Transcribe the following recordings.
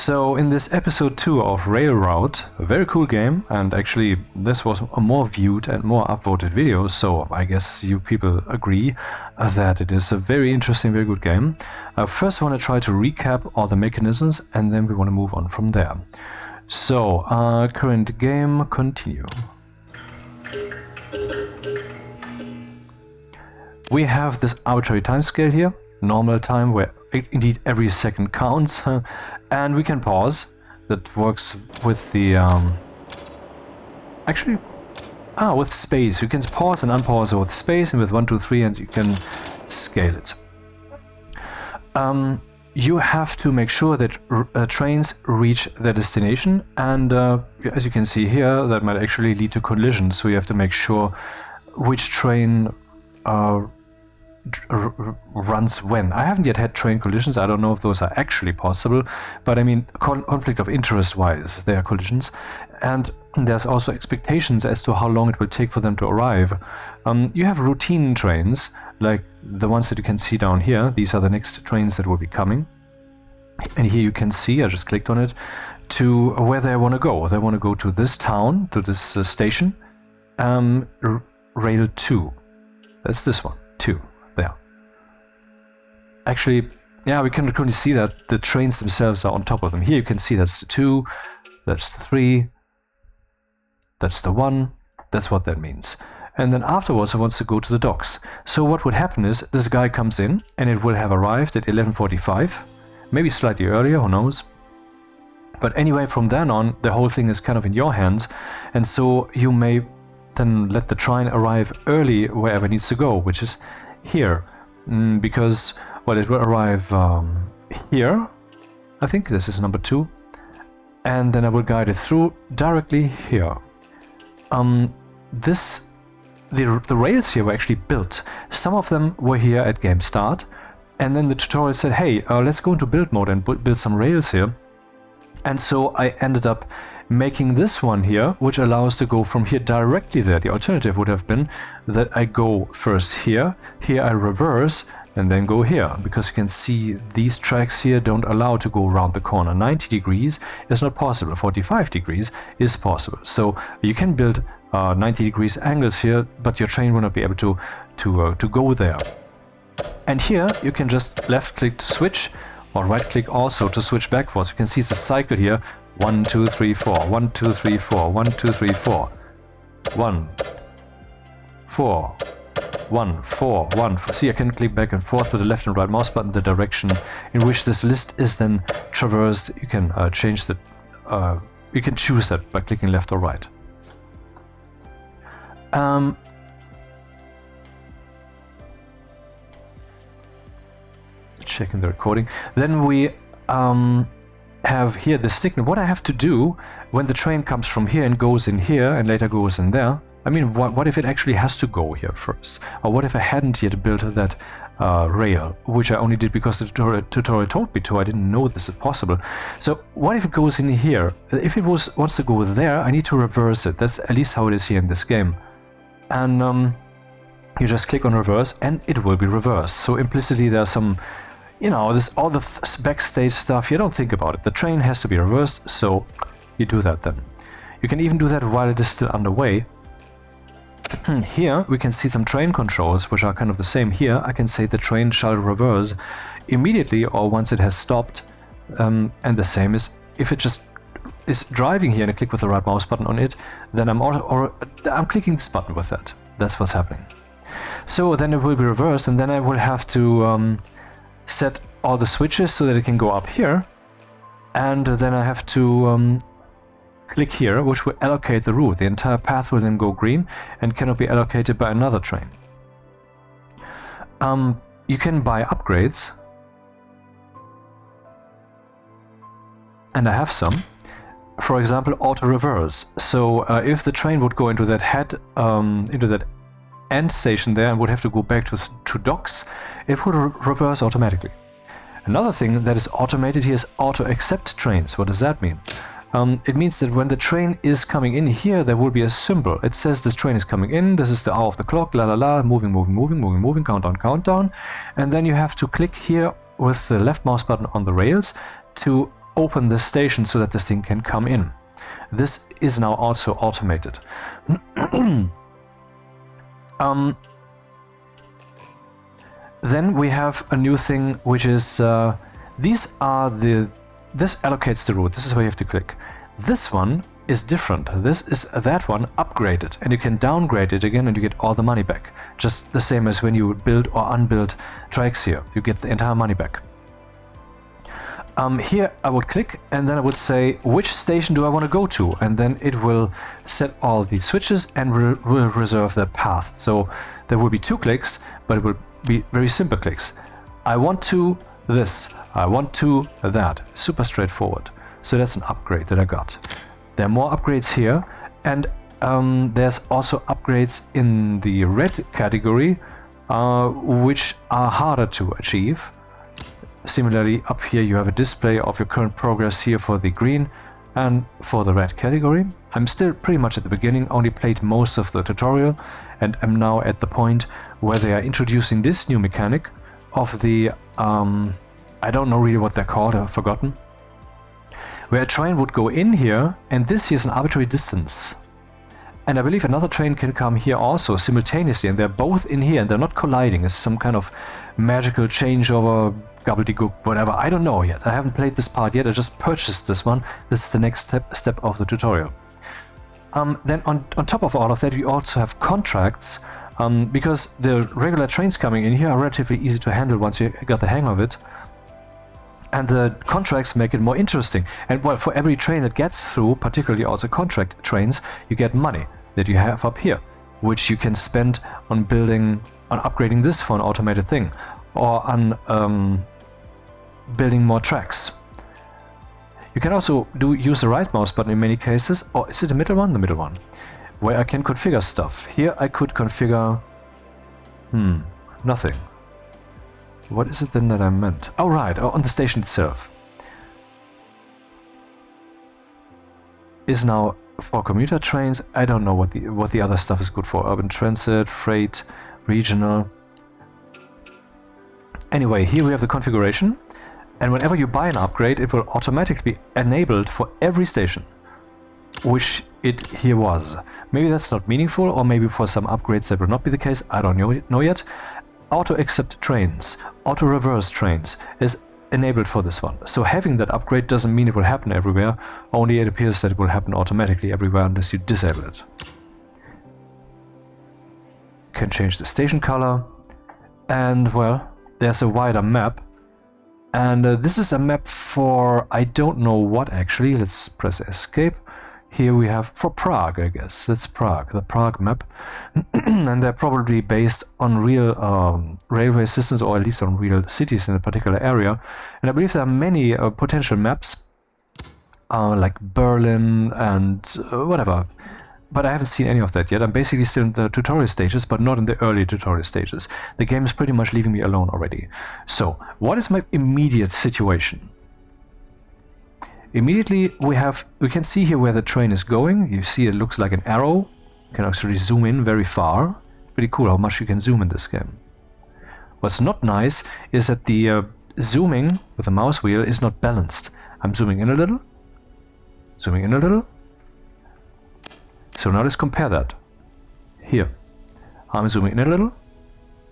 So in this episode 2 of Rail Route, a very cool game, and actually this was a more viewed and more upvoted video, so I guess you people agree that it is a very interesting, very good game. First I want to try to recap all the mechanisms and then we want to move on from there. So, current game, continue. We have this arbitrary time scale here, normal time where indeed every second counts, and we can pause. That works with the with space. You can pause and unpause with space, and with 1, 2, 3, and you can scale it. You have to make sure that trains reach their destination, and as you can see here, that might actually lead to collisions. So you have to make sure which train runs when. I haven't yet had train collisions. I don't know if those are actually possible, but I mean conflict of interest wise they are collisions, and there's also expectations as to how long it will take for them to arrive. You have routine trains like the ones that you can see down here. These are the next trains that will be coming, and here you can see, I just clicked on it, to where they want to go. They want to go to this town, to this station, rail 2. That's this one, 2. There. Actually, yeah, we can currently see that the trains themselves are on top of them. Here you can see that's the 2, that's the 3, that's the 1, that's what that means. And then afterwards it wants to go to the docks. So what would happen is this guy comes in and it will have arrived at 11:45, maybe slightly earlier, who knows. But anyway, from then on, the whole thing is kind of in your hands, and so you may then let the train arrive early wherever it needs to go, which is here, because, well, it will arrive here. I think this is number 2, and then I will guide it through directly here. The rails here were actually built. Some of them were here at game start, and then the tutorial said, hey, let's go into build mode and build some rails here. And so I ended up making this one here, which allows to go from here directly there. The alternative would have been that I go first here, here I reverse, and then go here, because you can see these tracks here don't allow to go around the corner. 90 degrees is not possible, 45 degrees is possible. So you can build 90 degrees angles here, but your train will not be able to go there. And here you can just left click to switch, or right click also to switch backwards. You can see it's a cycle here. 1, 2, 3, 4, 1, 2, 3, 4, 1, 2, 3, 4, 1, 4, 1, 4, 1. See, I can click back and forth with the left and right mouse button the direction in which this list is then traversed. You can change that. You can choose that by clicking left or right. Checking the recording. Then we have here the signal. What I have to do when the train comes from here and goes in here and later goes in there. I mean, what if it actually has to go here first? Or what if I hadn't yet built that rail, which I only did because the tutorial told me to. I didn't know this is possible. So what if it goes in here? If it wants to go there, I need to reverse it. That's at least how it is here in this game. And you just click on reverse and it will be reversed. So implicitly there's some, you know, this all the backstage stuff, you don't think about it. The train has to be reversed, so you do that then. You can even do that while it is still underway. Here we can see some train controls, which are kind of the same. Here I can say the train shall reverse immediately or once it has stopped, and the same is if it just is driving here and I click with the right mouse button on it, then I'm clicking this button with that. That's what's happening. So then it will be reversed, and then I will have to set all the switches so that it can go up here, and then I have to click here, which will allocate the route. The entire path will then go green and cannot be allocated by another train. You can buy upgrades, and I have some. For example, auto reverse. So if the train would go into that into that end station there and would have to go back to docks, it would reverse automatically. Another thing that is automated here is auto accept trains. What does that mean? It means that when the train is coming in here, there will be a symbol. It says this train is coming in, this is the hour of the clock, la la la, moving, moving, moving, moving, moving, countdown, countdown. And then you have to click here with the left mouse button on the rails to open this station so that this thing can come in. This is now also automated. Then we have a new thing, which is this allocates the route. This is where you have to click. This one is different. This is that one upgraded, and you can downgrade it again and you get all the money back. Just the same as when you build or unbuild tracks here. You get the entire money back. Here I would click and then I would say which station do I want to go to, and then it will set all the switches and will reserve the path. So there will be 2 clicks, but it will be very simple clicks. I want to this, I want to that. Super straightforward. So that's an upgrade that I got. There are more upgrades here, and there's also upgrades in the red category, which are harder to achieve. Similarly, up here you have a display of your current progress here for the green and for the red category. I'm still pretty much at the beginning, only played most of the tutorial, and I'm now at the point where they are introducing this new mechanic of the, I don't know really what they're called, I've forgotten, where a train would go in here, and this here is an arbitrary distance. And I believe another train can come here also simultaneously, and they're both in here and they're not colliding. It's some kind of magical changeover, gobbledygook, whatever. I don't know yet. I haven't played this part yet. I just purchased this one. This is the next step of the tutorial. Then on top of all of that, we also have contracts, because the regular trains coming in here are relatively easy to handle once you got the hang of it. And the contracts make it more interesting. And well, for every train that gets through, particularly also contract trains, you get money that you have up here, which you can spend on upgrading this for an automated thing, or on building more tracks. You can also use the right mouse button in many cases, or is it the middle one? The middle one, where I can configure stuff. Here I could configure nothing. What is it then that I meant? Oh right, on the station itself. Is now for commuter trains. I don't know what the other stuff is good for. Urban transit, freight, regional. Anyway, here we have the configuration, and whenever you buy an upgrade, it will automatically be enabled for every station, which it here was. Maybe that's not meaningful, or maybe for some upgrades that will not be the case. I don't know yet. Auto accept trains, auto reverse trains is enabled for this one. So having that upgrade doesn't mean it will happen everywhere, only it appears that it will happen automatically everywhere unless you disable it. You can change the station color, and well, there's a wider map, and this is a map for I don't know what actually. Let's press escape. Here we have for Prague, I guess. That's Prague, the Prague map. And they're probably based on real railway systems, or at least on real cities in a particular area. And I believe there are many potential maps, like Berlin and whatever. But I haven't seen any of that yet. I'm basically still in the tutorial stages, but not in the early tutorial stages. The game is pretty much leaving me alone already. So, what is my immediate situation? Immediately we can see here where the train is going. You see it looks like an arrow. You can actually zoom in very far. Pretty cool how much you can zoom in this game. What's not nice is that the zooming with the mouse wheel is not balanced. I'm zooming in a little, zooming in a little. So now let's compare that. Here, I'm zooming in a little.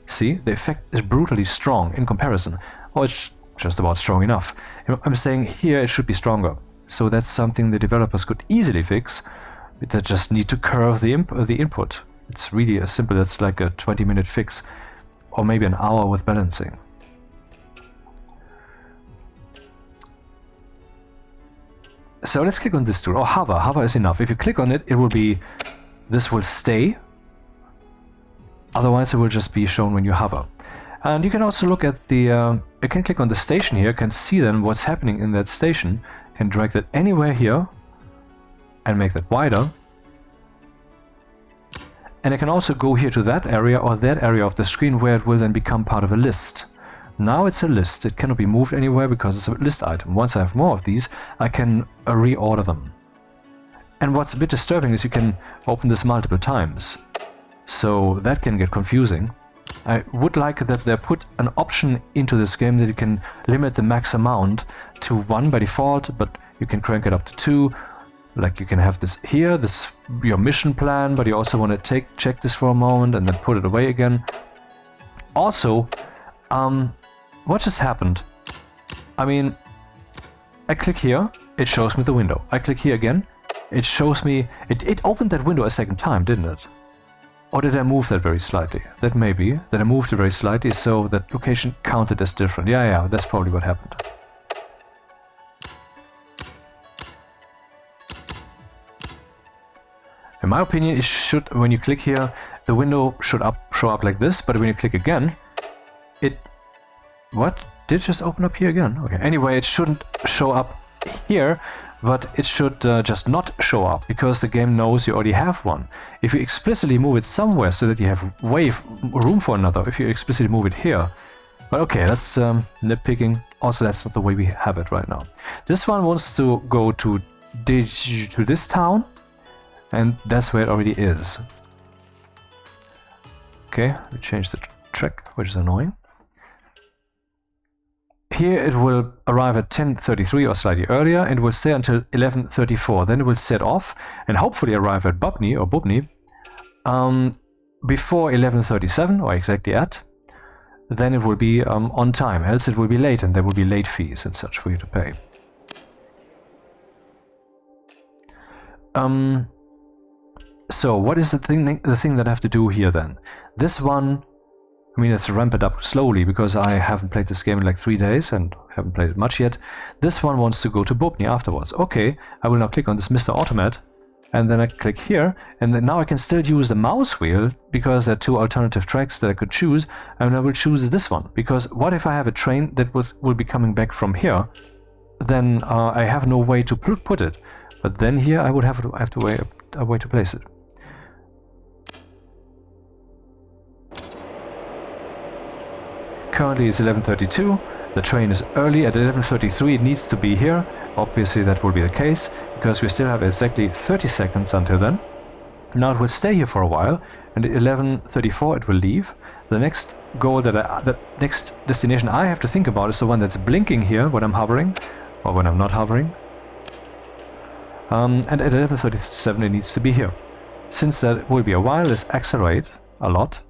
See, the effect is brutally strong in comparison. Oh, it's just about strong enough. I'm saying here it should be stronger. So that's something the developers could easily fix. They just need to curve the input. It's really as simple as like a 20-minute fix, or maybe an hour with balancing. So let's click on this tool, or hover. Hover is enough. If you click on it, it will be, this will stay. Otherwise it will just be shown when you hover. And you can also look at the, you can click on the station here, you can see then what's happening in that station. You can drag that anywhere here and make that wider. And I can also go here to that area or that area of the screen where it will then become part of a list. Now it's a list, it cannot be moved anywhere because it's a list item. Once I have more of these, I can reorder them. And what's a bit disturbing is you can open this multiple times. So that can get confusing. I would like that they put an option into this game that you can limit the max amount to 1 by default, but you can crank it up to 2. Like you can have this here, this is your mission plan, but you also want to check this for a moment and then put it away again. Also, what just happened? I mean, I click here, it shows me the window. I click here again, it shows me... It opened that window a second time, didn't it? Or did I move that very slightly? That may be. That I moved it very slightly, so that location counted as different. Yeah, that's probably what happened. In my opinion, it should, when you click here, the window should show up like this, but when you click again, it... What? Did it just open up here again? Okay. Anyway, it shouldn't show up here, but it should just not show up, because the game knows you already have one. If you explicitly move it somewhere so that you have room for another, if you explicitly move it here. But okay, that's nitpicking. Also, that's not the way we have it right now. This one wants to go to this town, and that's where it already is. Okay, we change the track, which is annoying. Here it will arrive at 10:33 or slightly earlier, and will stay until 11:34. Then it will set off and hopefully arrive at Bubny before 11:37, or exactly at. Then it will be on time, else it will be late, and there will be late fees and such for you to pay. So what is the thing that I have to do here then? This one, I mean, let's ramp it up slowly, because I haven't played this game in like 3 days and haven't played it much yet. This one wants to go to Bubny afterwards. Okay, I will now click on this Mr. Automat, and then I click here, and then now I can still use the mouse wheel, because there are 2 alternative tracks that I could choose, and I will choose this one, because what if I have a train that will be coming back from here? Then I have no way to put it, but then here I would have a way to place it. Currently it's 11:32, the train is early, at 11:33 it needs to be here. Obviously that will be the case, because we still have exactly 30 seconds until then. Now it will stay here for a while, and at 11:34 it will leave. The next goal the next destination I have to think about is the one that's blinking here when I'm hovering, or when I'm not hovering. And at 11:37 it needs to be here. Since that will be a while, let's accelerate a lot.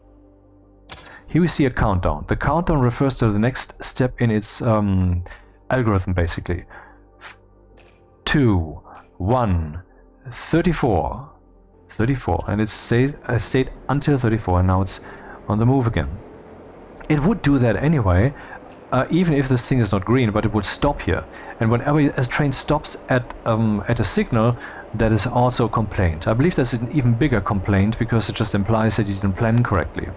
Here we see a countdown. The countdown refers to the next step in its algorithm, basically. 2, 1, 34, 34, and it stayed until 34, and now it's on the move again. It would do that anyway, even if this thing is not green, but it would stop here. And whenever a train stops at a signal, that is also a complaint. I believe that's an even bigger complaint, because it just implies that you didn't plan correctly.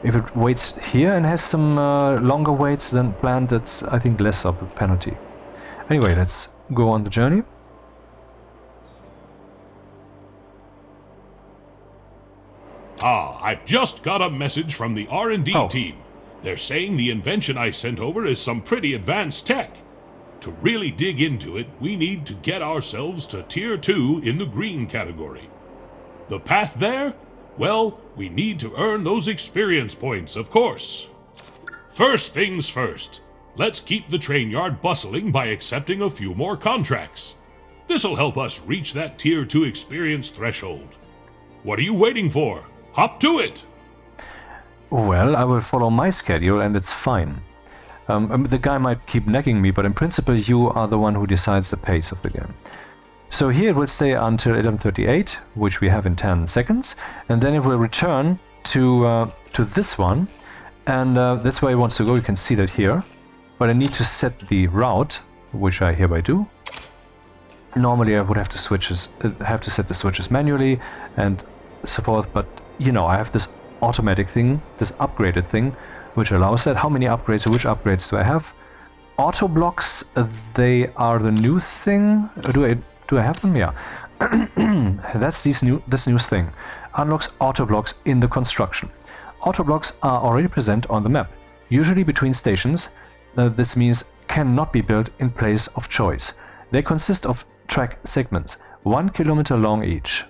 If it waits here and has some longer waits than planned, that's, I think, less of a penalty. Anyway, let's go on the journey. I've just got a message from the R&D team. They're saying the invention I sent over is some pretty advanced tech. To really dig into it, we need to get ourselves to Tier 2 in the green category. The path there? Well, we need to earn those experience points, of course. First things first, let's keep the train yard bustling by accepting a few more contracts. This'll help us reach that Tier 2 experience threshold. What are you waiting for? Hop to it! Well, I will follow my schedule and it's fine. The guy might keep nagging me, but in principle you are the one who decides the pace of the game. So here it will stay until 11:38, which we have in 10 seconds, and then it will return to this one, and that's where it wants to go. You can see that here, but I need to set the route, which I hereby do. Normally I would have to set the switches manually and so forth, but you know, I have this automatic thing, this upgraded thing, which allows that. How many upgrades, or which upgrades do I have? Auto blocks, they are the new thing. Do I have them? Yeah. That's this new thing. Unlocks auto blocks in the construction. Auto blocks are already present on the map, usually between stations. This means cannot be built in place of choice. They consist of track segments, 1 kilometer long each.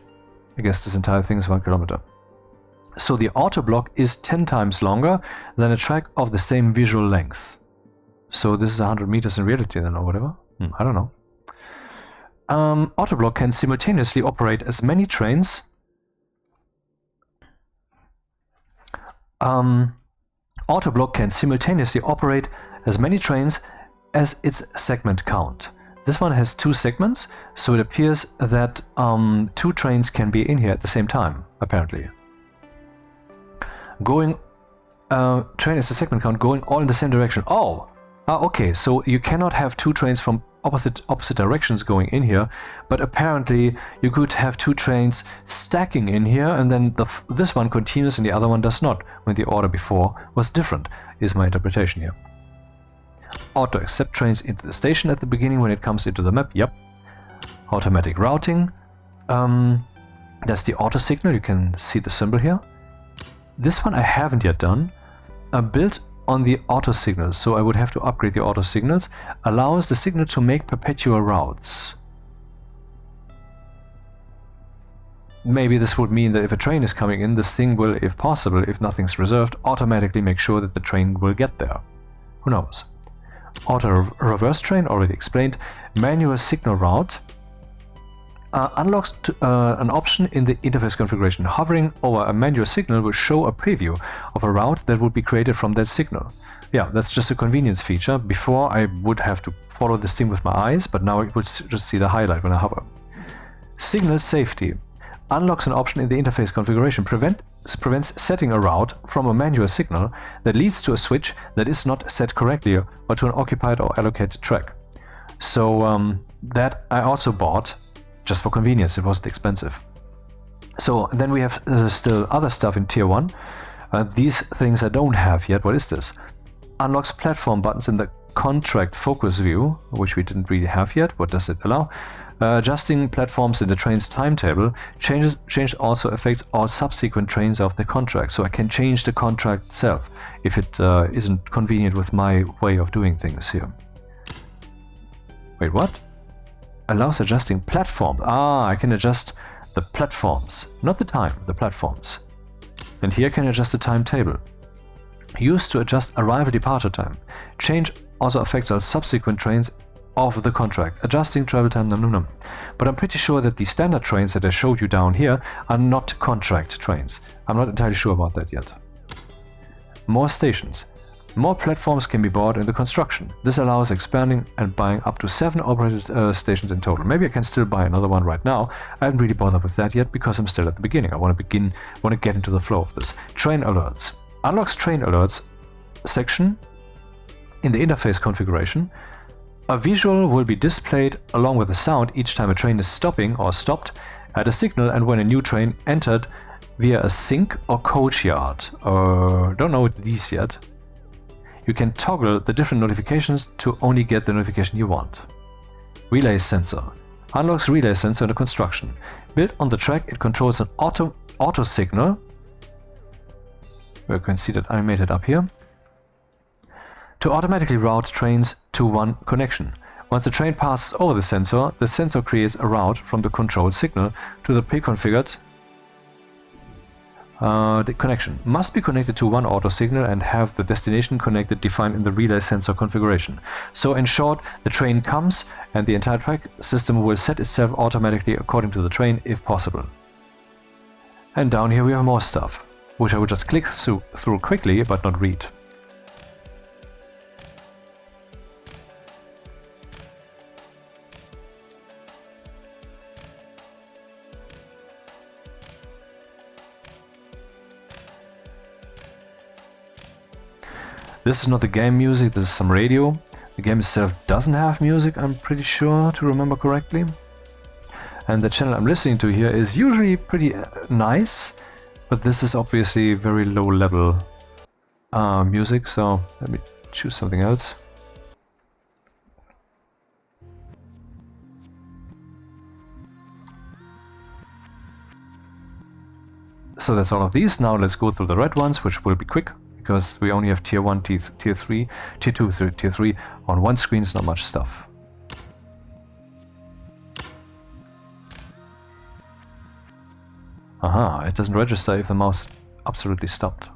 I guess this entire thing is 1 kilometer. So the auto block is 10 times longer than a track of the same visual length. So this is 100 meters in reality then, or whatever. I don't know. Autoblock can simultaneously operate as many trains. Autoblock can simultaneously operate as many trains as its segment count. This one has 2 segments, so it appears that 2 trains can be in here at the same time, apparently. Going train is a segment count going all in the same direction. Okay, so you cannot have 2 trains from opposite directions going in here, but apparently you could have 2 trains stacking in here, and then this one continues and the other one does not, when the order before was different, is my interpretation here. Auto accept trains into the station at the beginning when it comes into the map. Yep. Automatic routing. That's the auto signal. You can see the symbol here. This one I haven't yet done. Built on the auto signals, so I would have to upgrade the auto signals. Allows the signal to make perpetual routes. Maybe this would mean that if a train is coming in, this thing will, if possible, if nothing's reserved, automatically make sure that the train will get there. Who knows? Auto reverse train, already explained. Manual signal route unlocks an option in the interface configuration. Hovering over a manual signal will show a preview of a route that would be created from that signal. Yeah, that's just a convenience feature. Before I would have to follow this thing with my eyes, but now it would just see the highlight when I hover. Signal safety unlocks an option in the interface configuration. Prevents setting a route from a manual signal that leads to a switch that is not set correctly or to an occupied or allocated track. So that I also bought just for convenience. It wasn't expensive. So then we have still other stuff in tier 1. These things I don't have yet. What is this? Unlocks platform buttons in the contract focus view, which we didn't really have yet. What does it allow? Adjusting platforms in the train's timetable. Change also affects all subsequent trains of the contract. So I can change the contract itself if it isn't convenient with my way of doing things here. Wait, what? Allows adjusting platform. I can adjust the platforms, not the time, the platforms. And here I can adjust the timetable. Used to adjust arrival departure time. Change also affects all subsequent trains of the contract. Adjusting travel time, no. But I'm pretty sure that the standard trains that I showed you down here are not contract trains. I'm not entirely sure about that yet. More stations. More platforms can be bought in the construction. This allows expanding and buying up to 7 operated stations in total. Maybe I can still buy another one right now. I haven't really bothered with that yet because I'm still at the beginning. I want to get into the flow of this. Train alerts. Unlocks train alerts section in the interface configuration. A visual will be displayed along with a sound each time a train is stopping or stopped at a signal and when a new train entered via a sync or coach yard. Don't know these yet. You can toggle the different notifications to only get the notification you want. Relay sensor. Unlocks relay sensor in the construction. Built on the track, it controls an auto signal. We can see that animated up here. To automatically route trains to one connection. Once the train passes over the sensor creates a route from the controlled signal to the pre-configured the connection. Must be connected to one auto signal and have the destination connected defined in the relay sensor configuration. So in short, the train comes and the entire track system will set itself automatically according to the train if possible. And down here we have more stuff, which I will just click through quickly but not read. This is not the game music, this is some radio. The game itself doesn't have music, I'm pretty sure, to remember correctly. And the channel I'm listening to here is usually pretty nice, but this is obviously very low level music, so let me choose something else. So that's all of these. Now let's go through the red ones, which will be quick, because we only have tier 1, tier 3, tier 2, tier 3 on one screen. It's not much stuff. Aha, it doesn't register if the mouse absolutely stopped.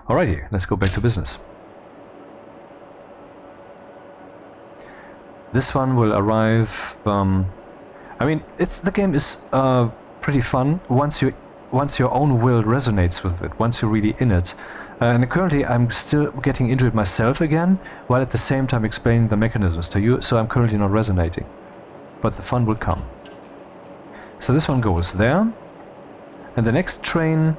Alrighty, let's go back to business. This one will arrive. I mean, the game is pretty fun once your own will resonates with it. Once you're really in it. And currently, I'm still getting into it myself again, while at the same time explaining the mechanisms to you. So I'm currently not resonating, but the fun will come. So this one goes there, and the next train.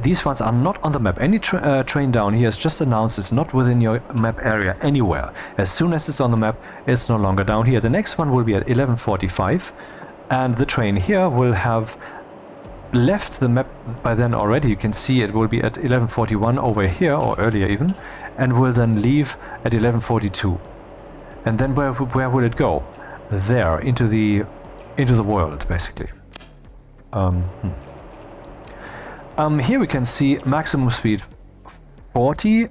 These ones are not on the map. Any train down here is just announced it's not within your map area anywhere. As soon as it's on the map, it's no longer down here. The next one will be at 11:45, and the train here will have left the map by then already. You can see it will be at 11:41 over here, or earlier even, and will then leave at 11:42. And then where will it go? There, into the world, basically. Here we can see maximum speed 40.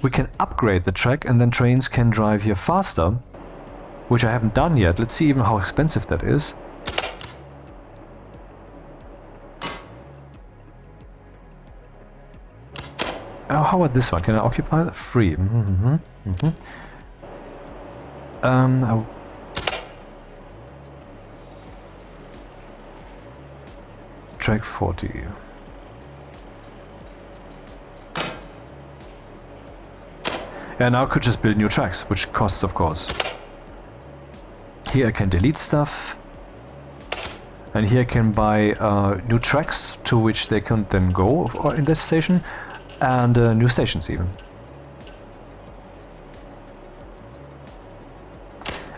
We can upgrade the track and then trains can drive here faster, which I haven't done yet. Let's see even how expensive that is. How about this one? Can I occupy that? Free. Track 40. Yeah, now I could just build new tracks, which costs, of course. Here I can delete stuff. And here I can buy new tracks to which they can then go in this station. And new stations even.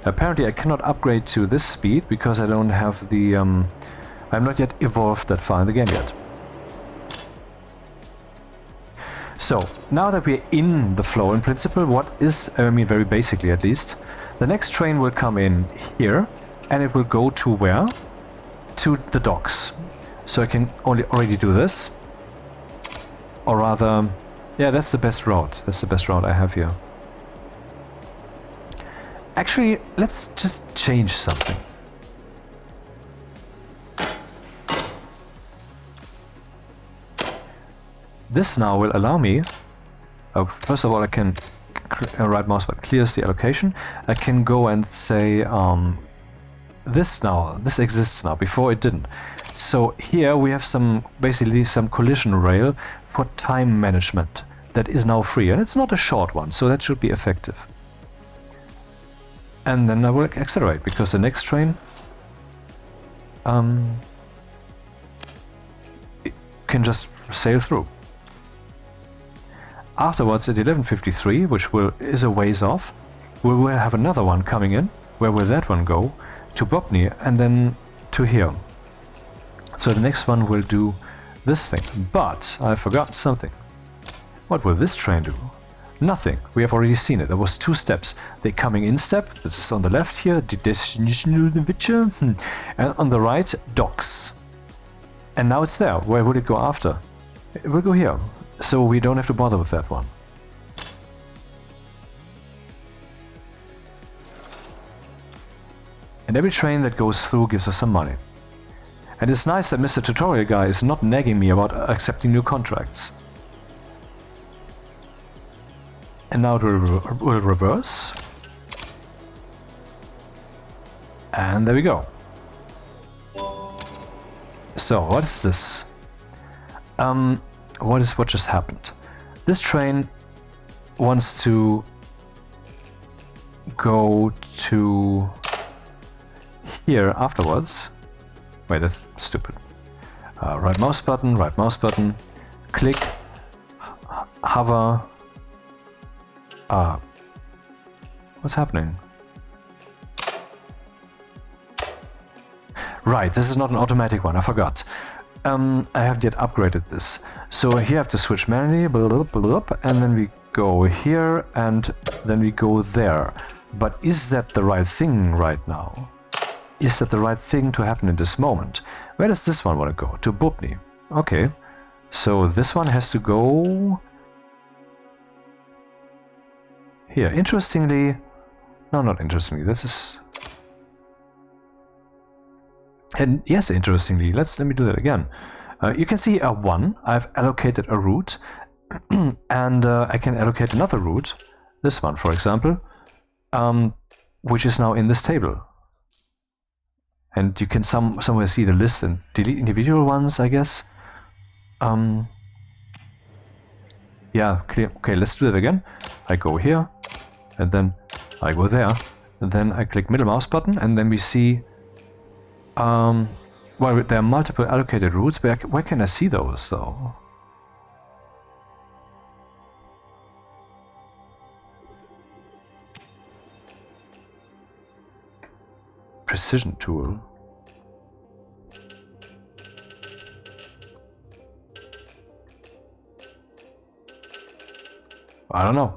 Apparently I cannot upgrade to this speed because I don't have the... I'm not yet evolved that far in the game yet. So, now that we're in the flow in principle, what is, I mean very basically at least, the next train will come in here and it will go to where? To the docks. So I can already do this. Or rather, yeah, that's the best route. That's the best route I have here. Actually, let's just change something. This now will allow me, first of all I can, right mouse button clears the allocation. I can go and say, this exists now, before it didn't. So here we have basically some collision rail for time management that is now free, and it's not a short one, so that should be effective. And then I will accelerate, because the next train it can just sail through. Afterwards, at 11:53, which is a ways off, we will have another one coming in. Where will that one go? To Bobny, and then to here. So the next one will do this thing. But I forgot something. What will this train do? Nothing. We have already seen it. There was 2 steps. The coming in step, this is on the left here, the destination, and on the right, docks. And now it's there. Where would it go after? It will go here. So we don't have to bother with that one. And every train that goes through gives us some money. And it's nice that Mr. Tutorial Guy is not nagging me about accepting new contracts. And now it will reverse. And there we go. So, what is this? What just happened? This train wants to go to here afterwards. Wait, that's stupid. Right mouse button, click, hover. What's happening? Right, this is not an automatic one, I forgot. I haven't yet upgraded this. So here I have to switch manually, and then we go here, and then we go there. But is that the right thing right now? is that the right thing to happen in this moment? Where does this one want to go? To Bubny. Okay. So this one has to go here. Interestingly, no, not interestingly. This is, and yes, interestingly. Let me do that again. You can see a 1. I've allocated a route, and I can allocate another route. This one, for example, which is now in this table. And you can somewhere see the list and delete individual ones, I guess. Yeah, clear. Okay, let's do that again. I go here, and then I go there, and then I click middle mouse button, and then we see, well, there are multiple allocated routes. Where can I see those, though? Precision tool. I don't know.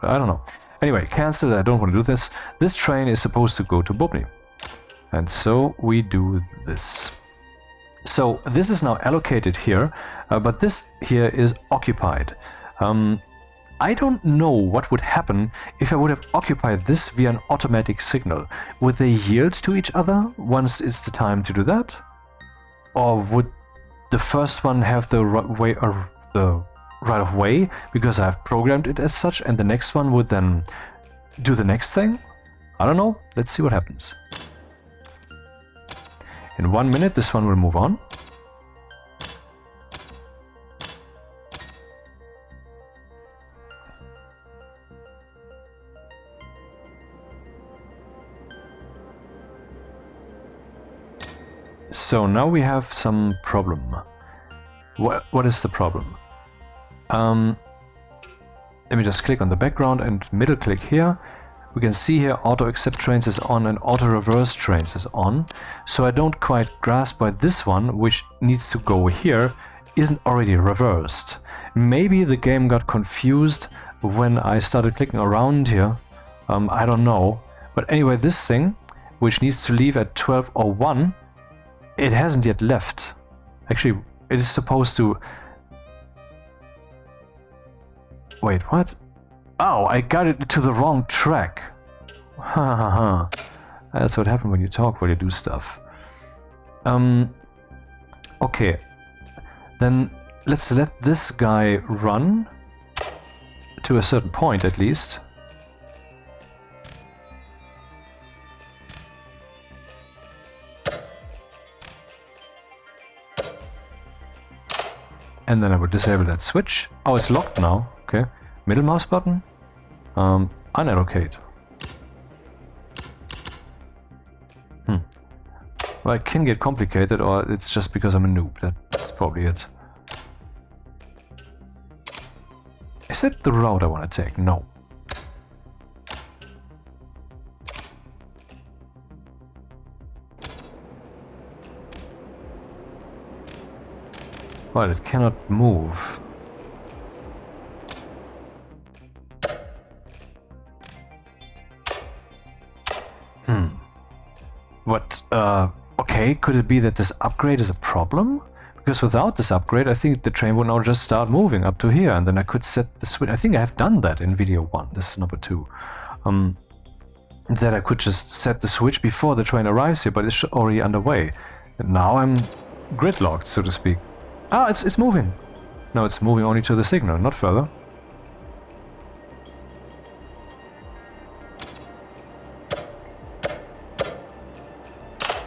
I don't know. Anyway, cancel. I don't want to do this. This train is supposed to go to Bubny. And so we do this. So this is now allocated here, but this here is occupied. I don't know what would happen if I would have occupied this via an automatic signal. Would they yield to each other once it's the time to do that? Or would the first one have the right of way because I've programmed it as such, and the next one would then do the next thing? I don't know. Let's see what happens. In 1 minute, this one will move on. So now we have some problem. What is the problem? Let me just click on the background and middle click here. We can see here auto accept trains is on and auto reverse trains is on. So I don't quite grasp why this one, which needs to go here, isn't already reversed. Maybe the game got confused when I started clicking around here. I don't know. But anyway, this thing, which needs to leave at 12:01, it hasn't yet left. Actually, it is supposed to... Wait, what? Oh, I got it to the wrong track. Ha ha ha. That's what happens when you talk while you do stuff. Okay. Then let's let this guy run to a certain point at least. And then I would disable that switch. Oh, it's locked now. Okay. Middle mouse button. Unallocate. Well, it can get complicated, or it's just because I'm a noob. That's probably it. Is that the route I want to take? No. Well, it cannot move. What, okay, could it be that this upgrade is a problem? Because without this upgrade, I think the train would now just start moving up to here, and then I could set the switch. I think I have done that in video 1, this is number 2. That I could just set the switch before the train arrives here, but it's already underway. And now I'm gridlocked, so to speak. Ah, it's moving. No, it's moving only to the signal, not further.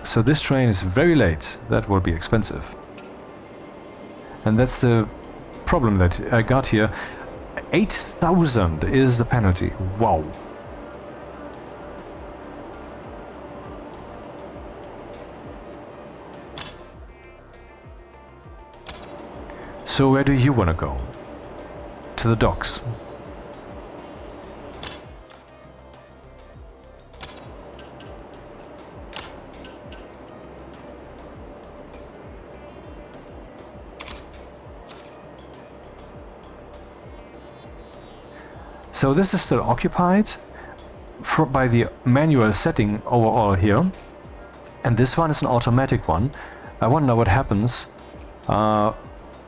So this train is very late. That will be expensive. And that's the problem that I got here. 8,000 is the penalty. Wow. So where do you want to go? To the docks. So this is still occupied by the manual setting overall here. And this one is an automatic one. I wonder what happens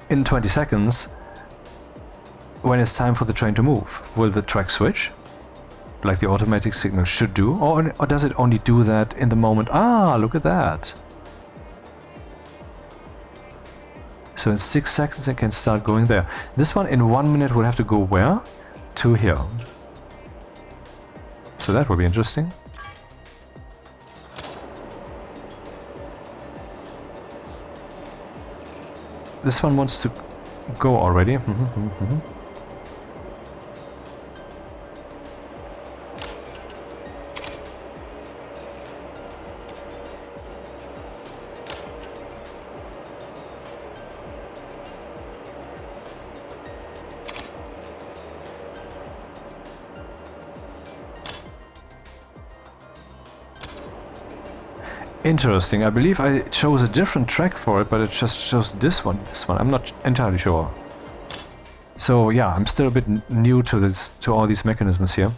in 20 seconds when it's time for the train to move. Will the track switch? Like the automatic signal should do? Or does it only do that in the moment? Ah, look at that. So in 6 seconds it can start going there. This one in 1 minute will have to go where? To here. So that will be interesting. This one wants to go already. Interesting. I believe I chose a different track for it, but it just shows this one. I'm not entirely sure. So yeah, I'm still a bit new to this, to all these mechanisms here.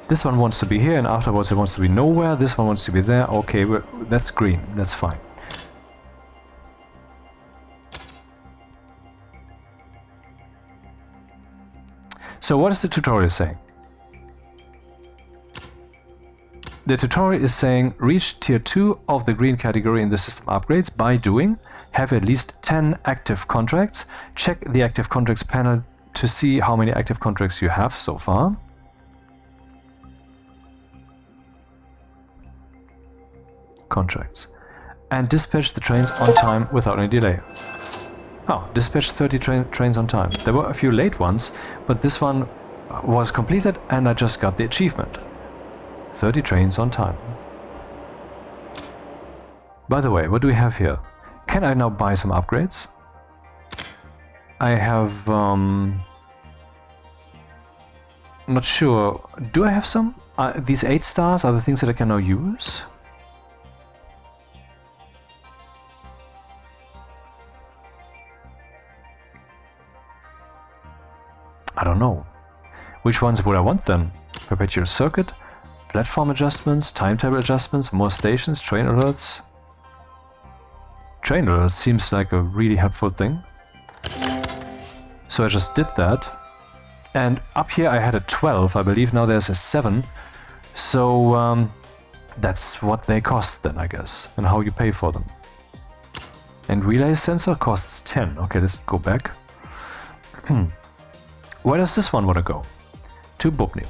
This one wants to be here, and afterwards it wants to be nowhere. This one wants to be there. Okay, that's green. That's fine. So what is the tutorial saying? The tutorial is saying reach tier 2 of the green category in the system upgrades by doing have at least 10 active contracts. Check the active contracts panel to see how many active contracts you have so far. Contracts. And dispatch the trains on time without any delay. Oh, dispatch 30 trains on time. There were a few late ones, but this one was completed and I just got the achievement. 30 trains on time. By the way, what do we have here? Can I now buy some upgrades? I have... not sure. Do I have some? These 8 stars are the things that I can now use? I don't know. Which ones would I want then? Perpetual circuit? Platform adjustments, timetable adjustments, more stations, train alerts. Train alerts seems like a really helpful thing. So I just did that. And up here I had a 12, I believe now there's a 7. So that's what they cost then, I guess, and how you pay for them. And relay sensor costs 10. Okay, let's go back. Where does this one want to go? To Bubny.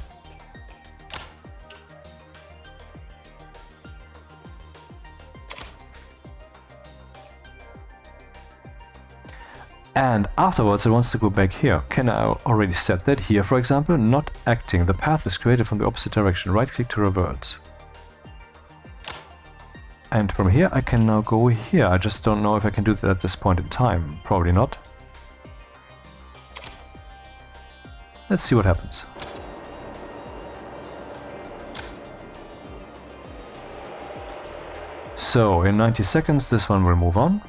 And afterwards it wants to go back here. Can I already set that here, for example? Not acting. The path is created from the opposite direction. Right click to revert. And from here I can now go here. I just don't know if I can do that at this point in time. Probably not. Let's see what happens. So in 90 seconds this one will move on.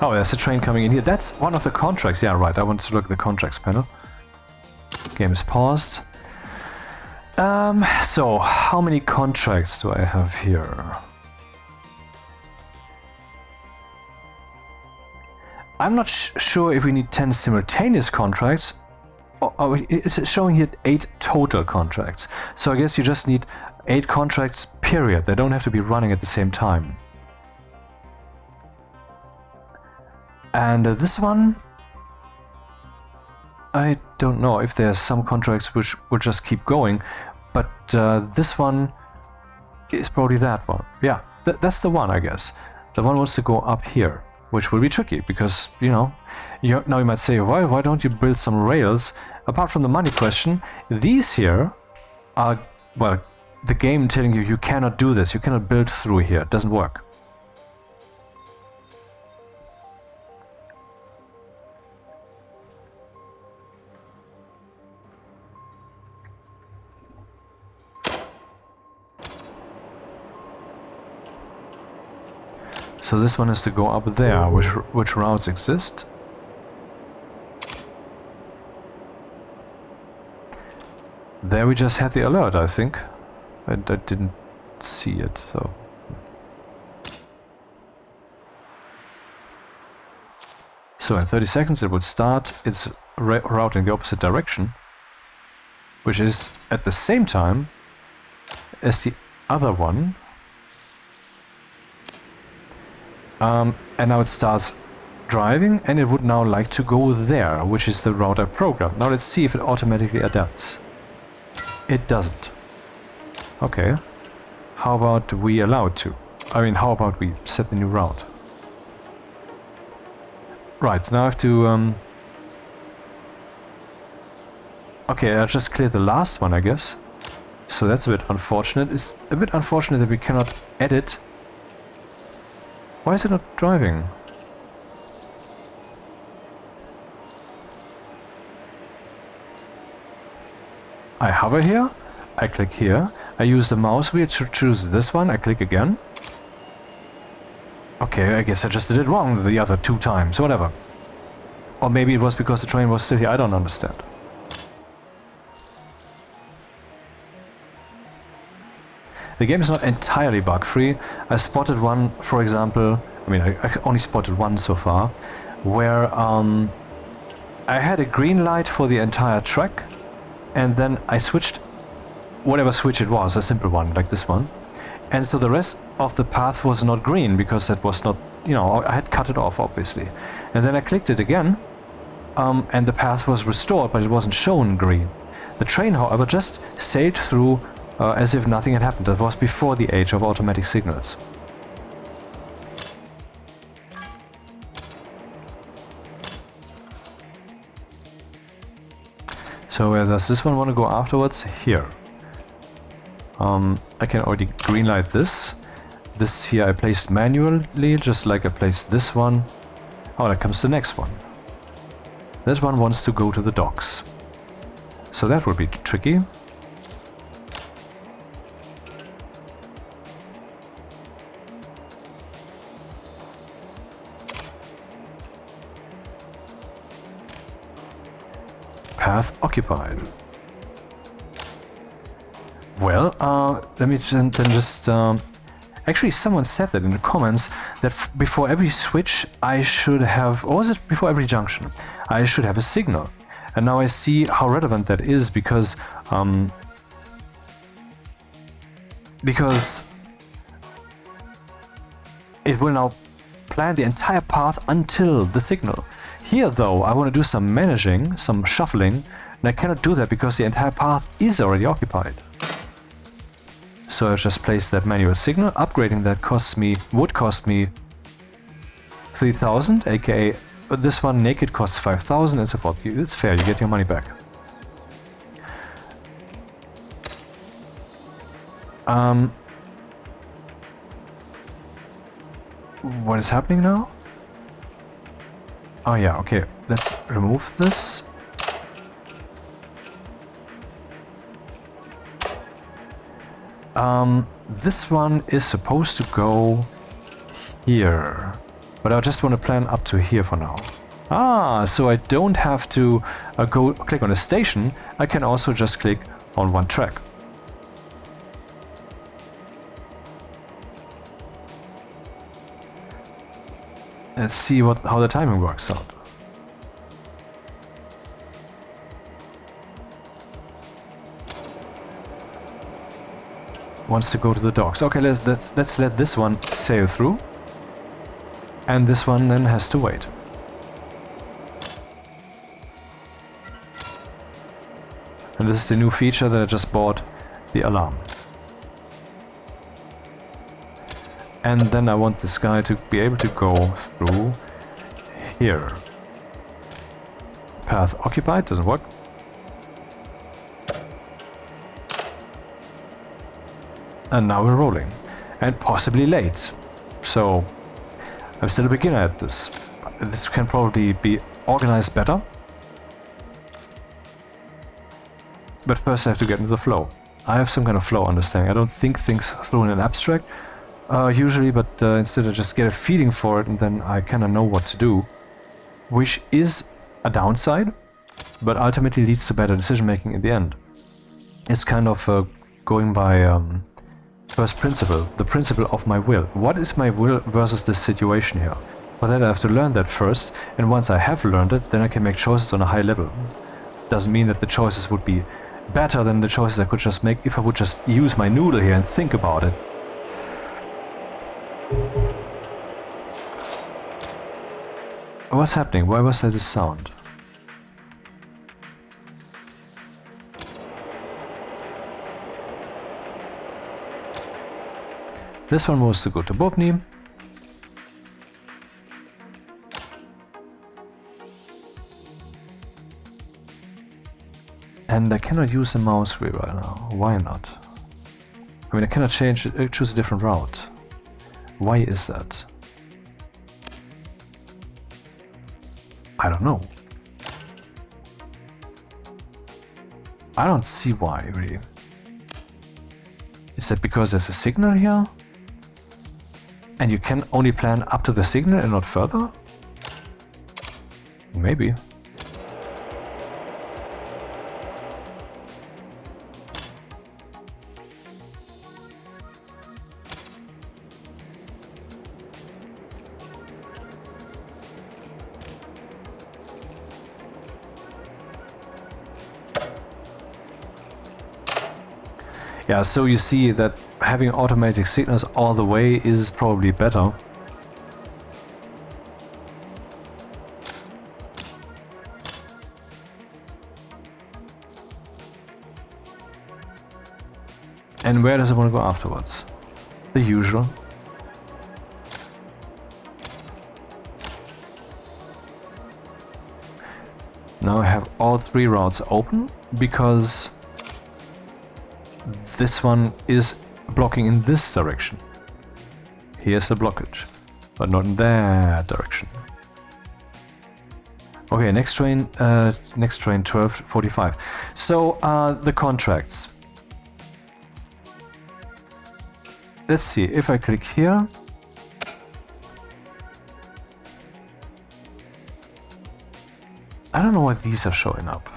Oh, there's a train coming in here. That's one of the contracts. Yeah, right. I wanted to look at the contracts panel. Game is paused. So, how many contracts do I have here? I'm not sure if we need 10 simultaneous contracts. It's showing here 8 total contracts. So I guess you just need 8 contracts, period. They don't have to be running at the same time. And this one, I don't know if there's some contracts which will just keep going, but this one is probably that one. Yeah, that's the one, I guess. The one wants to go up here, which will be tricky because, you know, now you might say, why don't you build some rails? Apart from the money question, these here are, well, the game telling you cannot do this, you cannot build through here, it doesn't work. So this one has to go up there. Which routes exist? There we just had the alert, I think. I didn't see it, so... So in 30 seconds it would start its route in the opposite direction, which is at the same time as the other one. And now it starts driving, and it would now like to go there, which is the route I programmed. Now let's see if it automatically adapts. It doesn't. Okay. How about we allow it to? I mean, how about we set the new route? Right, now I have to... Okay, I just cleared the last one, I guess. So that's a bit unfortunate. It's a bit unfortunate that we cannot edit. Why is it not driving? I hover here, I click here, I use the mouse wheel to choose this one, I click again. Okay, I guess I just did it wrong the other 2 times, whatever. Or maybe it was because the train was still here, I don't understand. The game is not entirely bug-free. I spotted one, for example, I mean I only spotted one so far, where I had a green light for the entire track, and then I switched whatever switch it was, a simple one like this one, and so the rest of the path was not green because that was not, you know, I had cut it off obviously, and then I clicked it again and the path was restored, but it wasn't shown green. The train, however, just sailed through as if nothing had happened. That was before the age of automatic signals. So where does this one want to go afterwards? Here. I can already greenlight this. This here I placed manually, just like I placed this one. Oh, there comes the next one. This one wants to go to the docks. So that would be tricky. Path occupied. Well, let me then just... actually, someone said that in the comments that before every switch I should have... Or was it before every junction? I should have a signal. And now I see how relevant that is because... because... it will now plan the entire path until the signal. Here, though, I want to do some managing, some shuffling, and I cannot do that because the entire path is already occupied. So I've just placed that manual signal. Upgrading that would cost me 3,000, aka this one naked costs 5,000 and so forth. It's fair, you get your money back. What is happening now? Oh yeah, okay, let's remove this. This one is supposed to go here, but I just want to plan up to here for now. Ah, so I don't have to go click on a station, I can also just click on one track. Let's see how the timing works out. Wants to go to the docks. Okay, let's let this one sail through. And this one then has to wait. And this is the new feature that I just bought, the alarm. And then I want this guy to be able to go through here. Path occupied, doesn't work. And now we're rolling. And possibly late. So I'm still a beginner at this. This can probably be organized better. But first I have to get into the flow. I have some kind of flow understanding. I don't think things through in an abstract. usually, but instead I just get a feeling for it and then I kind of know what to do, which is a downside, but ultimately leads to better decision making in the end. It's kind of going by first principle, the principle of my will. What is my will versus this situation here? For that I have to learn that first, and once I have learned it, then I can make choices on a high level. Doesn't mean that the choices would be better than the choices I could just make if I would just use my noodle here and think about it. What's happening? Why was there this sound? This one was to go to Bobny. And I cannot use the mouse wheel right now. Why not? I mean, I cannot choose a different route. Why is that? I don't know. I don't see why, really. Is that because there's a signal here? And you can only plan up to the signal and not further? Maybe. Yeah, so you see that having automatic signals all the way is probably better. And where does it want to go afterwards? The usual. Now I have all three routes open because this one is blocking in this direction. Here's the blockage, but not in that direction. Okay, next train 12:45. So the contracts. Let's see, if I click here, I don't know why these are showing up.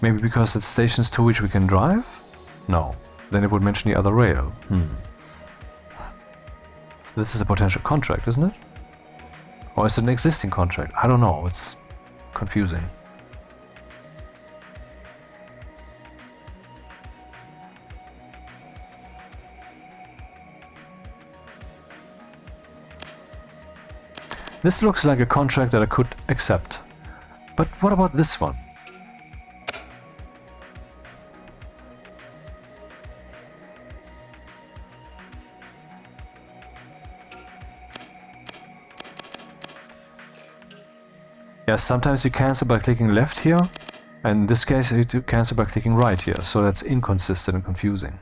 Maybe because it's stations to which we can drive? No, then it would mention the other rail. This is a potential contract, isn't it? Or is it an existing contract? I don't know, it's confusing. This looks like a contract that I could accept. But what about this one? Yeah, sometimes you cancel by clicking left here, and in this case you cancel by clicking right here, so that's inconsistent and confusing.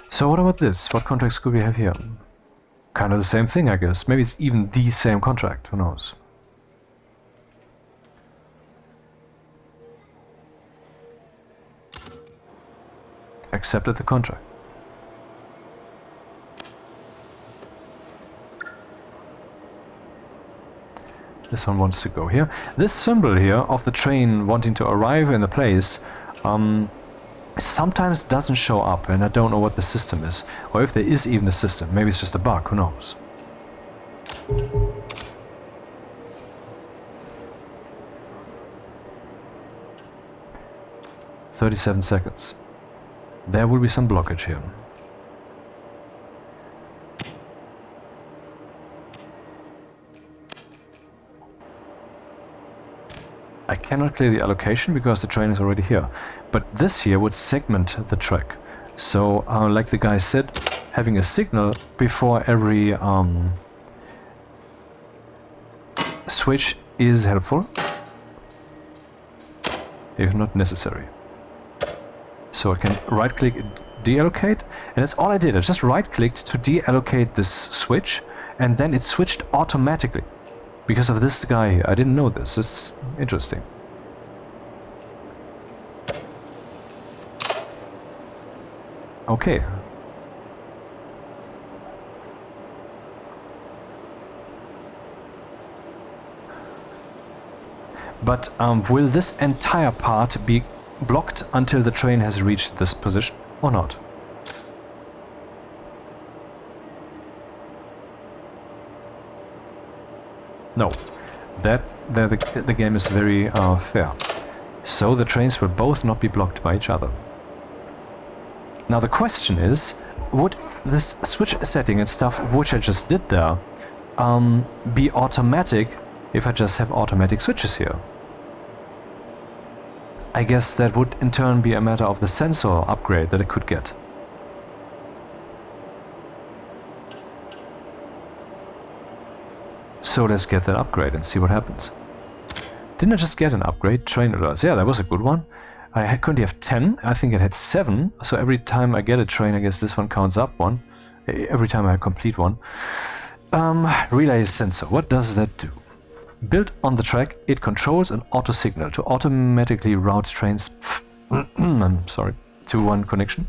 So what about this? What contracts could we have here? Kind of the same thing, I guess. Maybe it's even the same contract, who knows? Accepted the contract. This one wants to go here. This symbol here of the train wanting to arrive in the place sometimes doesn't show up, and I don't know what the system is. Or if there is even a system. Maybe it's just a bug, who knows? "37 seconds. There will be some blockage here. I cannot clear the allocation because the train is already here. But this here would segment the track. So, like the guy said, having a signal before every switch is helpful, if not necessary. So I can right-click deallocate, and that's all I did. I just right-clicked to deallocate this switch, and then it switched automatically. Because of this guy here. I didn't know this. It's interesting. Okay. But will this entire part be blocked until the train has reached this position or not? No. The game is very fair. So the trains will both not be blocked by each other. Now the question is, would this switch setting and stuff which I just did there be automatic if I just have automatic switches here? I guess that would in turn be a matter of the sensor upgrade that I could get. So let's get that upgrade and see what happens. Didn't I just get an upgrade? Train alerts. Yeah, that was a good one. I currently have 10. I think it had 7. So every time I get a train, I guess this one counts up 1. Every time I complete one. Relay sensor. What does that do? Built on the track, it controls an auto signal to automatically route trains I'm sorry, to one connection.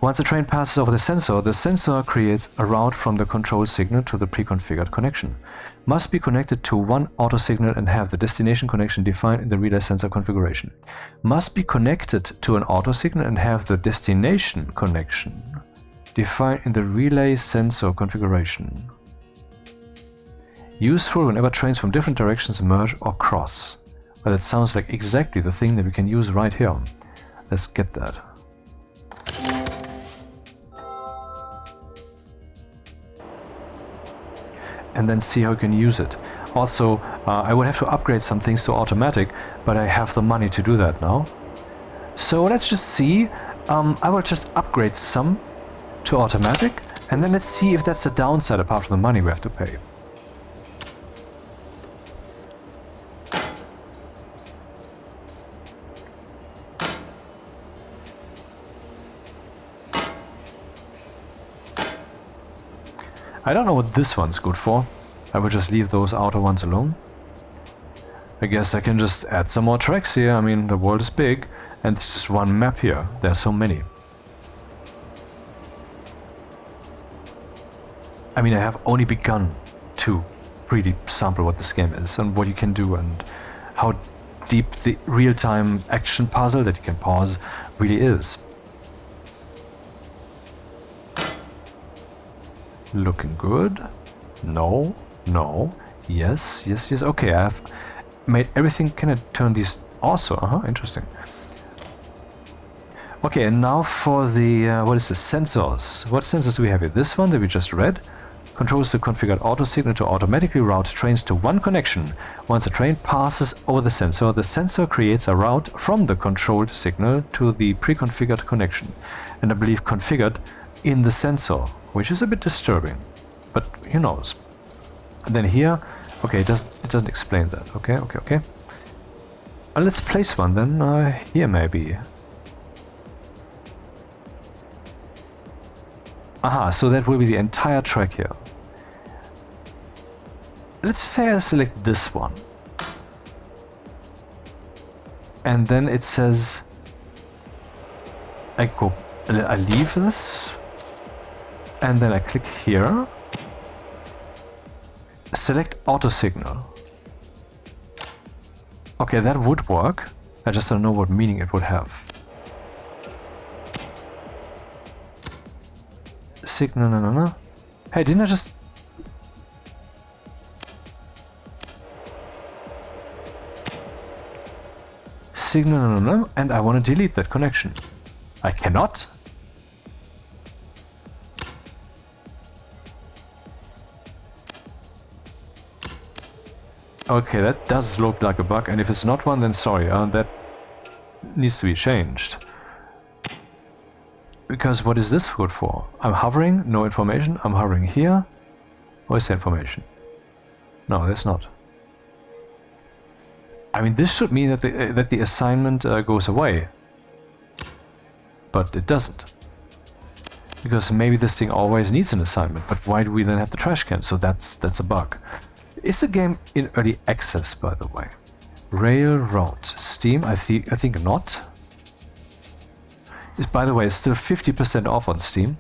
Once a train passes over the sensor creates a route from the control signal to the pre-configured connection. Must be connected to one auto signal and have the destination connection defined in the relay sensor configuration. Must be connected to an auto signal and have the destination connection defined in the relay sensor configuration. Useful whenever trains from different directions merge or cross. Well, that sounds like exactly the thing that we can use right here. Let's get that. And then see how we can use it. Also, I would have to upgrade some things to automatic, but I have the money to do that now. So let's just see. I will just upgrade some to automatic, and then let's see if that's a downside apart from the money we have to pay. I don't know what this one's good for. I will just leave those outer ones alone. I guess I can just add some more tracks here. I mean, the world is big, and it's just one map here. There are so many. I mean, I have only begun to really sample what this game is and what you can do and how deep the real-time action puzzle that you can pause really is. Looking good. No, no, yes, yes, yes. Okay, I have made everything. Can I turn these also? Interesting. Okay, and now for the, what is the sensors? What sensors do we have here? This one that we just read controls the configured auto signal to automatically route trains to one connection. Once a train passes over the sensor creates a route from the controlled signal to the pre-configured connection. And I believe configured in the sensor, which is a bit disturbing, but who knows. And then here, okay, it doesn't explain that. Okay, okay, okay. Let's place one then here maybe. Aha, so that will be the entire track here. Let's say I select this one. And then it says I leave this. And then I click here. Select auto signal. Okay, that would work. I just don't know what meaning it would have. Signal, no. Hey, didn't I just... Signal, no, and I want to delete that connection. I cannot? Okay, that does look like a bug, and if it's not one, then sorry, that needs to be changed. Because what is this good for? I'm hovering, no information. I'm hovering here. Where's the information? No, there's not. I mean, this should mean that the assignment goes away. But it doesn't. Because maybe this thing always needs an assignment, but why do we then have the trash can? So that's a bug. Is the game in early access, by the way? Railroad. Steam? I think not. By the way, it's still 50% off on Steam.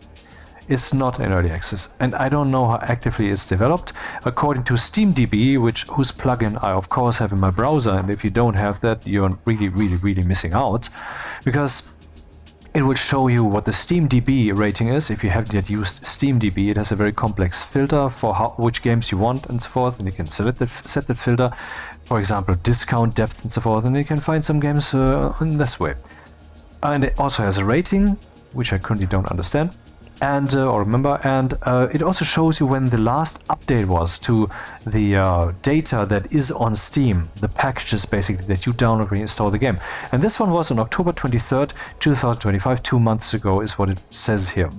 is not in early access, and I don't know how actively it's developed. According to SteamDB, whose plugin I of course have in my browser, and if you don't have that, you're really missing out, because it will show you what the SteamDB rating is. If you haven't yet used SteamDB, it has a very complex filter for which games you want and so forth, and you can set that filter, for example, discount, depth, and so forth, and you can find some games in this way. And it also has a rating, which I currently don't understand and or remember, and it also shows you when the last update was to the data that is on Steam, the packages basically that you download when you install the game. And this one was on October 23rd, 2025, 2 months ago is what it says here.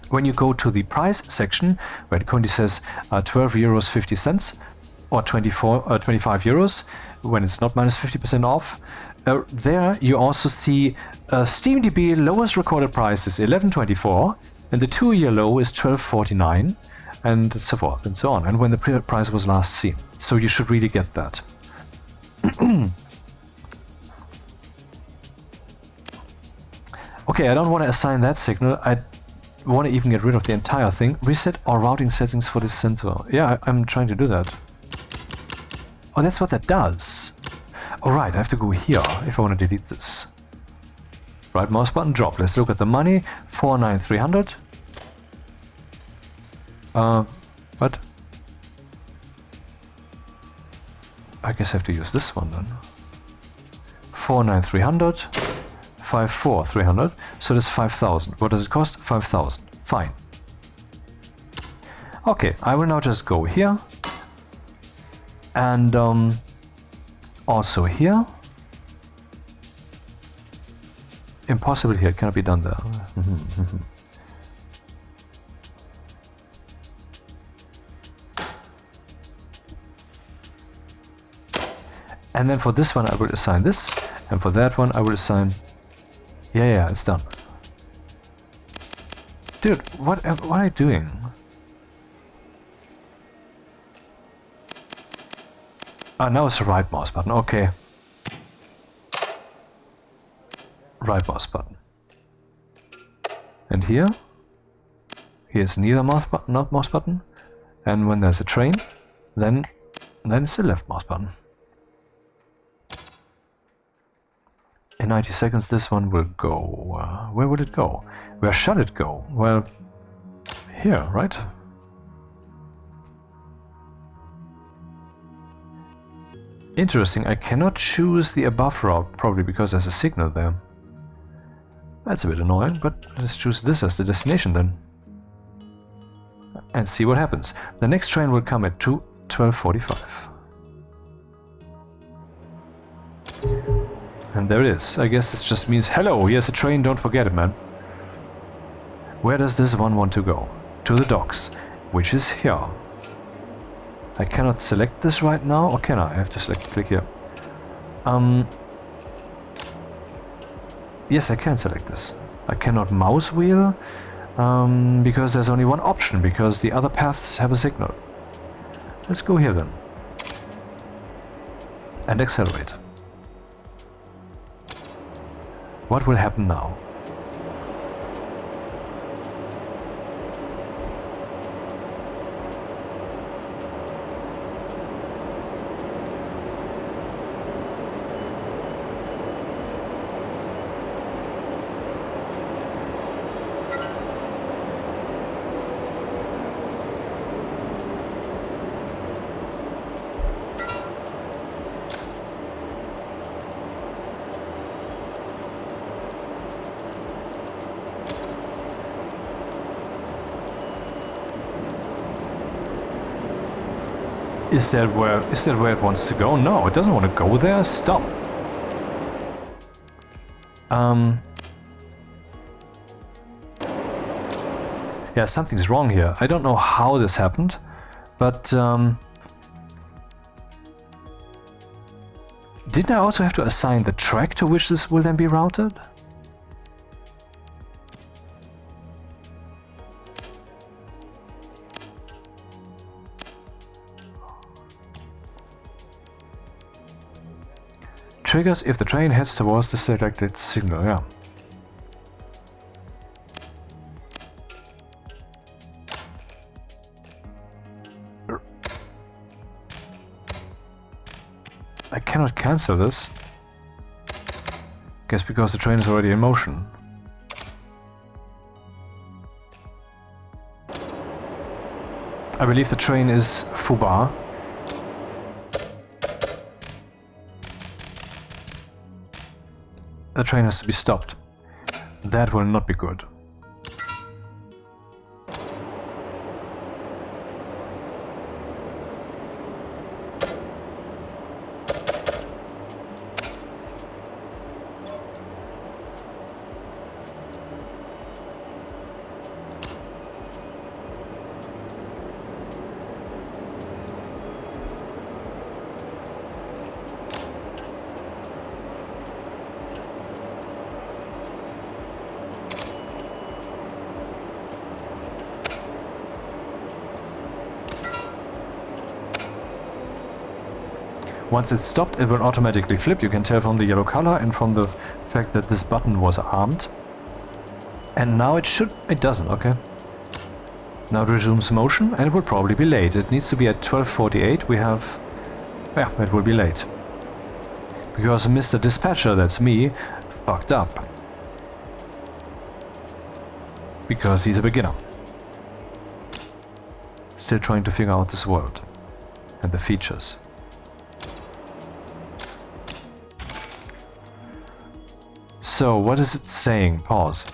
When you go to the price section, where it currently says €12.50 or 25 euros, when it's not minus 50% off, there you also see SteamDB lowest recorded price is $11.24 and the 2-year low is $12.49 and so forth and so on, and when the price was last seen. So you should really get that. Okay, I don't want to assign that signal. I want to even get rid of the entire thing. Reset all routing settings for this sensor. Yeah, I'm trying to do that. Oh, that's what that does. Alright, I have to go here if I want to delete this. Right mouse button, drop. Let's look at the money. 49300. What? I guess I have to use this one then. 49300. 54300. So that's 5000. What does it cost? 5000. Fine. Okay, I will now just go here. And also here. Impossible here, cannot be done there. And then for this one I will assign this, and for that one I will assign... Yeah, it's done. Dude, what are you doing? Ah, now it's the right mouse button, okay. Right mouse button. And here's neither mouse button, not mouse button. And when there's a train, then it's the left mouse button. In 90 seconds this one will go. Where will it go? Where shall it go? Well, here, right? Interesting, I cannot choose the above route, probably because there's a signal there. That's a bit annoying, but let's choose this as the destination then. And see what happens. The next train will come at 12:45. And there it is. I guess this just means, hello, here's a train, don't forget it, man. Where does this one want to go? To the docks, which is here. I cannot select this right now, or can I? I have to click here. Yes, I can select this. I cannot mouse wheel, because there's only one option, because the other paths have a signal. Let's go here then. And accelerate. What will happen now? Is that where it wants to go? No, it doesn't want to go there. Stop. Yeah, something's wrong here. I don't know how this happened, but didn't I also have to assign the track to which this will then be routed? Triggers if the train heads towards the selected signal, yeah. cancel this. Guess because the train is already in motion. I believe the train is Fubar. The train has to be stopped. That will not be good. Once it's stopped, it will automatically flip. You can tell from the yellow color and from the fact that this button was armed. And now it doesn't, okay. Now it resumes motion and it will probably be late. It needs to be at 12:48. We have... yeah, it will be late. Because Mr. Dispatcher, that's me, fucked up. Because he's a beginner. Still trying to figure out this world. And the features. So, what is it saying? Pause.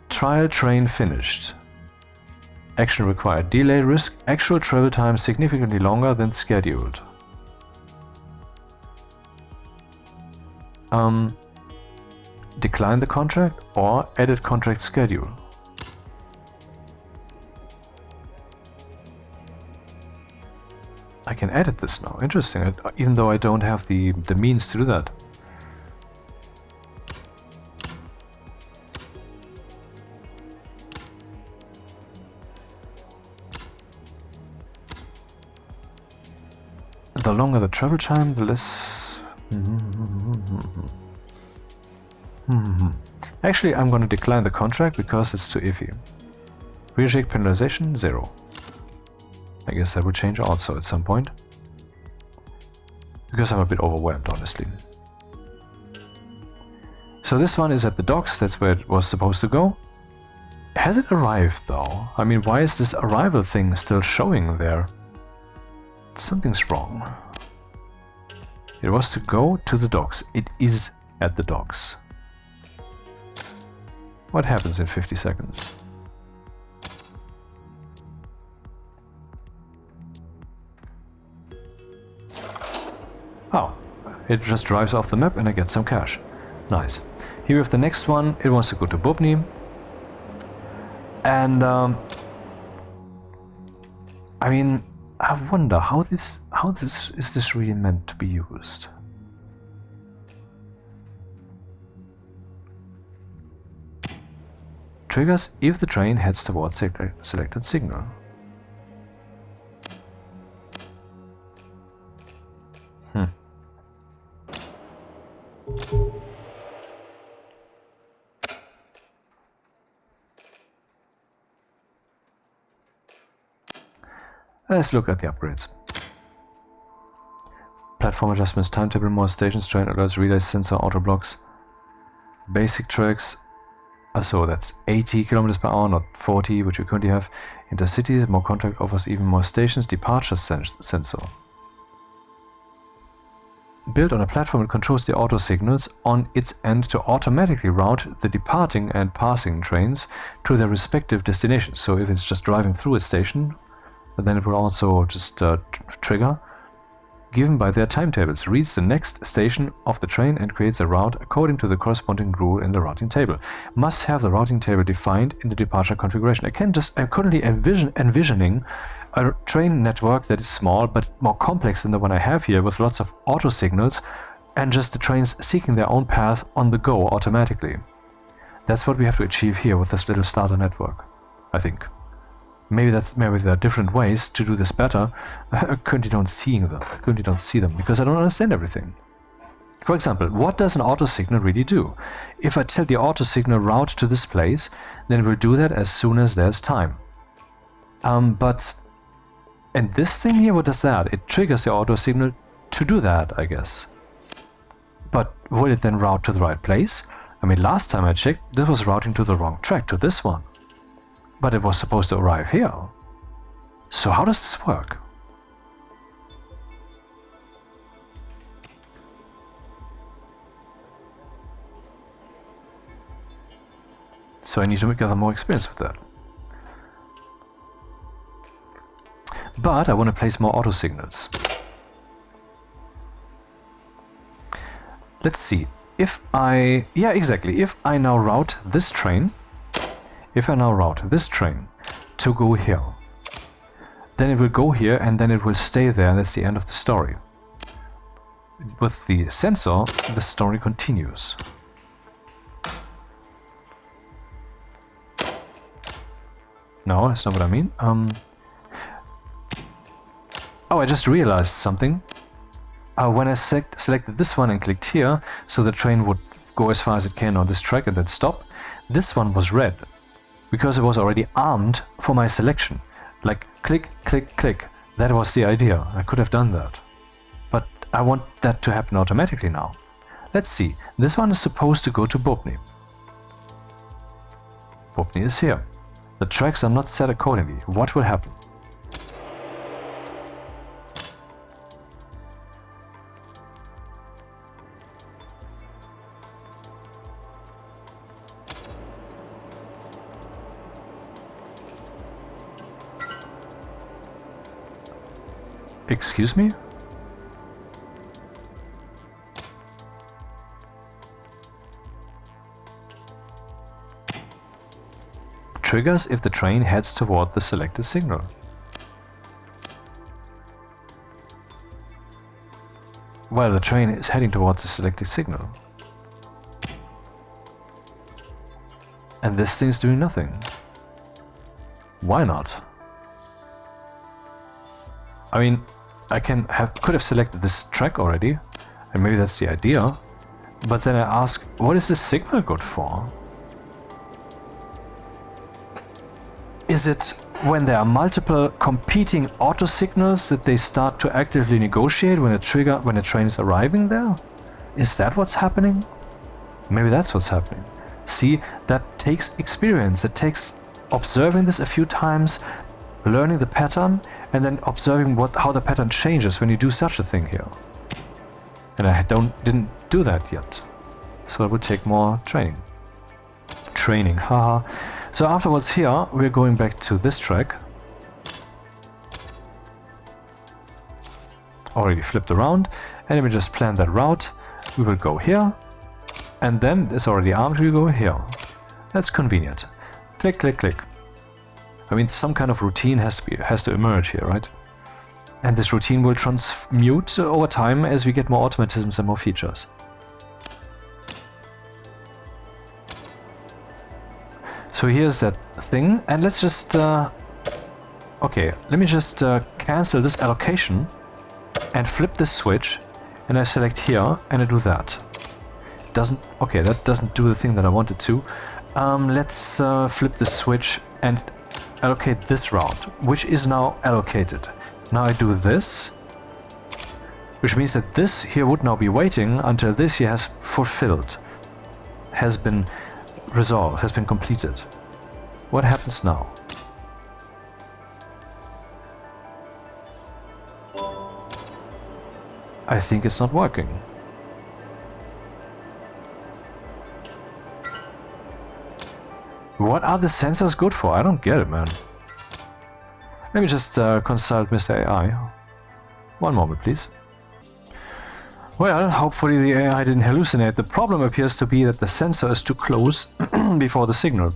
Trial train finished. Action required. Delay risk. Actual travel time significantly longer than scheduled. Decline the contract or edit contract schedule. I can edit this now. Interesting. Even though I don't have the means to do that. The longer the travel time, the less... Actually, I'm going to decline the contract because it's too iffy. Reject penalization, 0. I guess that will change also at some point. Because I'm a bit overwhelmed, honestly. So this one is at the docks, that's where it was supposed to go. Has it arrived though? I mean, why is this arrival thing still showing there? Something's wrong. It was to go to the docks. It is at the docks. What happens in 50 seconds? Oh, it just drives off the map and I get some cash. Nice. Here we have the next one. It wants to go to Bubny. And I mean, I wonder how this is this really meant to be used? Triggers if the train heads towards selected signal. Let's look at the upgrades. Platform adjustments, timetable, more stations, train alerts, relay sensor, auto blocks. Basic tracks. So that's 80 kilometers per hour, not 40, which we currently have. Intercity, more contract offers even more stations. Departure sensor. Built on a platform, it controls the auto signals on its end to automatically route the departing and passing trains to their respective destinations. So if it's just driving through a station, then it will also just trigger, given by their timetables, reads the next station of the train and creates a route according to the corresponding rule in the routing table. Must have the routing table defined in the departure configuration. I'm currently envisioning a train network that is small but more complex than the one I have here, with lots of auto signals and just the trains seeking their own path on the go automatically. That's what we have to achieve here with this little starter network, I think. Maybe there are different ways to do this better. I currently don't see them because I don't understand everything. For example, what does an auto signal really do? If I tell the auto signal route to this place, then it will do that as soon as there's time. And this thing here, what does that? It triggers the auto signal to do that, I guess. But will it then route to the right place? I mean, last time I checked, this was routing to the wrong track, to this one. But it was supposed to arrive here. So how does this work? So I need to gather more experience with that. But I want to place more auto signals. Let's see. If I... yeah, exactly. If I now route this train... if I now route this train to go here, then it will go here and then it will stay there. That's the end of the story. With the sensor, the story continues. No, that's not what I mean. Oh, I just realized something. When I selected this one and clicked here, so the train would go as far as it can on this track and then stop, this one was red, because it was already armed for my selection. Like, click, click, click. That was the idea. I could have done that. But I want that to happen automatically now. Let's see. This one is supposed to go to Bobny. Bobny is here. The tracks are not set accordingly. What will happen? Excuse me? Triggers if the train heads toward the selected signal. Well, the train is heading towards the selected signal. And this thing's doing nothing. Why not? I mean, I could have selected this track already, and maybe that's the idea. But then I ask, what is this signal good for? Is it when there are multiple competing auto signals that they start to actively negotiate when a train is arriving there? Is that what's happening? Maybe that's what's happening. See, that takes experience. It takes observing this a few times, learning the pattern, and then observing how the pattern changes when you do such a thing here. And I didn't do that yet. So it would take more training. Haha. So afterwards here, we're going back to this track. Already flipped around, and we just plan that route. We will go here, and then it's already armed, we go here. That's convenient. Click, click, click. I mean, some kind of routine has to emerge here, right? And this routine will transmute over time as we get more automatisms and more features. So here's that thing, and let's just... okay, let me just cancel this allocation and flip this switch, and I select here, and I do that. Okay, that doesn't do the thing that I wanted to. Let's flip the switch and allocate this route, which is now allocated. Now I do this, which means that this here would now be waiting until this here has fulfilled, has been resolved, has been completed. What happens now? I think it's not working. What are the sensors good for? I don't get it, man. Let me just consult Mr. AI. One moment, please. Well, hopefully the AI didn't hallucinate. The problem appears to be that the sensor is too close before the signal.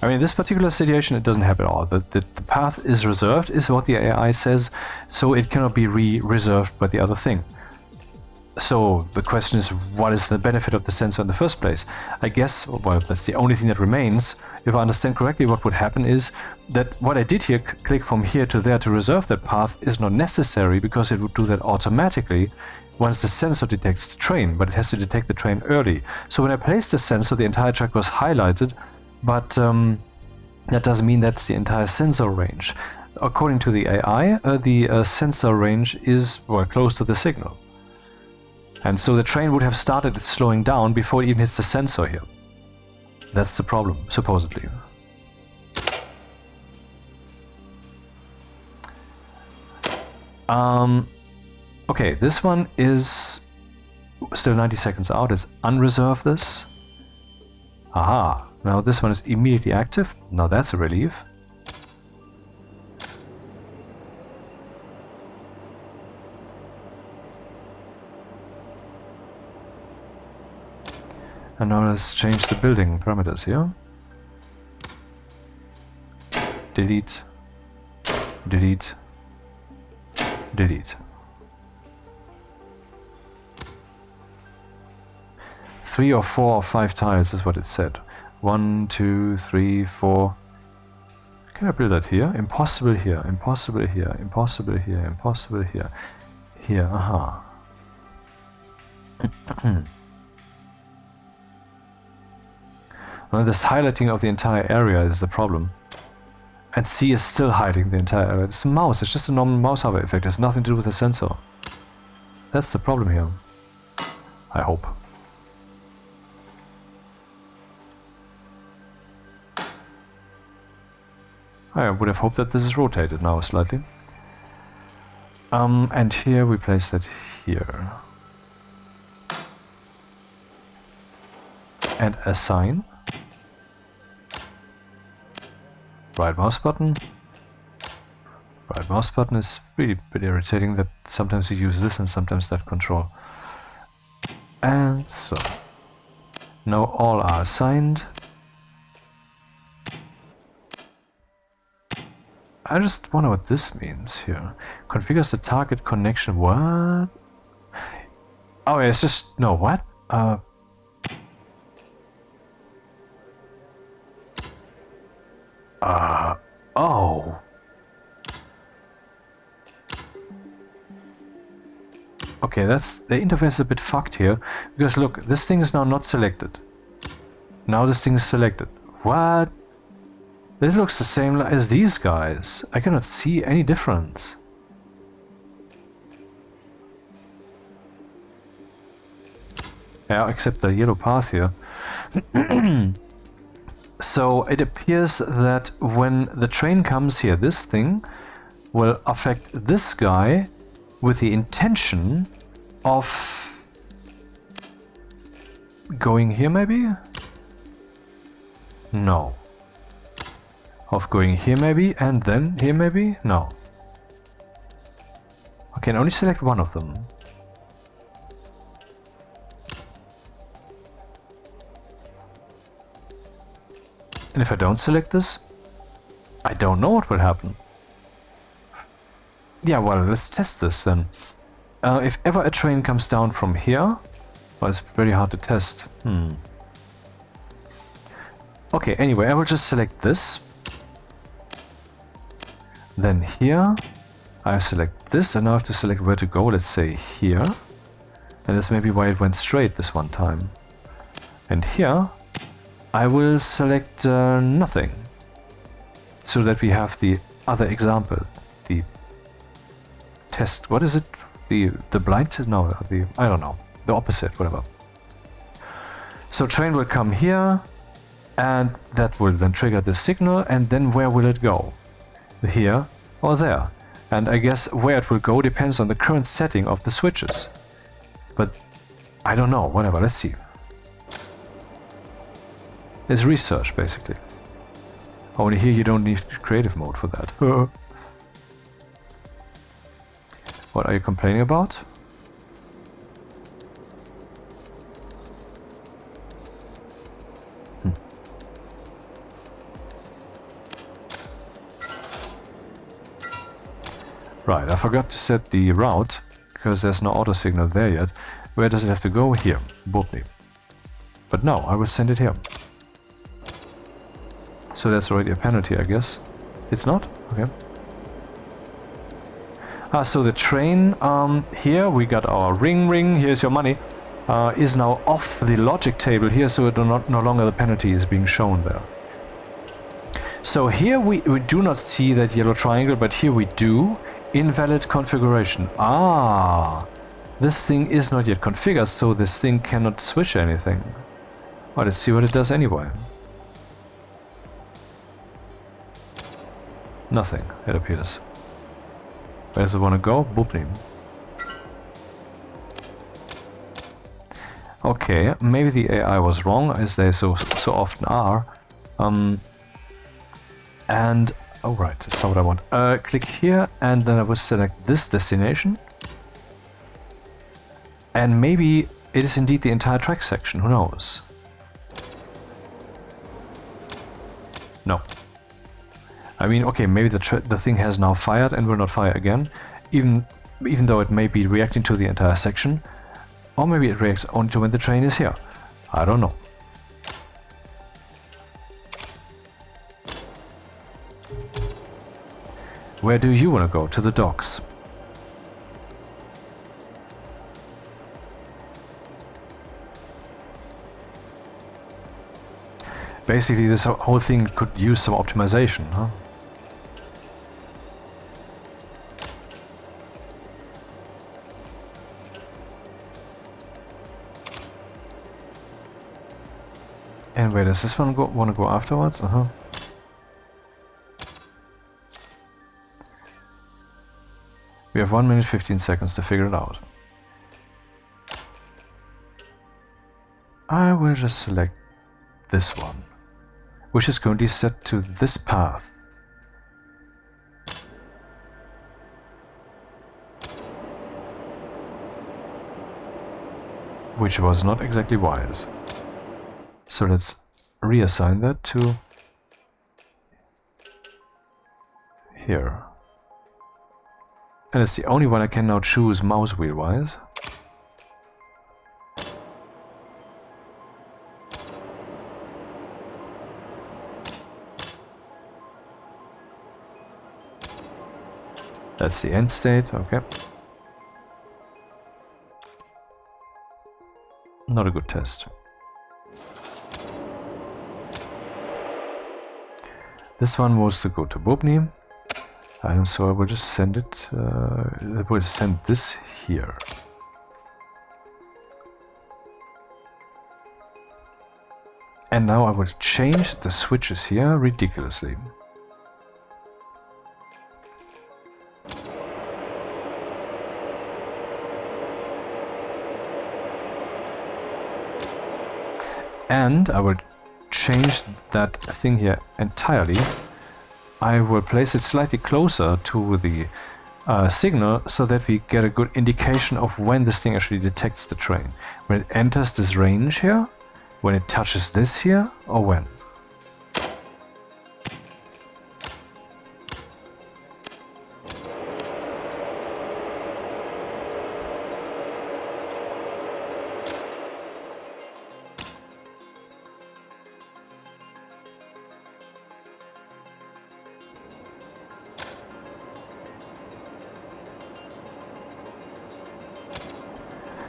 I mean, in this particular situation, it doesn't happen at all. The path is reserved, is what the AI says, so it cannot be reserved by the other thing. So the question is, what is the benefit of the sensor in the first place? I guess, well, that's the only thing that remains. If I understand correctly, what would happen is that what I did here, click from here to there to reserve that path, is not necessary because it would do that automatically once the sensor detects the train, but it has to detect the train early. So when I placed the sensor, the entire track was highlighted, but that doesn't mean that's the entire sensor range. According to the AI, the sensor range is, well, close to the signal. And so the train would have started its slowing down before it even hits the sensor here. That's the problem, supposedly. Okay, this one is still 90 seconds out. Let's unreserve this. Aha, now this one is immediately active. Now that's a relief. And now let's change the building parameters here. Delete. Delete. Delete. 3 or 4 or 5 tiles is what it said. 1, 2, 3, 4. Can I build that here? Impossible here, impossible here, impossible here, impossible here. Here, aha. Well, this highlighting of the entire area is the problem. And C is still hiding the entire area. It's a mouse, it's just a normal mouse hover effect. It has nothing to do with the sensor. That's the problem here. I hope. I would have hoped that this is rotated now slightly. And here we place that here. And assign. Right mouse button. Right mouse button is really a bit irritating that sometimes you use this and sometimes that control. And so. Now all are assigned. I just wonder what this means here. Configures the target connection. What? Oh, it's just... No, what? Oh. Okay, that's... The interface is a bit fucked here. Because look, this thing is now not selected. Now this thing is selected. What? This looks the same as these guys. I cannot see any difference. Yeah, except the yellow path here. So it appears that when the train comes here, this thing will affect this guy with the intention of going here maybe? No. Of going here maybe, and then here maybe? No. I can only select one of them. And if I don't select this, I don't know what will happen. Yeah, well, let's test this then. If ever a train comes down from here, well, it's very hard to test. Okay, anyway, I will just select this. Then here, I select this, and now I have to select where to go, let's say here. And that's maybe why it went straight this one time. And here, I will select nothing. So that we have the other example. The test, what is it? The blind? No, I don't know. The opposite, whatever. So train will come here, and that will then trigger the signal, and then where will it go? Here or there. And I guess where it will go depends on the current setting of the switches. But I don't know, whatever, let's see. It's research, basically. Only here you don't need creative mode for that. What are you complaining about? Right, I forgot to set the route, because there's no auto signal there yet. Where does it have to go? Here, Botany. But no, I will send it here. So that's already a penalty, I guess. It's not? Okay. So the train, here we got our ring, here's your money, is now off the logic table here, so no longer the penalty is being shown there. So here we do not see that yellow triangle, but here we do. Invalid configuration. Ah, This thing is not yet configured, so this thing cannot switch anything. Well, let's see what it does anyway. Nothing, it appears. Where does it want to go? Bubny. Okay, maybe the AI was wrong, as they so often are. And oh right, that's not what I want. Click here, and then I will select this destination. And maybe it is indeed the entire track section. Who knows? No. I mean, okay, maybe the thing has now fired and will not fire again, even though it may be reacting to the entire section. Or maybe it reacts only to when the train is here. I don't know. Where do you want to go? To the docks. Basically, this whole thing could use some optimization, huh? And where does this one want to go afterwards? We have 1 minute 15 seconds to figure it out. I will just select this one, which is currently set to this path. Which was not exactly wise. So let's reassign that to here. And it's the only one I can now choose mouse wheel wise. That's the end state, okay. Not a good test. This one was to go to Bubny, and so I will just send it, I will send this here. And now I will change the switches here ridiculously. And I will change that thing here entirely. I will place it slightly closer to the signal so that we get a good indication of when this thing actually detects the train. When it enters this range here, when it touches this here, or when.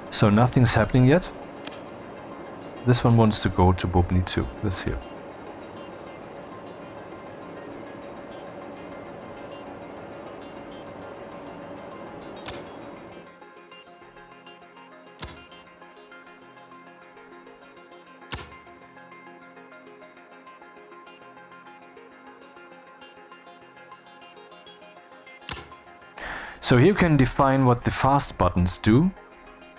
So nothing's happening yet. This one wants to go to Bubny too. That's here. So here you can define what the fast buttons do.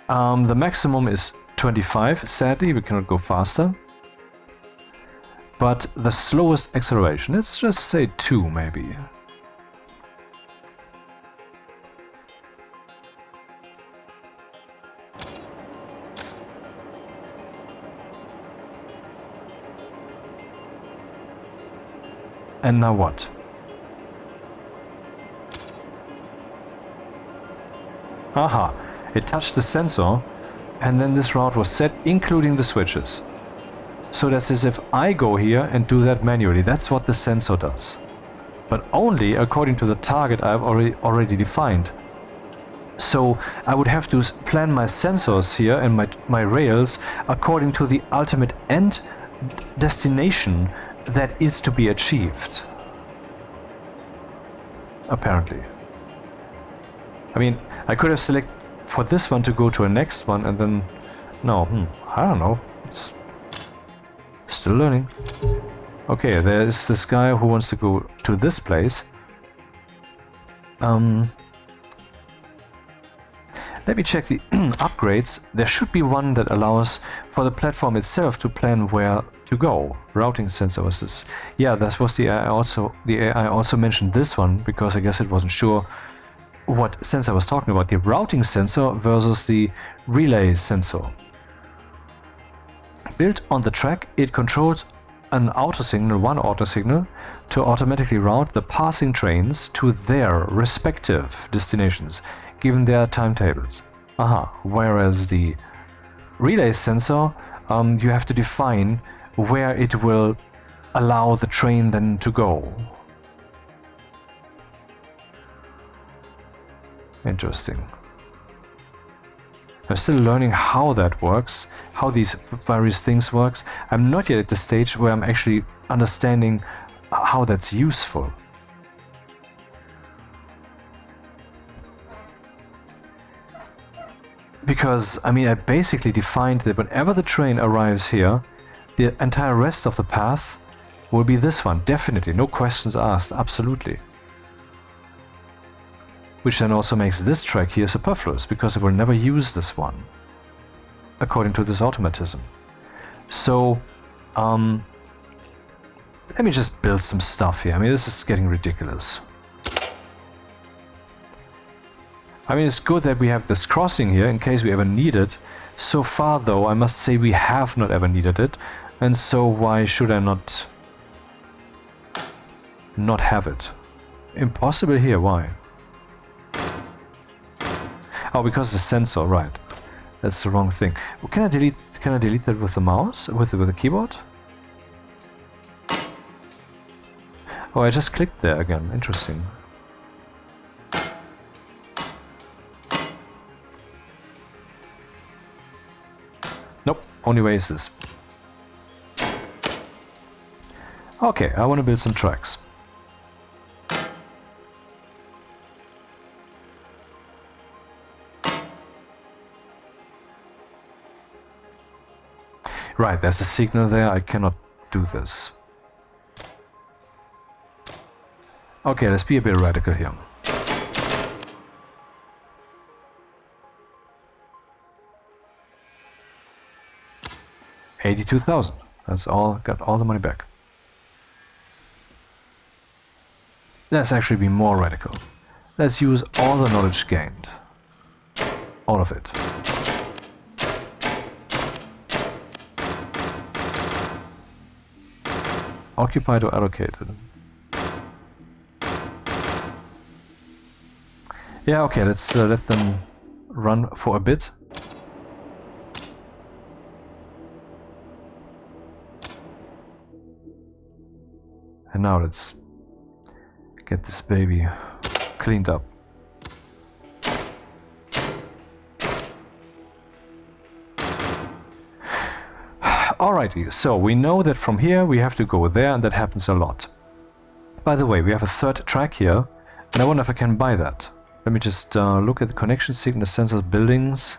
The maximum is 25, sadly, we cannot go faster. But the slowest acceleration, let's just say 2 maybe. And now what? Aha! It touched the sensor, and then this route was set, including the switches. So that's as if I go here and do that manually. That's what the sensor does. But only according to the target I've already defined. So I would have to plan my sensors here and my rails according to the ultimate end destination that is to be achieved. Apparently. I mean, I could have selected for this one to go to a next one and then... No, I don't know. It's still learning. Okay, there's this guy who wants to go to this place. Let me check the upgrades. There should be one that allows for the platform itself to plan where to go. Routing sensor was this. Yeah, that was the AI also. The AI also mentioned this one because I guess it wasn't sure what sensor I was talking about. The routing sensor versus the relay sensor. Built on the track, it controls one auto signal, to automatically route the passing trains to their respective destinations, given their timetables. Whereas the relay sensor, you have to define where it will allow the train then to go. Interesting. I'm still learning how that works, how these various things works. I'm not yet at the stage where I'm actually understanding how that's useful. Because, I mean, I basically defined that whenever the train arrives here, the entire rest of the path will be this one, definitely, no questions asked, absolutely. Which then also makes this track here superfluous, because it will never use this one, according to this automatism. So, let me just build some stuff here. I mean, this is getting ridiculous. I mean, it's good that we have this crossing here in case we ever need it. So far, though, I must say we have not ever needed it. And so why should I not have it? Impossible here, why? Oh, because the sensor, right. That's the wrong thing. Can I delete that with the mouse? With the keyboard? Oh, I just clicked there again. Interesting. Nope, only way is this. Okay, I want to build some tracks. Right, there's a signal there, I cannot do this. Okay, let's be a bit radical here. $82,000. That's all, got all the money back. Let's actually be more radical. Let's use all the knowledge gained. All of it. Occupied or allocated? Yeah, okay, let's let them run for a bit. And now let's get this baby cleaned up. Alrighty, so we know that from here we have to go there, and that happens a lot. By the way, we have a third track here, and I wonder if I can buy that. Let me just look at the connection signal, sensors, buildings.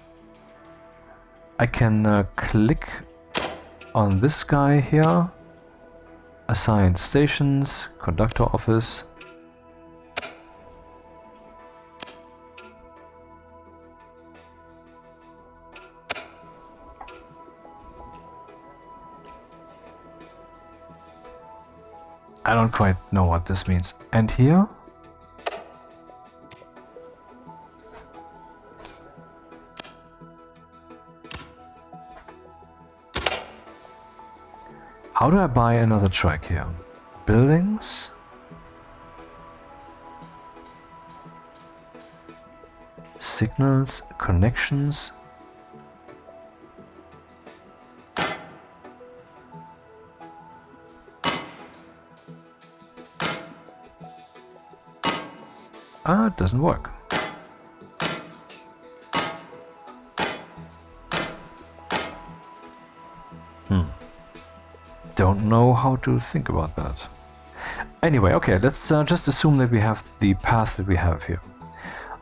I can click on this guy here. Assigned stations, conductor office. I don't quite know what this means. And here? How do I buy another track here? Buildings? Signals, connections. Ah, it doesn't work. Don't know how to think about that. Anyway, okay, let's just assume that we have the path that we have here.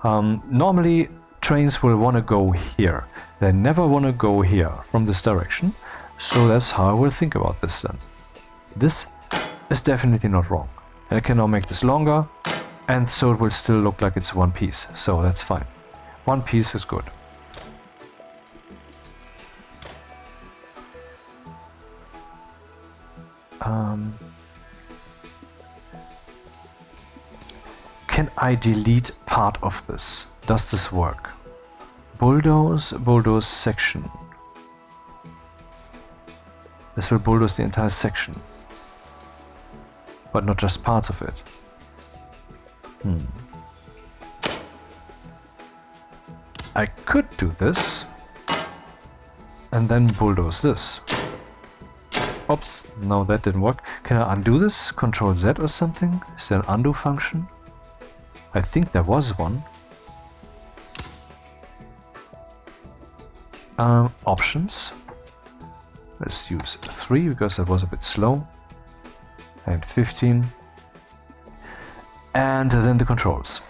Normally, trains will want to go here. They never want to go here from this direction. So that's how I will think about this then. This is definitely not wrong. And I can now make this longer, and so it will still look like it's one piece. So that's fine. One piece is good. Can I delete part of this? Does this work? Bulldoze section. This will bulldoze the entire section, but not just parts of it. I could do this and then bulldoze this. Oops, no, that didn't work. Can I undo this? Control Z or something? Is there an undo function? I think there was one. Options. Let's use 3 because that was a bit slow. And 15. And then the controls.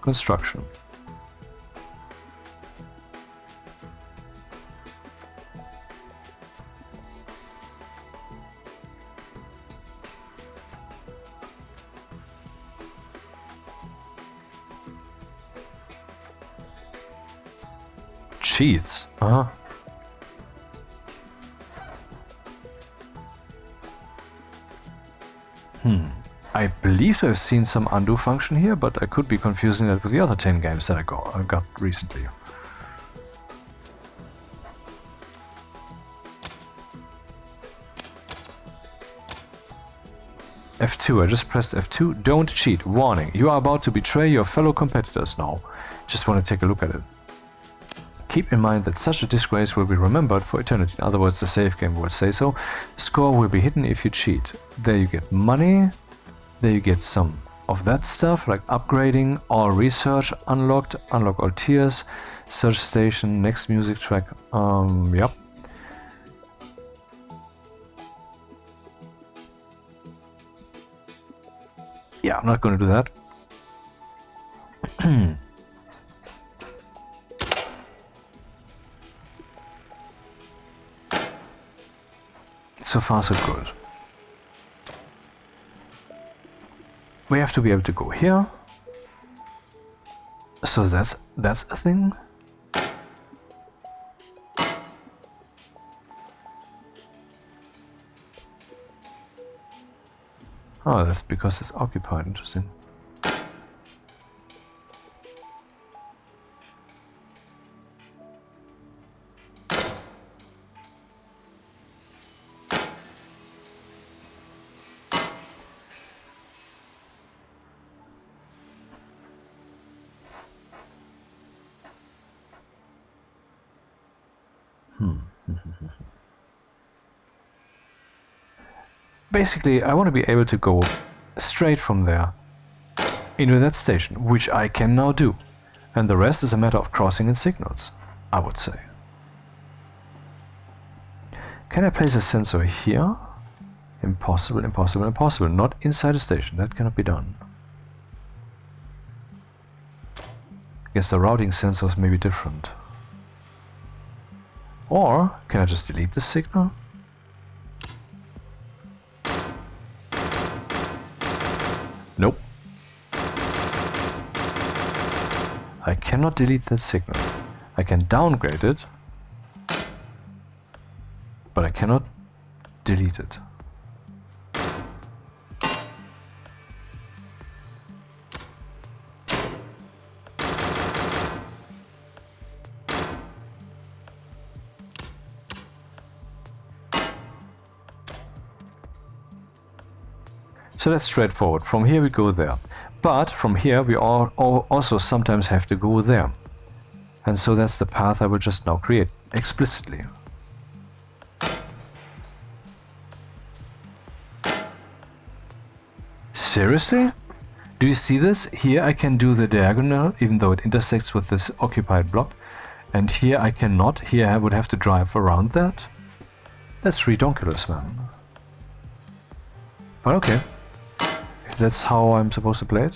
Construction. Cheats. I believe I've seen some undo function here, but I could be confusing it with the other 10 games that I got recently. F2, I just pressed F2. Don't cheat. Warning, you are about to betray your fellow competitors now. Just want to take a look at it. Keep in mind that such a disgrace will be remembered for eternity. In other words, the save game will say so. Score will be hidden if you cheat. There you get money. There you get some of that stuff, like upgrading, all research unlocked, unlock all tiers, search station, next music track. Yep. Yeah, I'm not going to do that. So far, so good. We have to be able to go here. So that's a thing. Oh, that's because it's occupied. Interesting. Basically, I want to be able to go straight from there into that station, which I can now do. And the rest is a matter of crossing in signals, I would say. Can I place a sensor here? Impossible, impossible, impossible. Not inside a station. That cannot be done. I guess the routing sensors may be different. Or, can I just delete the signal? Nope. I cannot delete that signal. I can downgrade it, but I cannot delete it. So that's straightforward. From here we go there. But from here we also sometimes have to go there. And so that's the path I will just now create explicitly. Seriously? Do you see this? Here I can do the diagonal, even though it intersects with this occupied block. And here I cannot. Here I would have to drive around that. That's redonkulous, man. But okay. That's how I'm supposed to play it.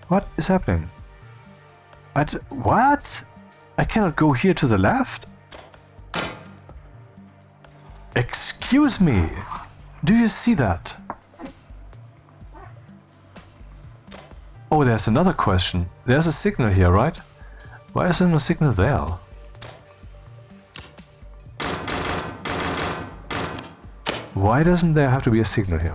What is happening? What? I cannot go here to the left? Excuse me. Do you see that? Oh, there's another question. There's a signal here, right? Why isn't a signal there? Why doesn't there have to be a signal here?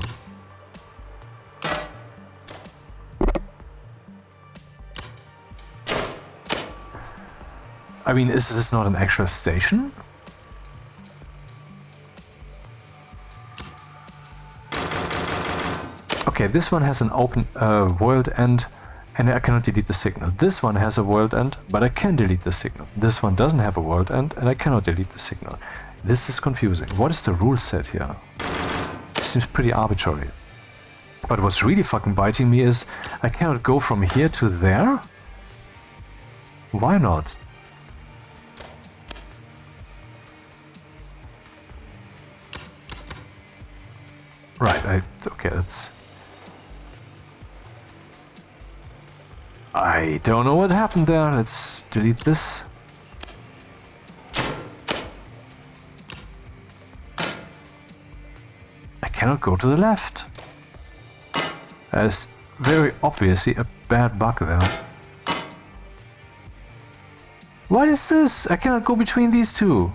I mean, is this not an actual station? Okay, this one has an open world end, and I cannot delete the signal. This one has a world end, but I can delete the signal. This one doesn't have a world end, and I cannot delete the signal. This is confusing. What is the rule set here? It seems pretty arbitrary. But what's really fucking biting me is I cannot go from here to there? Why not? Right, okay, that's... I don't know what happened there. Let's delete this. I cannot go to the left. That is very obviously a bad bug there. What is this? I cannot go between these two.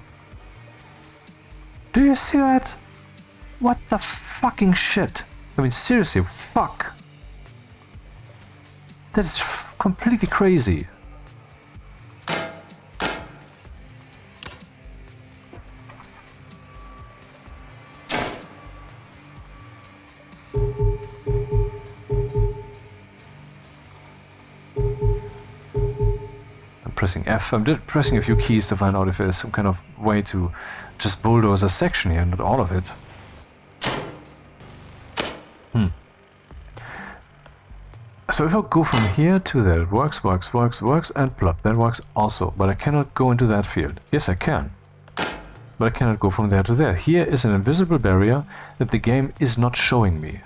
Do you see that? What the fucking shit? I mean, seriously, fuck. That's completely crazy. I'm pressing F. I'm just pressing a few keys to find out if there's some kind of way to just bulldoze a section here, not all of it. So if I go from here to there, it works, and plop, that works also. But I cannot go into that field. Yes, I can. But I cannot go from there to there. Here is an invisible barrier that the game is not showing me.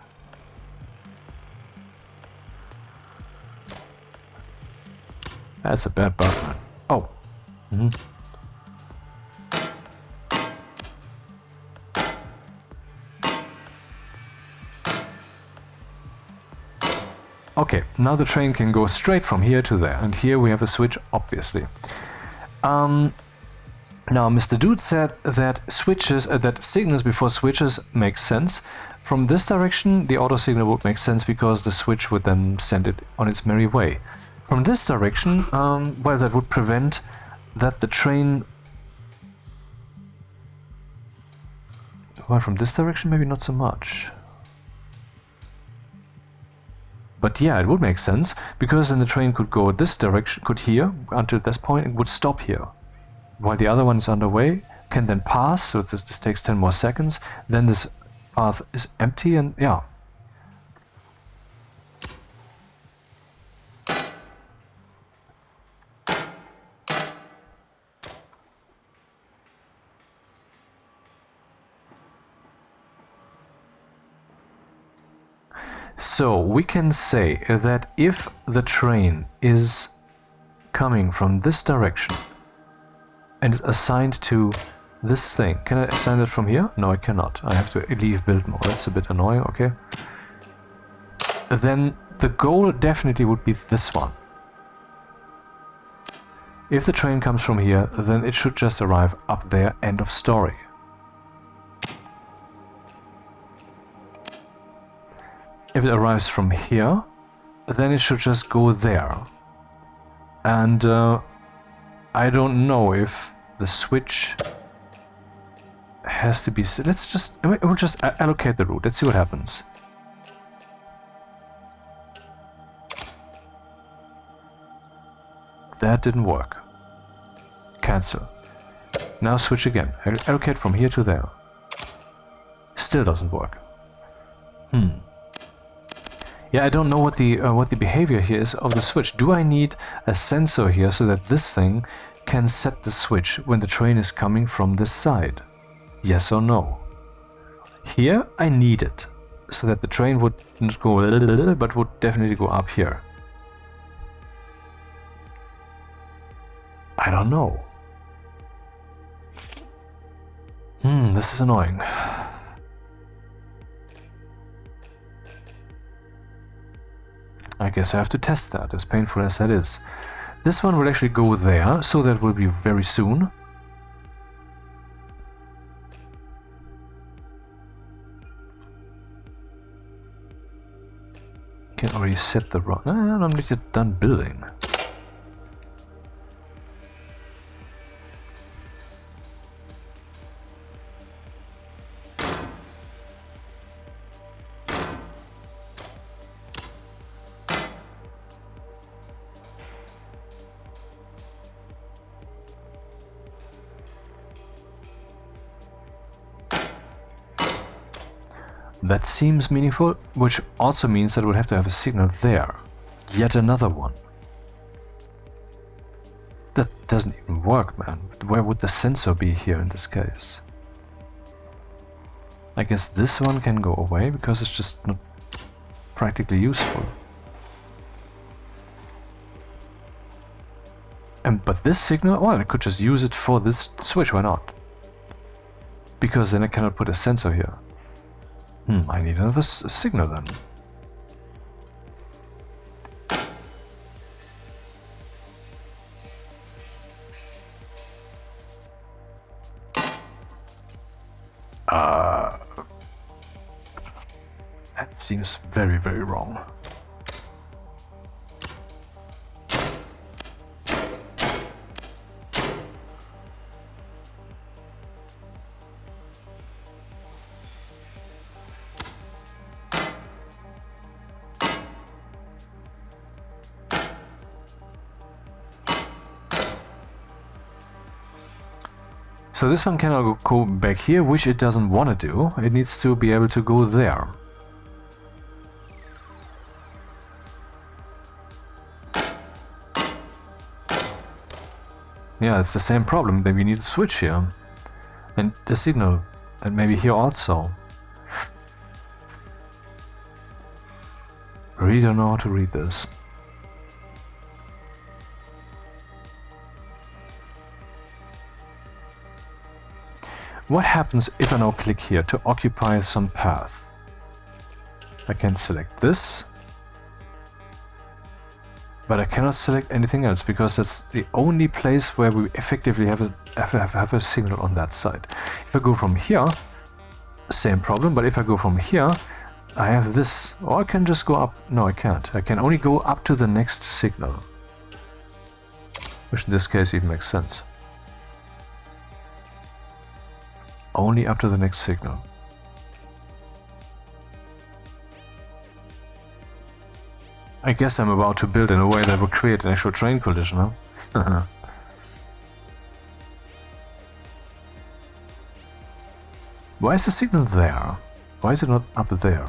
That's a bad bug, man. Oh. Okay, now the train can go straight from here to there, and here we have a switch, obviously. Now, Mr. Dude said that that signals before switches make sense. From this direction, the auto signal would make sense because the switch would then send it on its merry way. From this direction, well, that would prevent that the train... Well, from this direction, maybe not so much. But yeah, it would make sense, because then the train could go this direction, could here, until this point, it would stop here. While the other one is underway, can then pass, so this takes 10 more seconds, then this path is empty, and yeah. So we can say that if the train is coming from this direction and is assigned to this thing, can I assign it from here? No, I cannot. I have to leave build mode. That's a bit annoying, okay. Then the goal definitely would be this one. If the train comes from here, then it should just arrive up there, end of story. If it arrives from here, then it should just go there. And I don't know if the switch has to be... We'll just allocate the route. Let's see what happens. That didn't work. Cancel. Now switch again. Allocate from here to there. Still doesn't work. Yeah, I don't know what the behavior here is of the switch. Do I need a sensor here so that this thing can set the switch when the train is coming from this side? Yes or no? Here I need it, so that the train would not go a little, but would definitely go up here. I don't know. This is annoying. I guess I have to test that, as painful as that is. This one will actually go there, so that will be very soon. Can already set the rock. I'm not yet done building. That seems meaningful, which also means that we'll have to have a signal there. Yet another one. That doesn't even work, man. Where would the sensor be here in this case? I guess this one can go away because it's just not practically useful. But this signal, well, I could just use it for this switch, why not? Because then I cannot put a sensor here. I need another signal then. That seems very, very wrong. So this one cannot go back here, which it doesn't want to do. It needs to be able to go there. Yeah, it's the same problem. Then we need a switch here. And the signal. And maybe here also. Really don't know how to read this. What happens if I now click here to occupy some path? I can select this, but I cannot select anything else because that's the only place where we effectively have a signal on that side. If I go from here, same problem, but if I go from here, I have this, or I can just go up. No, I can't. I can only go up to the next signal, which in this case even makes sense. Only up to the next signal. I guess I'm about to build in a way that will create an actual train collision, huh? Why is the signal there? Why is it not up there?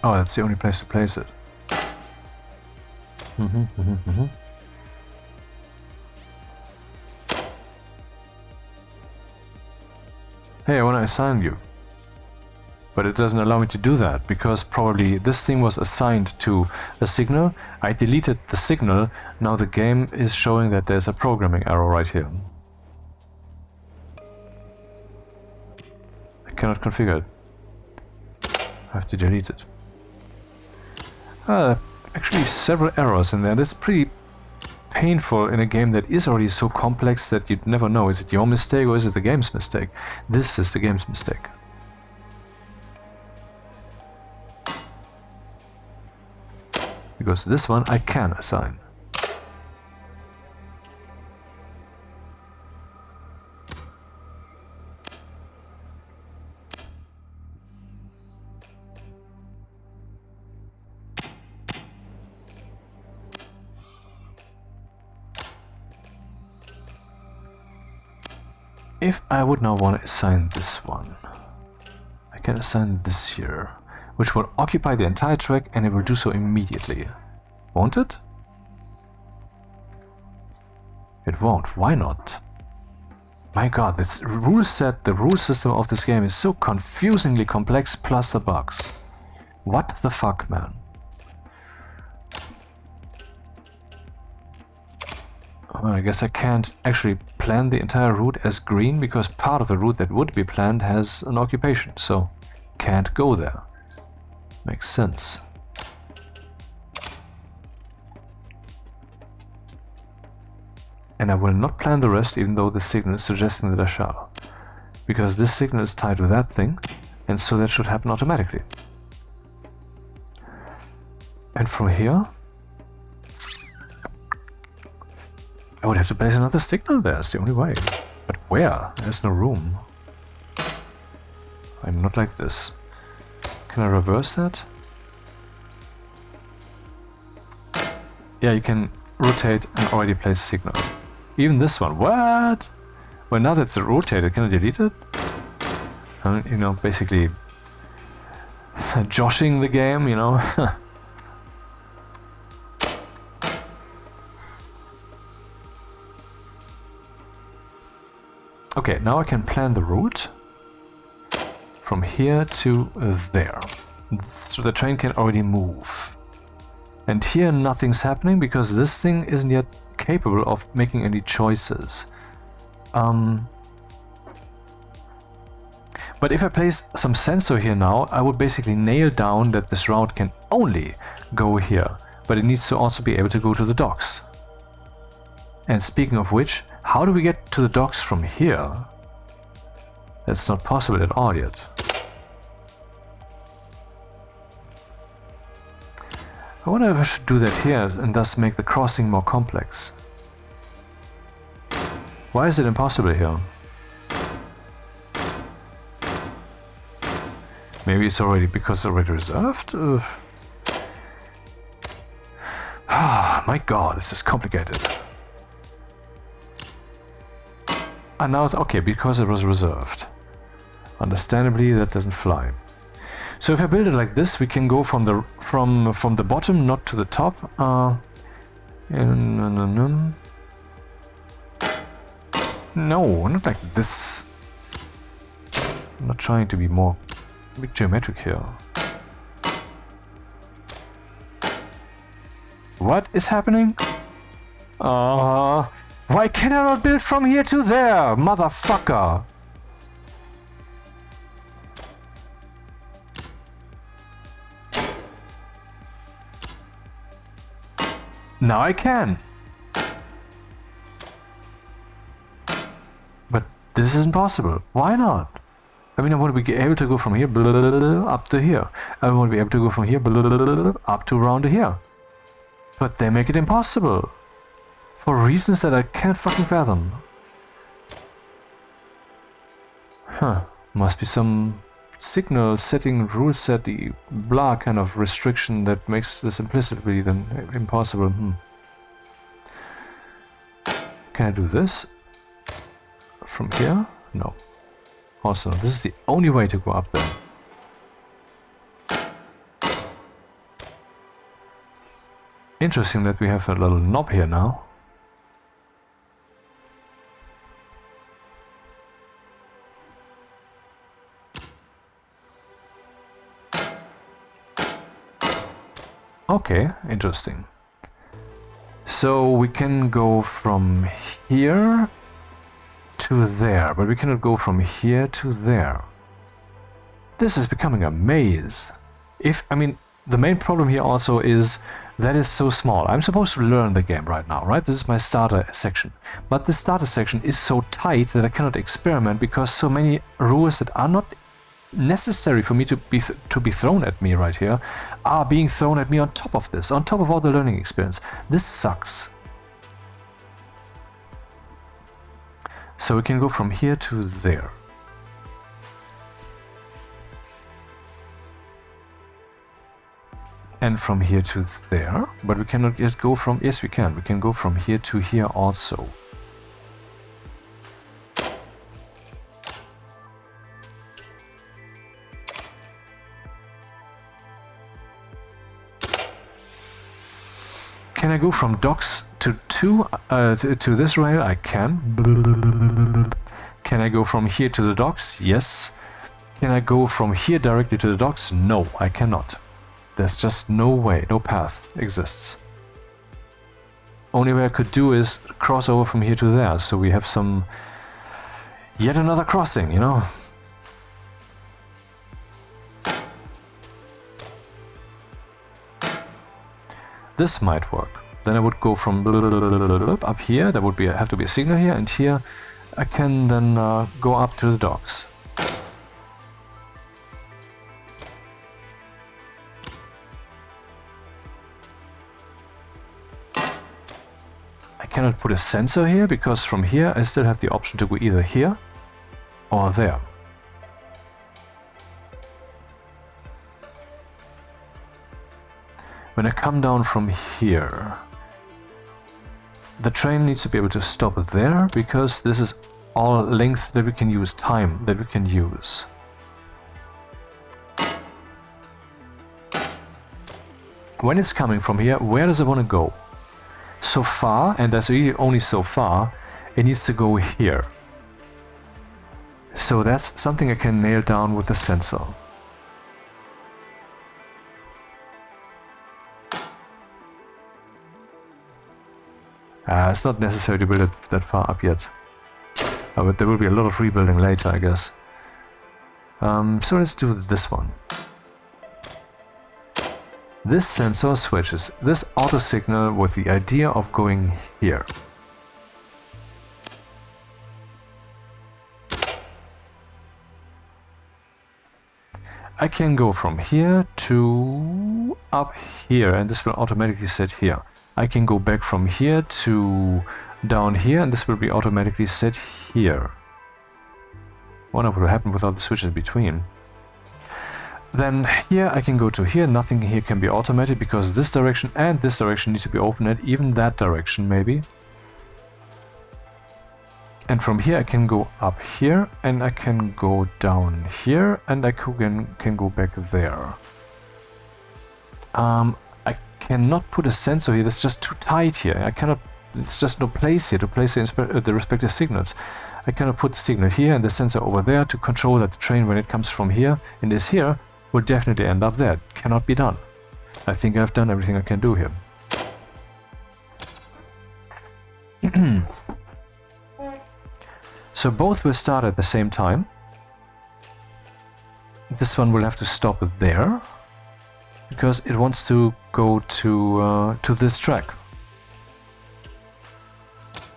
Oh, that's the only place to place it. Hey, I want to assign you. But it doesn't allow me to do that, because probably this thing was assigned to a signal. I deleted the signal, now the game is showing that there's a programming error right here. I cannot configure it. I have to delete it. Actually several errors in there. That's pretty painful in a game that is already so complex that you'd never know. Is it your mistake or is it the game's mistake? This is the game's mistake. Because this one I can assign. If I would now want to assign this one, can assign this here, which will occupy the entire track, and it will do so immediately. Won't it? It won't. Why not? My god, this rule set, the rule system of this game is so confusingly complex, plus the bugs. What the fuck, man? Well, I guess I can't actually plan the entire route as green, because part of the route that would be planned has an occupation, so can't go there. Makes sense. And I will not plan the rest, even though the signal is suggesting that I shall. Because this signal is tied to that thing, and so that should happen automatically. And from here, I would have to place another signal there, it's the only way. But where? There's no room. I'm not like this. Can I reverse that? Yeah, you can rotate and already place signal. Even this one. What? Well, now that it's rotated, can I delete it? You know, basically joshing the game, you know. Okay, now I can plan the route from here to there. So the train can already move. And here nothing's happening because this thing isn't yet capable of making any choices. But if I place some sensor here now, I would basically nail down that this route can only go here. But it needs to also be able to go to the docks. And speaking of which, how do we get to the docks from here? That's not possible at all yet. I wonder if I should do that here and thus make the crossing more complex. Why is it impossible here? Maybe it's already because it's already reserved? Ah, my god, this is complicated. And now it's okay, because it was reserved. Understandably, that doesn't fly. So if I build it like this, we can go from the bottom, not to the top. No, not like this. I'm not trying to be more geometric here. What is happening? Why can I not build from here to there, motherfucker? Now I can. But this isn't possible. Why not? I mean, I want to be able to go from here up to here. I want to be able to go from here up to around to here. But they make it impossible. For reasons that I can't fucking fathom. Huh. Must be some signal setting, rule setting, blah kind of restriction that makes this implicitly then impossible. Can I do this? From here? No. Also, this is the only way to go up there. Interesting that we have a little knob here now. Okay, interesting. So we can go from here to there, but we cannot go from here to there. This is becoming a maze. I mean, the main problem here also is that it's so small. I'm supposed to learn the game right now, right? This is my starter section. But the starter section is so tight that I cannot experiment because so many rules that are not necessary for me to be thrown at me right here are being thrown at me on top of this, on top of all the learning experience. This sucks. So we can go from here to there. And from here to there, but we cannot yet go from, yes we can go from here to here also. Can I go from docks to to this rail? I can. Can I go from here to the docks? Yes. Can I go from here directly to the docks? No, I cannot. There's just no way, no path exists. Only way I could do is cross over from here to there, so we have some... yet another crossing, you know? This might work. Then I would go from up here, there would be have to be a signal here, and here I can then go up to the docks. I cannot put a sensor here, because from here I still have the option to go either here or there. When I come down from here, the train needs to be able to stop there, because this is all length that we can use, time that we can use. When it's coming from here, where does it want to go? So far, and that's really only so far, it needs to go here. So that's something I can nail down with the sensor. It's not necessary to build it that far up yet. But there will be a lot of rebuilding later, I guess. So let's do this one. This sensor switches this auto signal with the idea of going here. I can go from here to up here, and this will automatically set here. I can go back from here to down here, and this will be automatically set here. I wonder what will happen without the switches between. Then here I can go to here, nothing here can be automated, because this direction and this direction need to be open, and even that direction maybe. And from here I can go up here, and I can go down here, and I can go back there. I cannot put a sensor here, that's just too tight here. I cannot, it's just no place here to place the respective signals. I cannot put the signal here and the sensor over there to control that the train, when it comes from here and is here, will definitely end up there. It cannot be done. I think I've done everything I can do here. So both will start at the same time. This one will have to stop there, because it wants to go to this track.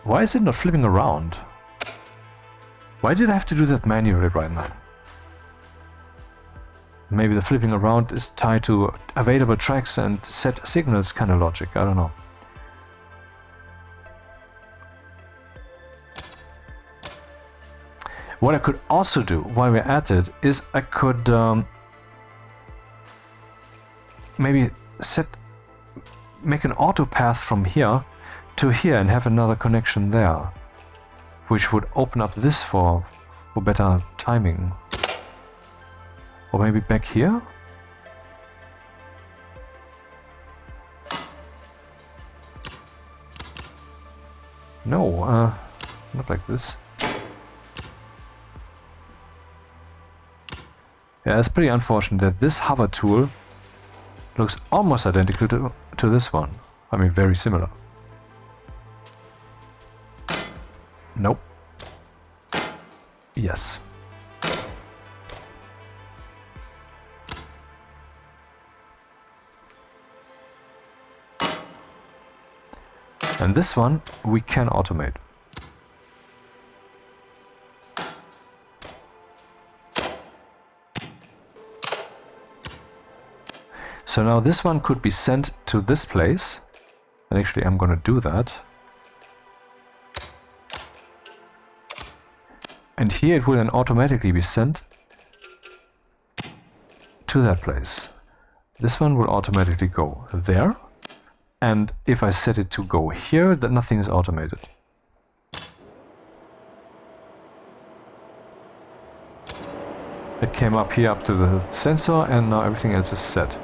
Why is it not flipping around? Why did I have to do that manually right now? Maybe the flipping around is tied to available tracks and set signals kind of logic, I don't know. What I could also do while we're at it is I could maybe make an auto path from here to here and have another connection there, which would open up this for better timing. Or maybe back here? No, not like this. Yeah, it's pretty unfortunate that this hover tool looks almost identical to this one. I mean, very similar. Nope. Yes. And this one we can automate. So now this one could be sent to this place, and actually I'm gonna do that. And here it will then automatically be sent to that place. This one will automatically go there, and if I set it to go here, then nothing is automated. It came up here up to the sensor, and now everything else is set.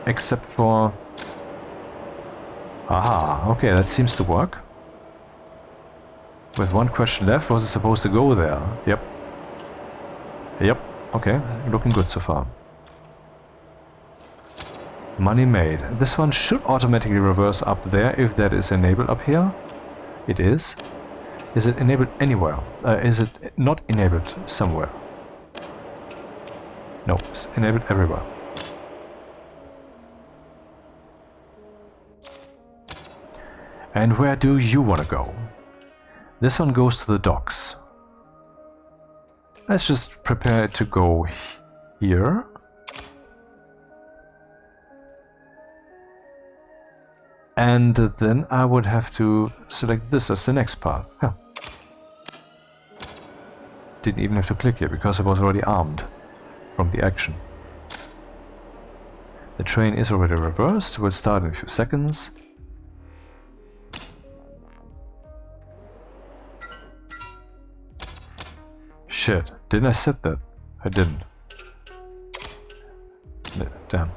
Except for Aha, okay, that seems to work. With one question left, was it supposed to go there? Yep. Yep, okay, looking good so far. Money made. This one should automatically reverse up there if that is enabled up here. It is. Is it enabled anywhere? Is it not enabled somewhere? No, it's enabled everywhere. And where do you want to go? This one goes to the docks. Let's just prepare it to go here. And then I would have to select this as the next part. Huh. Didn't even have to click here because I was already armed from the action. The train is already reversed. We'll start in a few seconds. Shit, didn't I set that? I didn't. Damn.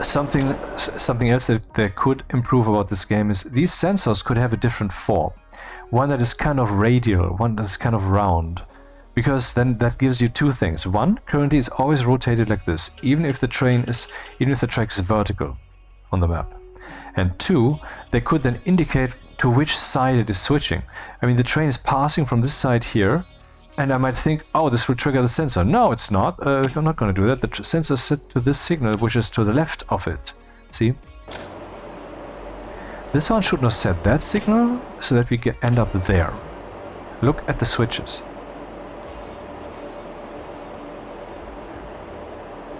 Something else that they could improve about this game is these sensors could have a different form. One that is kind of radial, one that is kind of round. Because then that gives you two things. One, currently it's always rotated like this, even if the track is vertical on the map. And two, they could then indicate to which side it is switching. I mean, the train is passing from this side here, and I might think, oh, this will trigger the sensor. No, it's not. I'm not going to do that. The sensor is set to this signal, which is to the left of it. See? This one should not set that signal, so that we end up there. Look at the switches.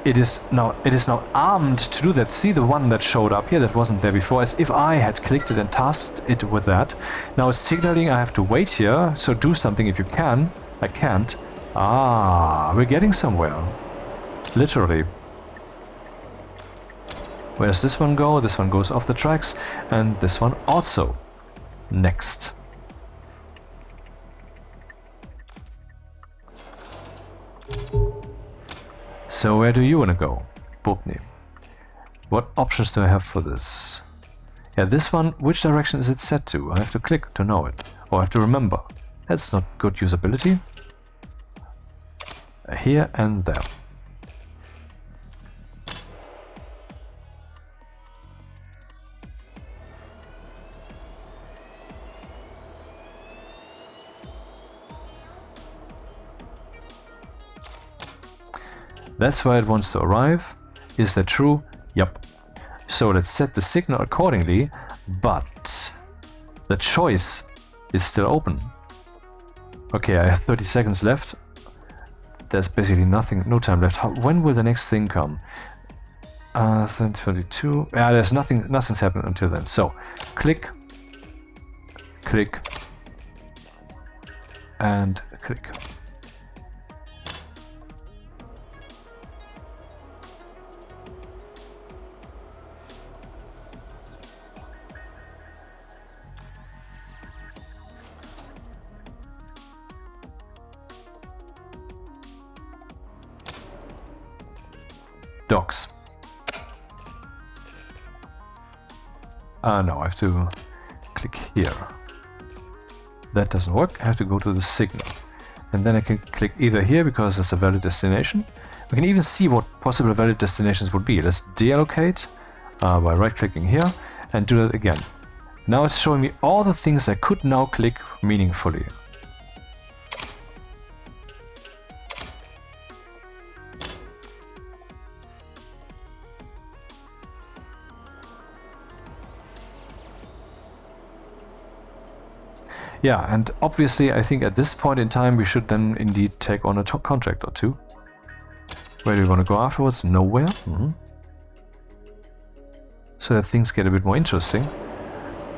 It is now armed to do that. See the one that showed up here that wasn't there before, as if I had clicked it and tasked it with that. Now it's signaling I have to wait here, so do something if you can. I can't. Ah, we're getting somewhere. Literally. Where does this one go? This one goes off the tracks, and this one also. Next. So where do you want to go, Bubni? What options do I have for this? Yeah, this one, which direction is it set to? I have to click to know it, or I have to remember. That's not good usability. Here and there. That's where it wants to arrive. Is that true? Yep. So let's set the signal accordingly, but the choice is still open. Okay, I have 30 seconds left. There's basically no time left. When will the next thing come? 32. Yeah, there's nothing's happened until then. So, click, click, and click. Docks. No, I have to click here. That doesn't work. I have to go to the signal. And then I can click either here because it's a valid destination. We can even see what possible valid destinations would be. Let's deallocate by right-clicking here and do that again. Now it's showing me all the things I could now click meaningfully. Yeah, and obviously I think at this point in time we should then indeed take on a contract or two. Where do we want to go afterwards? Nowhere. So that things get a bit more interesting.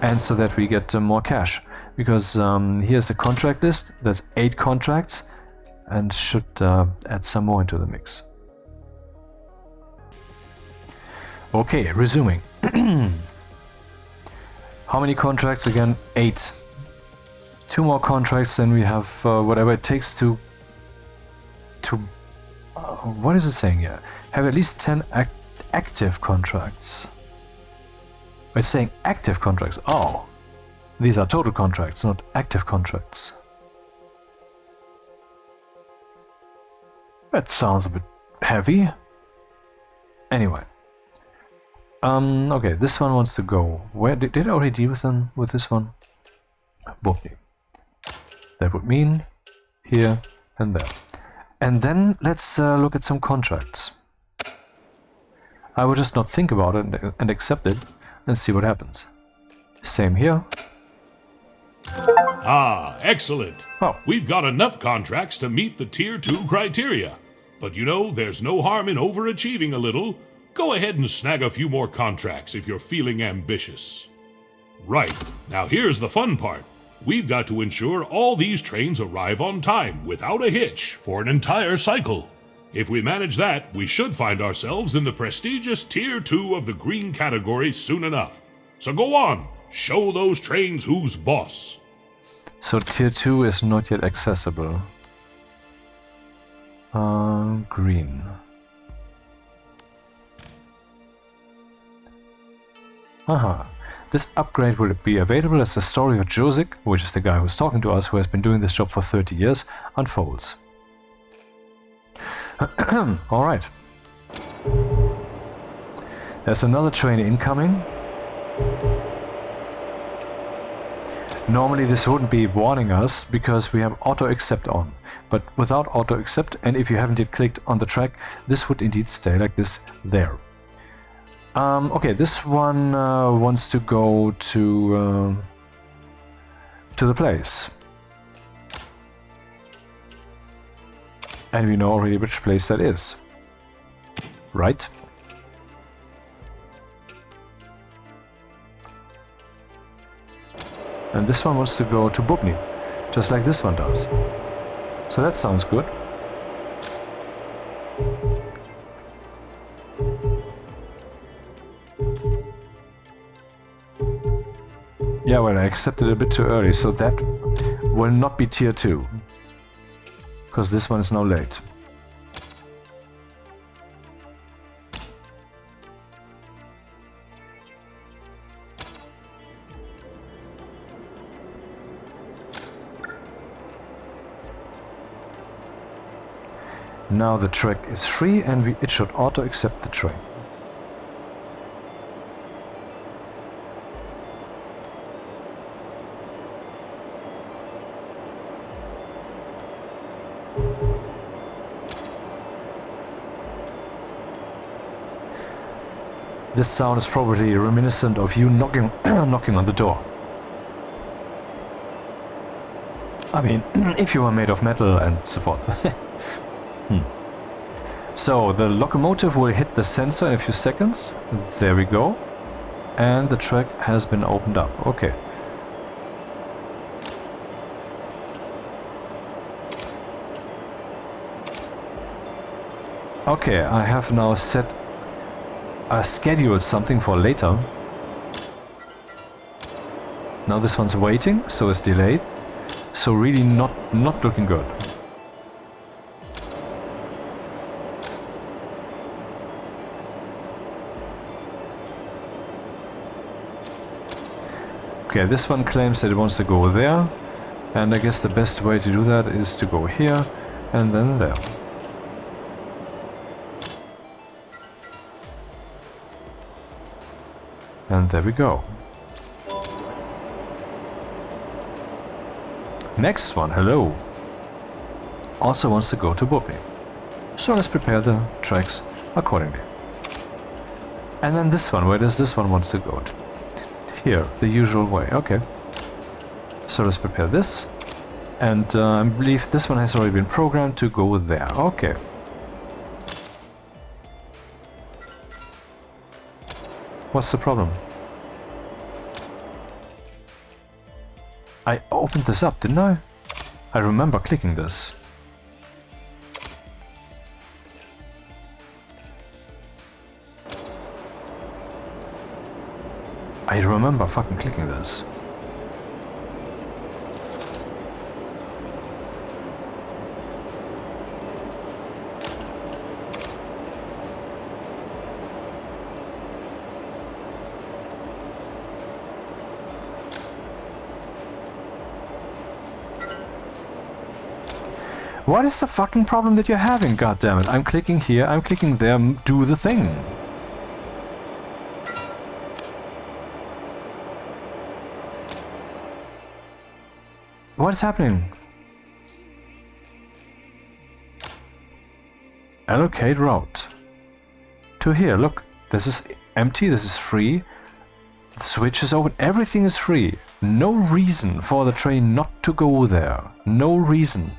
And so that we get more cash. Because here's the contract list. There's 8 contracts. And should add some more into the mix. Okay, resuming. How many contracts again? 8. 2 more contracts, then we have whatever it takes to what is it saying here? Have at least 10 active contracts. It's saying active contracts. Oh, these are total contracts, not active contracts. That sounds a bit heavy. Anyway. Okay, this one wants to go. Where did I already deal with them with this one? Bobny. That would mean here and there. And then let's look at some contracts. I will just not think about it and accept it and see what happens. Same here. Ah, excellent. Oh. We've got enough contracts to meet the Tier 2 criteria. But you know, there's no harm in overachieving a little. Go ahead and snag a few more contracts if you're feeling ambitious. Right, now here's the fun part. We've got to ensure all these trains arrive on time without a hitch for an entire cycle. If we manage that, we should find ourselves in the prestigious Tier 2 of the green category soon enough. So go on, show those trains who's boss. So Tier 2 is not yet accessible. Green. Aha. This upgrade will be available as the story of Josik, which is the guy who's talking to us, who has been doing this job for 30 years, unfolds. Alright. There's another train incoming. Normally this wouldn't be warning us because we have auto accept on. But without auto accept, and if you haven't yet clicked on the track, this would indeed stay like this there. Okay, this one wants to go to the place. And we know already which place that is. Right? And this one wants to go to Bubny, just like this one does. So that sounds good. Yeah, well, I accepted it a bit too early, so that will not be Tier 2. Because this one is now late. Now the track is free and it should auto accept the train. This sound is probably reminiscent of you knocking on the door. I mean, if you were made of metal and so forth. So, the locomotive will hit the sensor in a few seconds. There we go. And the track has been opened up. Okay. Okay, I have now scheduled something for later. Now this one's waiting, so it's delayed. So really not looking good. Okay, this one claims that it wants to go there, and I guess the best way to do that is to go here and then there. And there we go. Next one, hello. Also wants to go to Bubny. So let's prepare the tracks accordingly. And then this one, where does this one wants to go? Here, the usual way, okay. So let's prepare this. And I believe this one has already been programmed to go there, okay. What's the problem? I opened this up, didn't I? I remember clicking this. I remember fucking clicking this. What is the fucking problem that you're having, goddammit? I'm clicking here, I'm clicking there, do the thing. What is happening? Allocate route. To here, look. This is empty, this is free. The switch is open, everything is free. No reason for the train not to go there. No reason.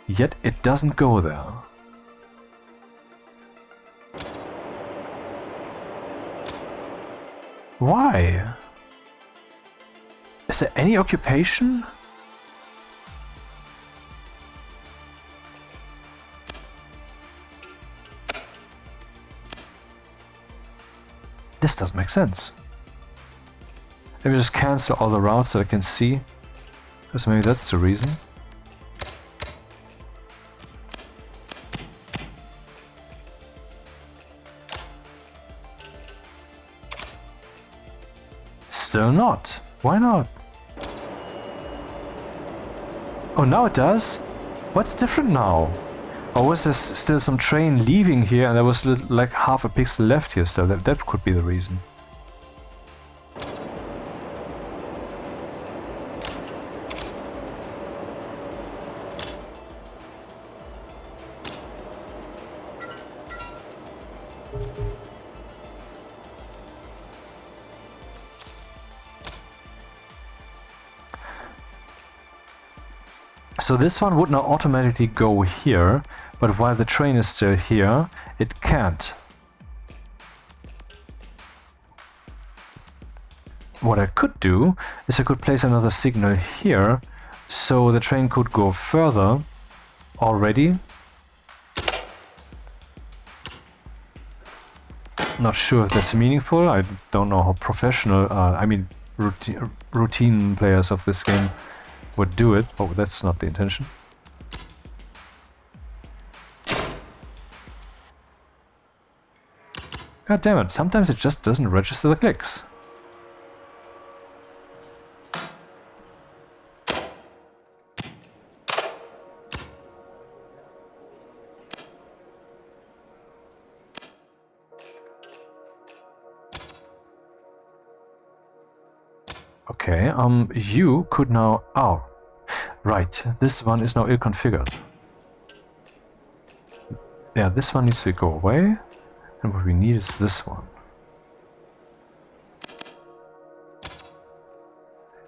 Yet it doesn't go there. Why? Is there any occupation? This doesn't make sense. Let me just cancel all the routes that I can see. Because maybe that's the reason. Still not. Why not? Oh, now it does? What's different now? Or was there still some train leaving here and there was like half a pixel left here still? That could be the reason. So this one would now automatically go here, but while the train is still here, it can't. What I could do is I could place another signal here, so the train could go further already. Not sure if that's meaningful. I don't know how professional, routine players of this game would do it. Oh, that's not the intention. God damn it, sometimes it just doesn't register the clicks. Okay, you could now... Oh, right, this one is now ill-configured. Yeah, this one needs to go away, and what we need is this one.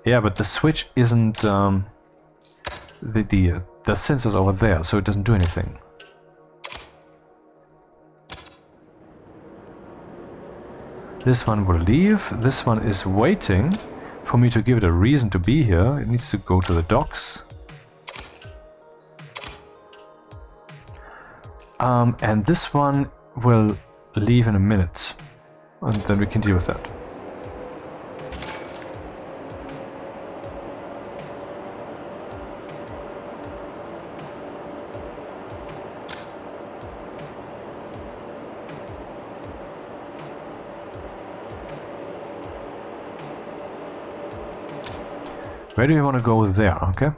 Yeah, but the switch isn't... the sensor's over there, so it doesn't do anything. This one will leave, this one is waiting for me to give it a reason to be here. It needs to go to the docks. And this one will leave in a minute. And then we can deal with that. Where do we want to go there? Okay.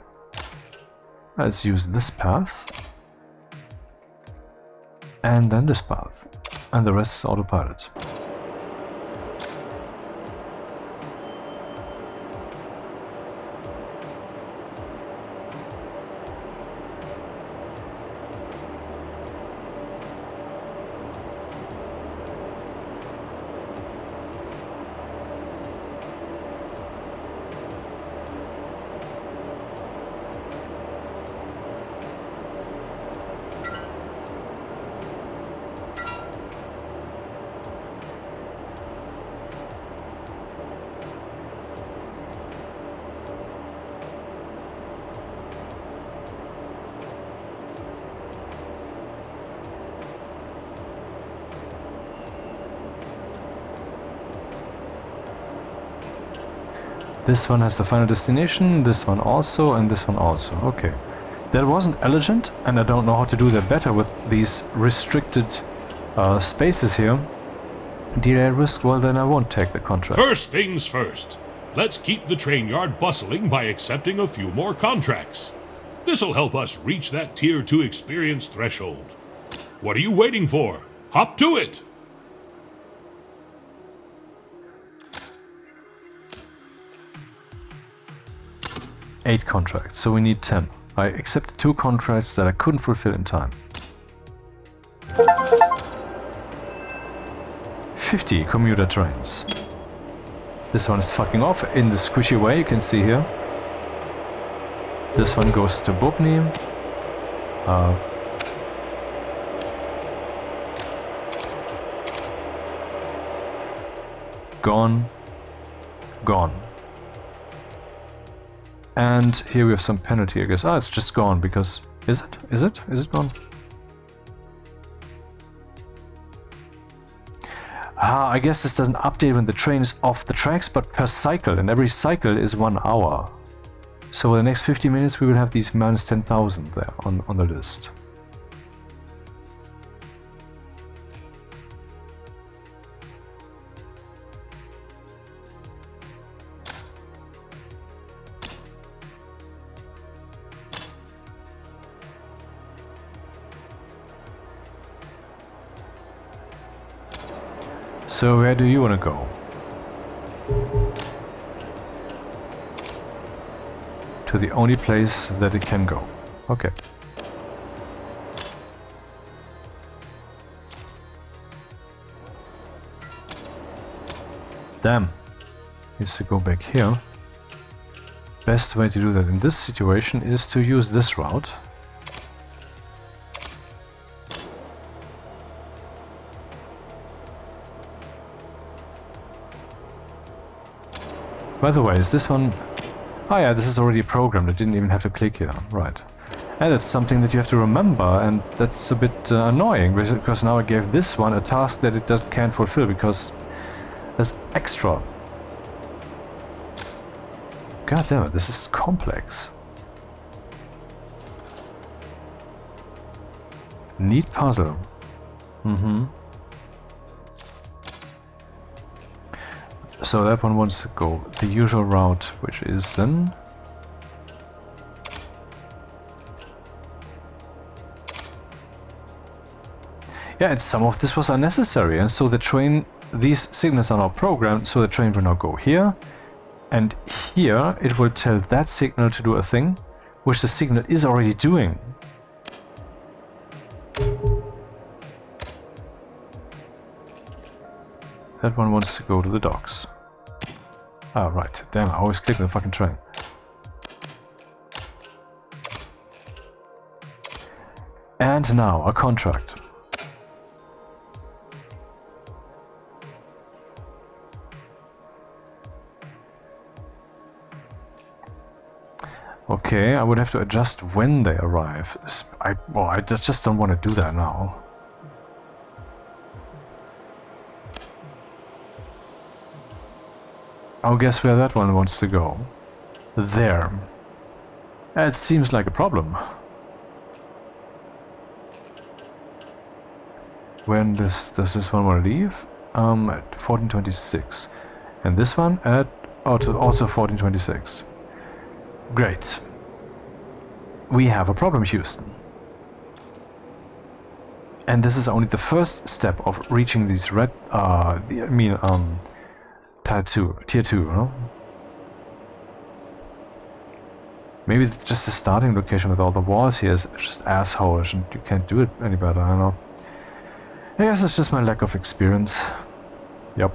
Let's use this path. And then this path. And the rest is autopilot. This one has the final destination, this one also, and this one also. Okay. That wasn't elegant, and I don't know how to do that better with these restricted spaces here. Delay risk, well then I won't take the contract. First things first. Let's keep the train yard bustling by accepting a few more contracts. This'll help us reach that Tier 2 experience threshold. What are you waiting for? Hop to it! Eight contracts, so we need 10. I accepted 2 contracts that I couldn't fulfill in time. 50 commuter trains. This one is fucking off in the squishy way, you can see here. This one goes to Bubny. Gone. Gone. And here we have some penalty, I guess. Ah, it's just gone because... Is it? Is it? Is it gone? Ah, I guess this doesn't update when the train is off the tracks, but per cycle, and every cycle is 1 hour. So for the next 50 minutes we will have these minus 10,000 there on the list. So where do you want to go? To the only place that it can go. Okay. Damn. Needs to go back here. Best way to do that in this situation is to use this route. By the way, is this one... Oh yeah, this is already programmed, I didn't even have to click here, right. And it's something that you have to remember, and that's a bit annoying, because now I gave this one a task that it can't fulfill, because there's extra. God damn it, this is complex. Neat puzzle. Mm-hmm. So that one wants to go the usual route, which is then... Yeah, and some of this was unnecessary, and so the train... These signals are now programmed, so the train will now go here, and here it will tell that signal to do a thing, which the signal is already doing. That one wants to go to the docks. Ah, right. Damn, I always click on the fucking train. And now, a contract. Okay, I would have to adjust when they arrive. I just don't want to do that now. I'll guess where that one wants to go. There. It seems like a problem. When does this one want to leave? At 14:26. And this one at also 14:26. Great. We have a problem, Houston. And this is only the first step of reaching these red tier 2, no? Maybe it's just the starting location with all the walls here is just assholeish and you can't do it any better, I don't know. I guess it's just my lack of experience. Yep.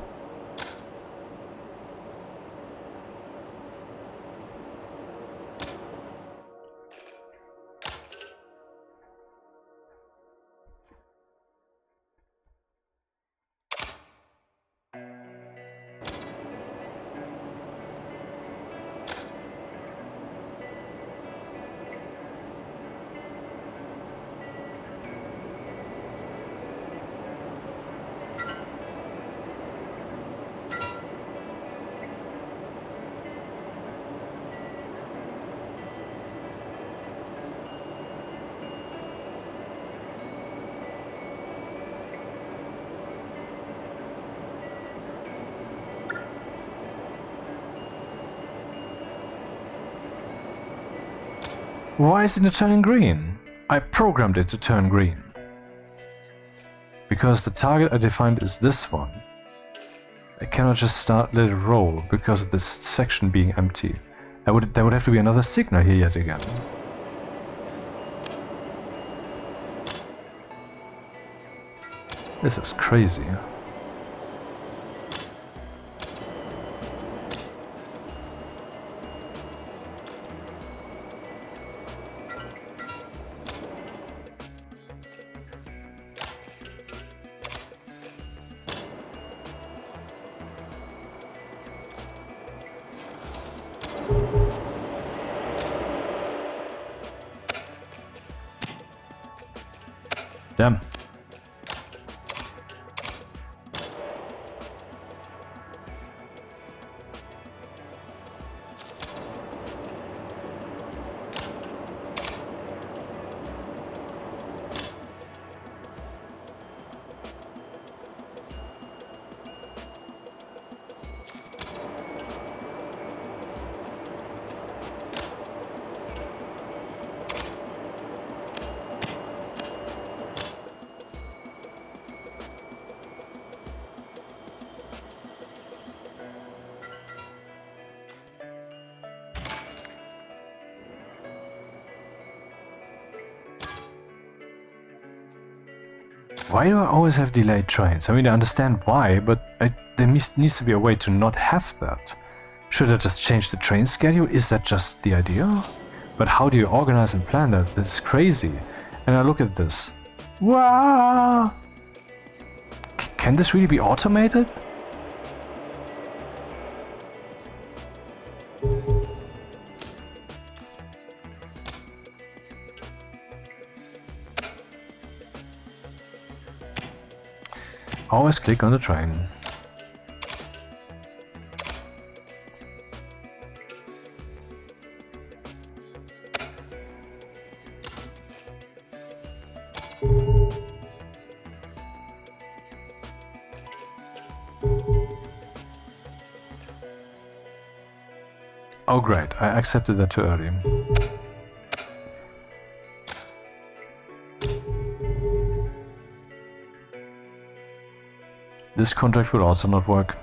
Why is it not turning green? I programmed it to turn green. Because the target I defined is this one. I cannot just let it roll because of this section being empty. There would have to be another signal here yet again. This is crazy. Damn. Why do I always have delayed trains? I mean, I understand why, but there needs to be a way to not have that. Should I just change the train schedule? Is that just the idea? But how do you organize and plan that? That's crazy. And I look at this. Wow! Can this really be automated? Always click on the train. Oh great, I accepted that too early. This contract would also not work.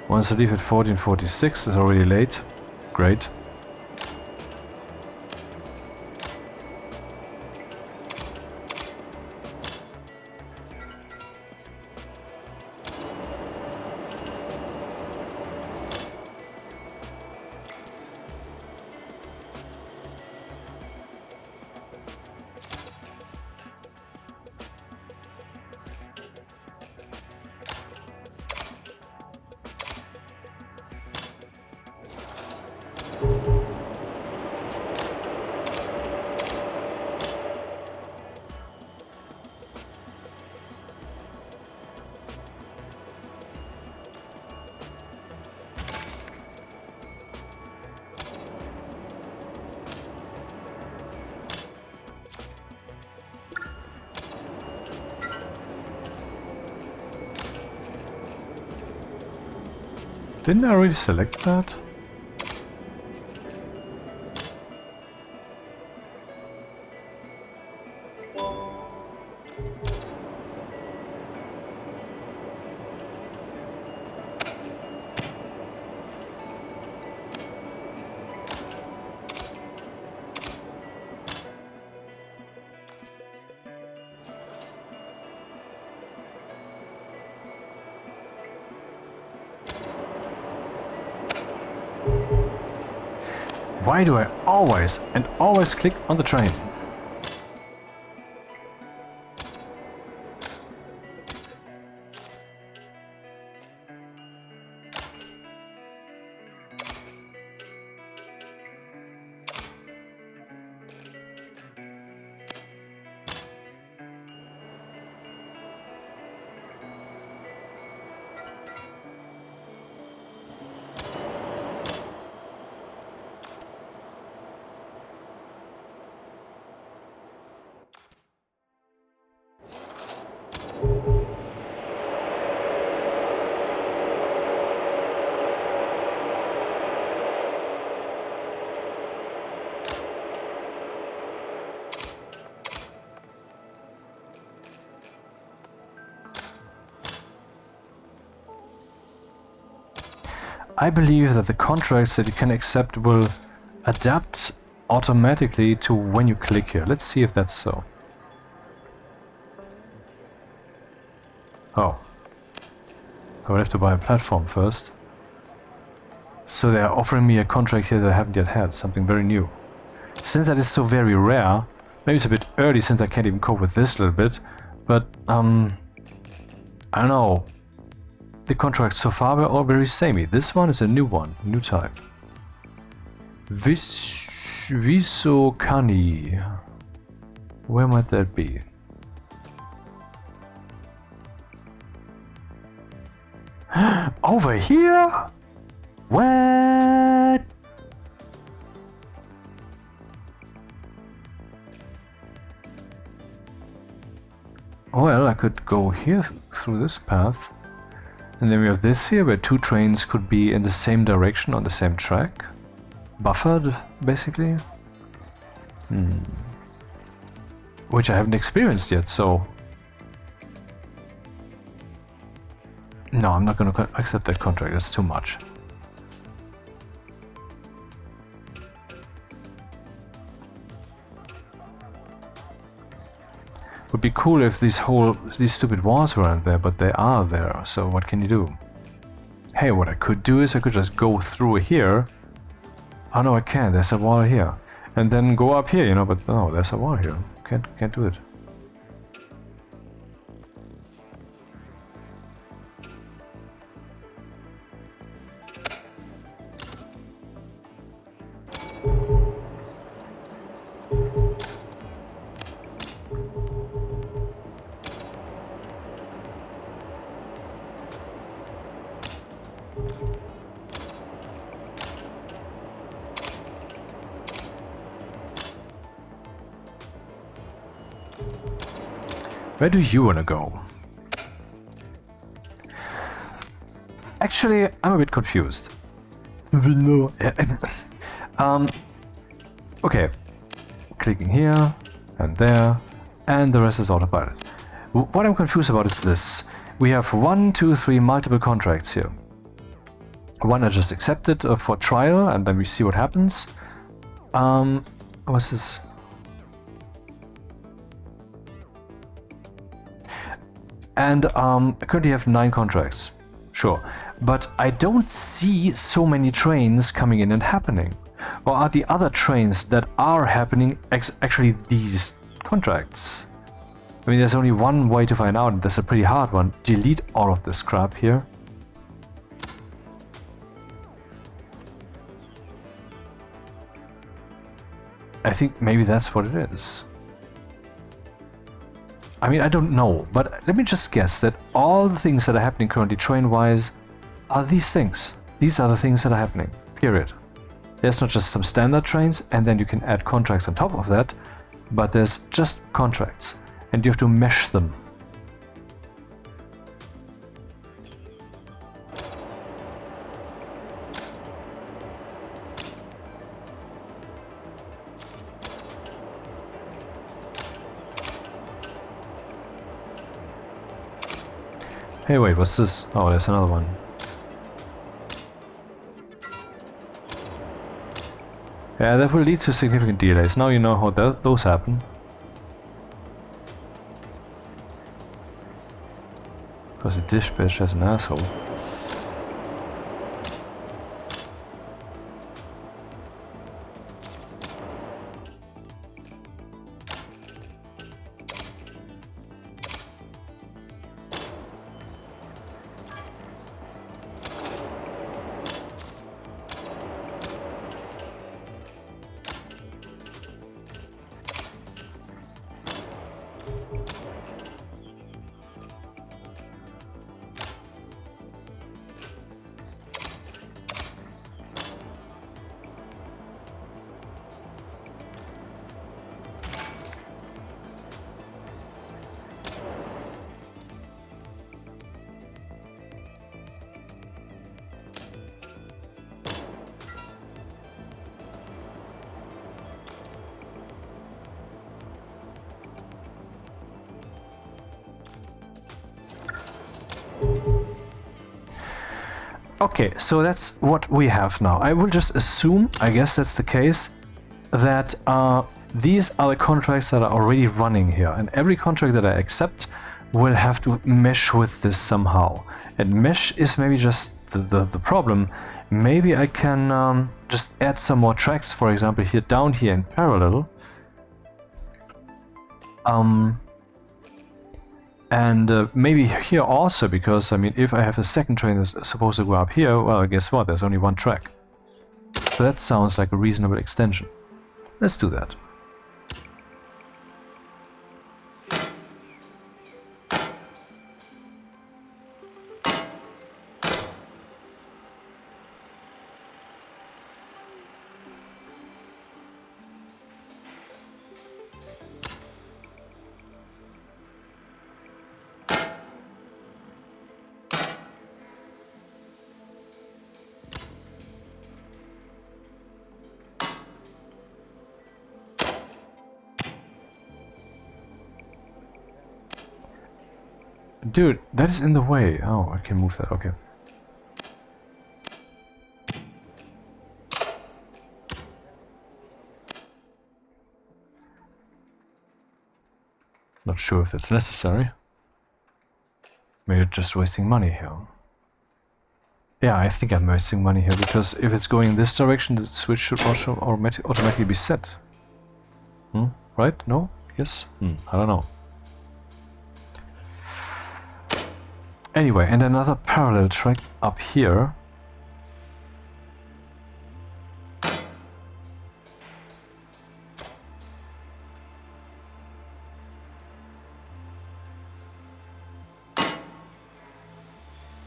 Wants to leave at 14:46, is already late. Great. Didn't I already select that? Why do I always click on the train? I believe that the contracts that you can accept will adapt automatically to when you click here. Let's see if that's so. Oh. I would have to buy a platform first. So they are offering me a contract here that I haven't yet had, something very new. Since that is so very rare, maybe it's a bit early since I can't even cope with this a little bit, but I don't know. The contracts so far were all very samey. This one is a new one, new type. Visokani. Where might that be? Over here? What? Well, I could go here through this path. And then we have this here where two trains could be in the same direction on the same track. Buffered, basically. Which I haven't experienced yet, so... No, I'm not going to accept that contract, that's too much. Would be cool if these stupid walls weren't there, but they are there, so what can you do? Hey, what I could do is I could just go through here. Oh no, I can't, there's a wall here. And then go up here, you know, but no, there's a wall here. Can't do it. Where do you want to go? Actually, I'm a bit confused. Okay. Clicking here and there, and the rest is autopilot. What I'm confused about is this. We have 1, 2, 3 multiple contracts here. One I just accepted for trial, and then we see what happens. What's this? And I currently have 9 contracts, sure, but I don't see so many trains coming in and happening. Or are the other trains that are happening actually these contracts? I mean, there's only one way to find out, and that's a pretty hard one. Delete all of this crap here. I think maybe that's what it is. I mean, I don't know, but let me just guess that all the things that are happening currently train-wise are these things. These are the things that are happening, period. There's not just some standard trains, and then you can add contracts on top of that, but there's just contracts, and you have to mesh them. Hey, wait, what's this? Oh, there's another one. Yeah, that will lead to significant delays. Now you know how those happen. Because the dispatcher is an asshole. Okay, so that's what we have now. I will just assume, I guess that's the case, that these are the contracts that are already running here, and every contract that I accept will have to mesh with this somehow. And mesh is maybe just the problem. Maybe I can just add some more tracks, for example, here down here in parallel. And maybe here also, because I mean, if I have a second train that's supposed to go up here, well, guess what? There's only one track. So that sounds like a reasonable extension. Let's do that. Dude, that is in the way. Oh, I can move that, okay. Not sure if that's necessary. Maybe just wasting money here. Yeah, I think I'm wasting money here, because if it's going in this direction, the switch should also automatically be set. Right? No? Yes? I don't know. Anyway, and another parallel track up here.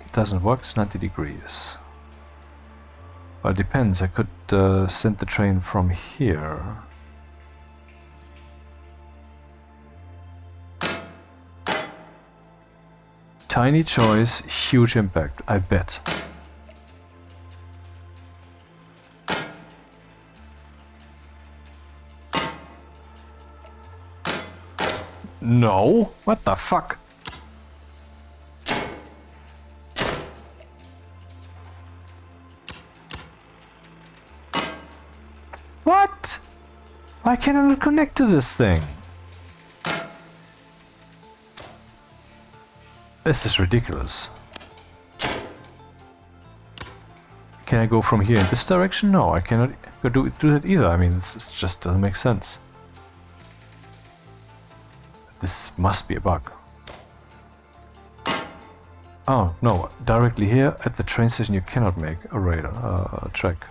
It doesn't work, it's 90 degrees. Well, it depends, I could send the train from here. Tiny choice, huge impact, I bet. No? What the fuck? What? Why can't I not connect to this thing? This is ridiculous. Can I go from here in this direction? No, I cannot do that either. I mean, it just doesn't make sense. This must be a bug. Oh, no. Directly here at the train station you cannot make a radar track.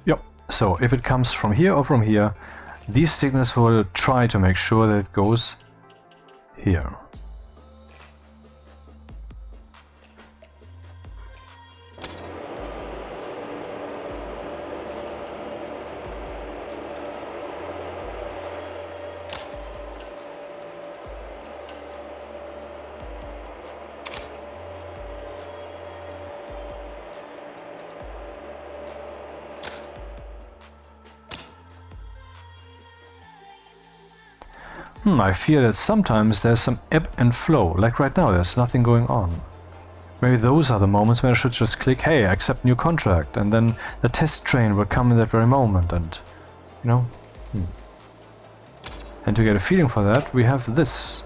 Yep, so if it comes from here or from here, these signals will try to make sure that it goes here. I feel that sometimes there's some ebb and flow, like right now there's nothing going on. Maybe those are the moments when I should just click, hey, accept new contract, and then the test train will come in that very moment, and, you know. And to get a feeling for that, we have this.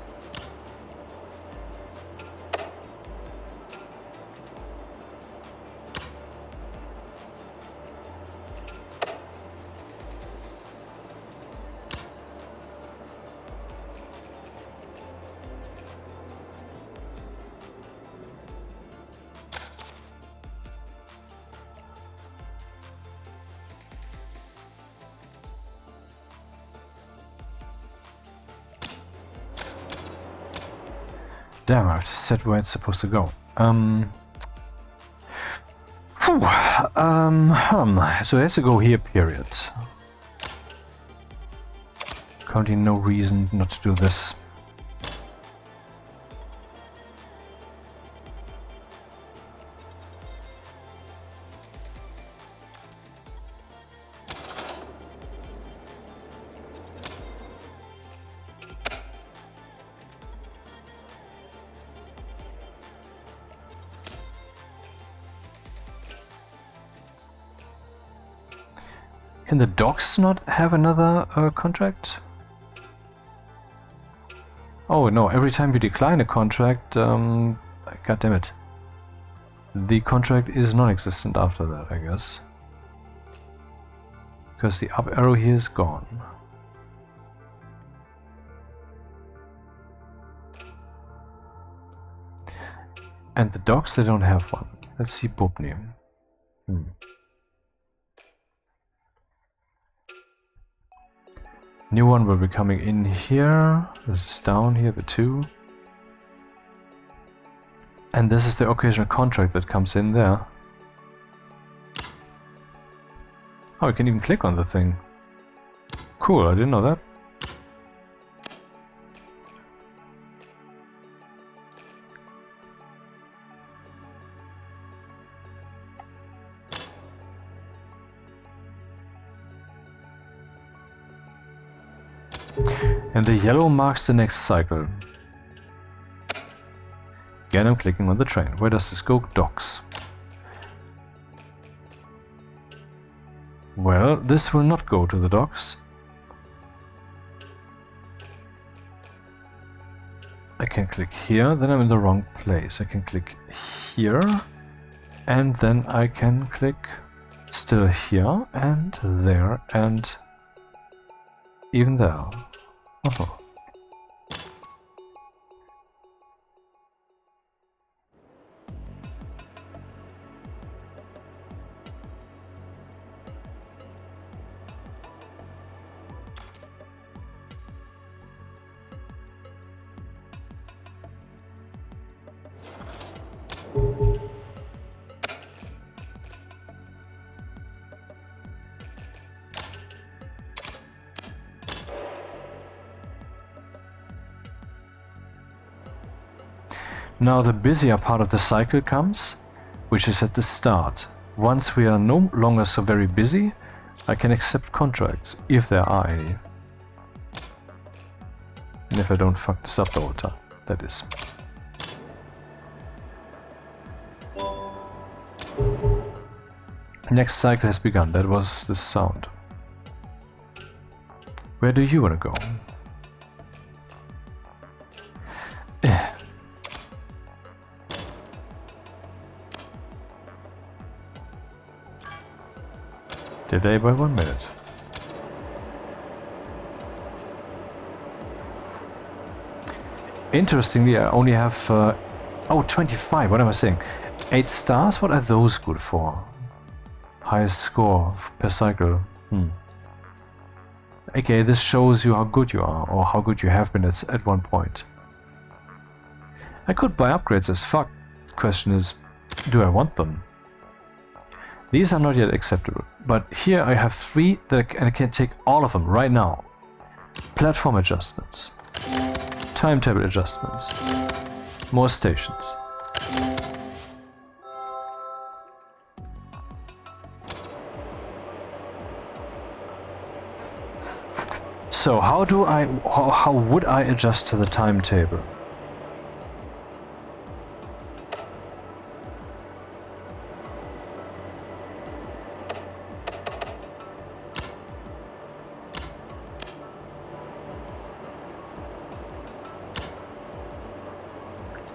Damn, I have to set where it's supposed to go. So it has to go here, period. Currently no reason not to do this. Can the docks not have another contract? Oh no, every time you decline a contract, god damn it. The contract is non-existent after that, I guess. Because the up arrow here is gone. And the docks, they don't have one. Let's see Bubny. New one will be coming in here. This is down here, the 2. And this is the occasional contract that comes in there. Oh, you can even click on the thing. Cool, I didn't know that. And the yellow marks the next cycle. Again, I'm clicking on the train. Where does this go? Docks. Well, this will not go to the docks. I can click here, then I'm in the wrong place. I can click here, and then I can click still here, and there, and even there. Oh. Now the busier part of the cycle comes, which is at the start. Once we are no longer so very busy, I can accept contracts, if there are any. And if I don't fuck this up the whole time, that is. Next cycle has begun, that was the sound. Where do you want to go? Delay by 1 minute. Interestingly, I only have 25, what am I saying? 8 stars, what are those good for? Highest score per cycle. Okay, this shows you how good you are, or how good you have been at one point. I could buy upgrades as fuck. The question is, do I want them? These are not yet acceptable, but here I have 3 that I can take all of them right now. Platform adjustments, timetable adjustments, more stations. So how would I adjust to the timetable?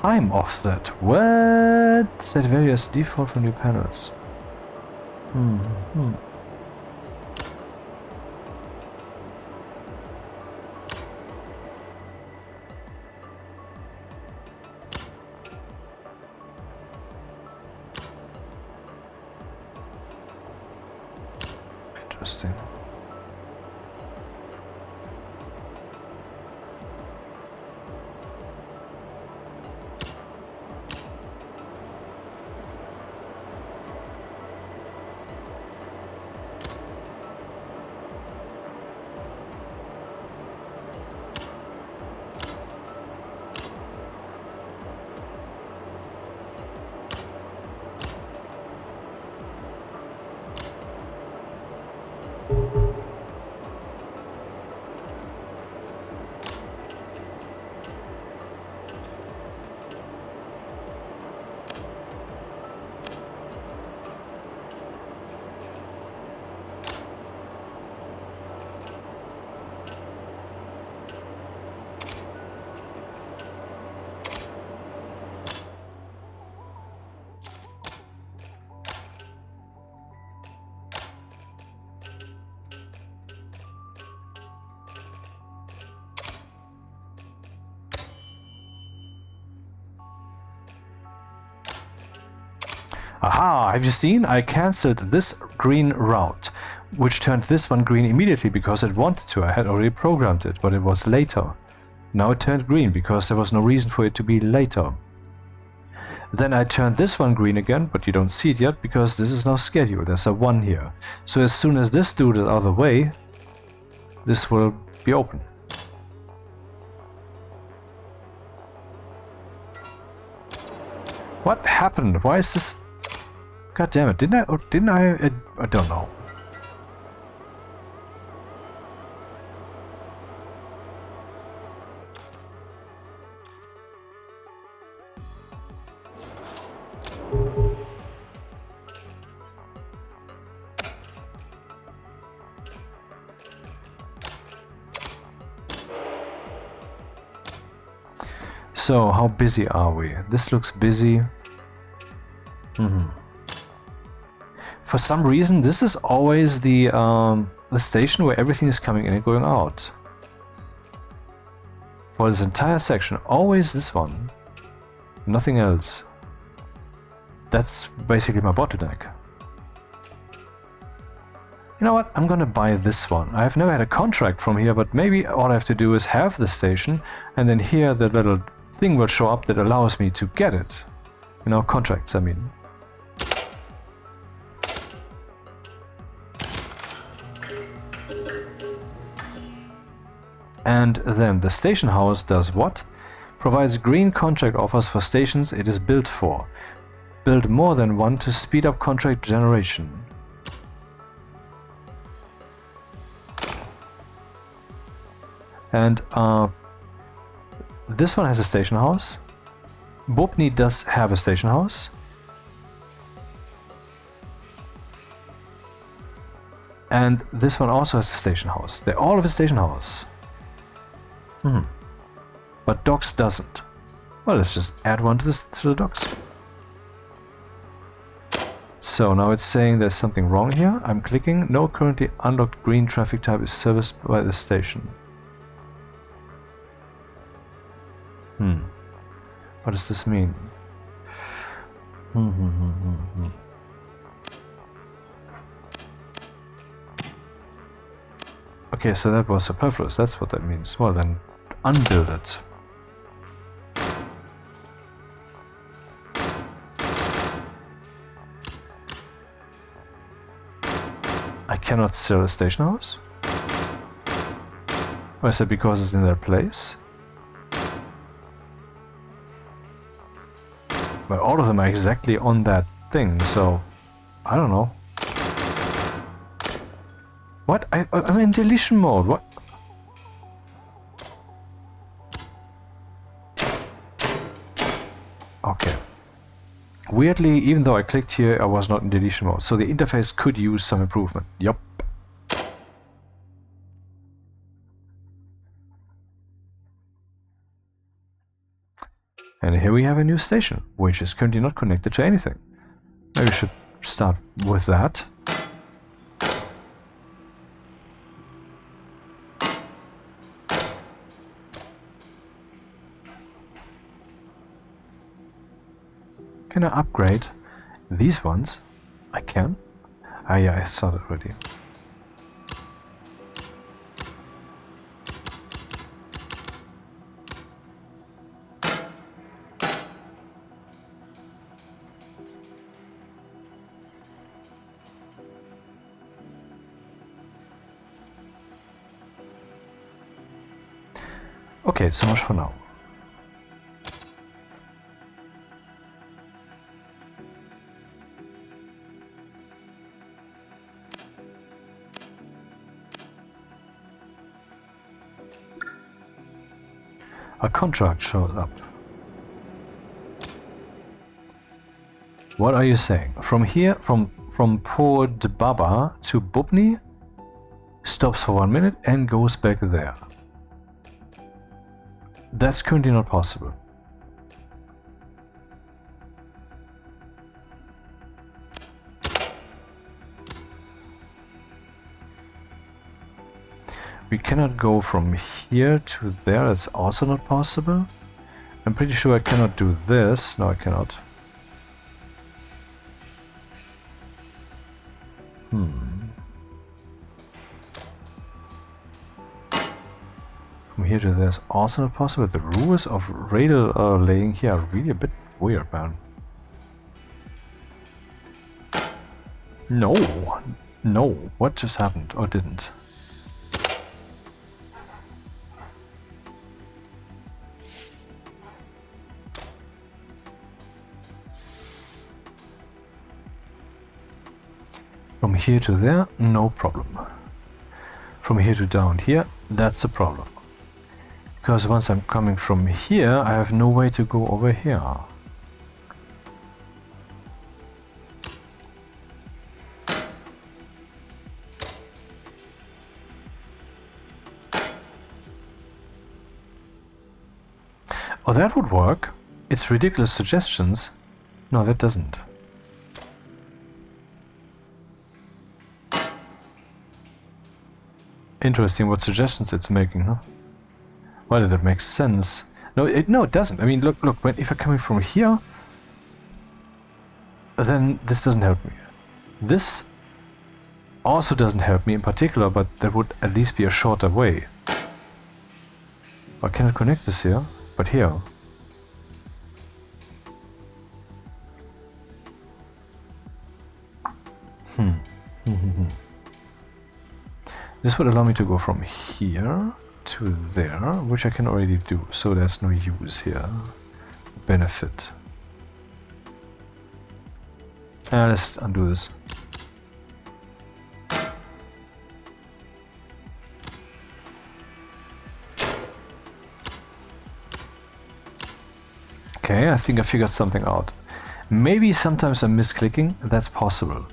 I'm offset. What? Set value as default for new panels. Interesting. Aha, have you seen? I cancelled this green route, which turned this one green immediately because it wanted to. I had already programmed it, but it was later. Now it turned green because there was no reason for it to be later. Then I turned this one green again, but you don't see it yet because this is now scheduled. There's a 1 here. So as soon as this dude is out of the way, this will be open. What happened? Why is this... God damn it, didn't I... I don't know. So, how busy are we? This looks busy. For some reason, this is always the station where everything is coming in and going out. For this entire section, always this one. Nothing else. That's basically my bottleneck. You know what? I'm gonna buy this one. I've never had a contract from here, but maybe all I have to do is have the station, and then here the little thing will show up that allows me to get it. You know, contracts, I mean. And then the station house does what? Provides green contract offers for stations it is built for. Build more than one to speed up contract generation. And this one has a station house. Bubny does have a station house. And this one also has a station house. They all have a station house. But docks doesn't. Well, let's just add one to the docks. So now it's saying there's something wrong here. I'm clicking. No currently unlocked green traffic type is serviced by the station. What does this mean? Okay, so that was superfluous. That's what that means. Well then, unbuild it. I cannot sell a station house? Or is it because it's in their place? But all of them are exactly on that thing, so I don't know. What? I'm in deletion mode. What? Okay. Weirdly, even though I clicked here, I was not in deletion mode, so the interface could use some improvement. Yup. And here we have a new station, which is currently not connected to anything. Maybe we should start with that. Can I upgrade these ones? I can. Ah yeah, I saw that already. Okay, so much for now. A contract showed up. What are you saying? From here, from Port Baba to Bubny, stops for 1 minute and goes back there. That's currently not possible. We cannot go from here to there, that's also not possible. I'm pretty sure I cannot do this. No, I cannot. From here to there is also not possible. The rules of radar laying here are really a bit weird, man. No! No! What just happened? Or didn't? From here to there, no problem. From here to down here, that's the problem. Because once I'm coming from here, I have no way to go over here. Oh, that would work. It's ridiculous suggestions. No, that doesn't. Interesting what suggestions it's making, huh? Why did that make sense? No, it doesn't. I mean, look, if I'm coming from here, then this doesn't help me. This also doesn't help me in particular, but that would at least be a shorter way. I cannot connect this here, but here. This would allow me to go from here to there, which I can already do, so there's no use here. Benefit. Let's undo this. Okay, I think I figured something out. Maybe sometimes I'm misclicking, that's possible.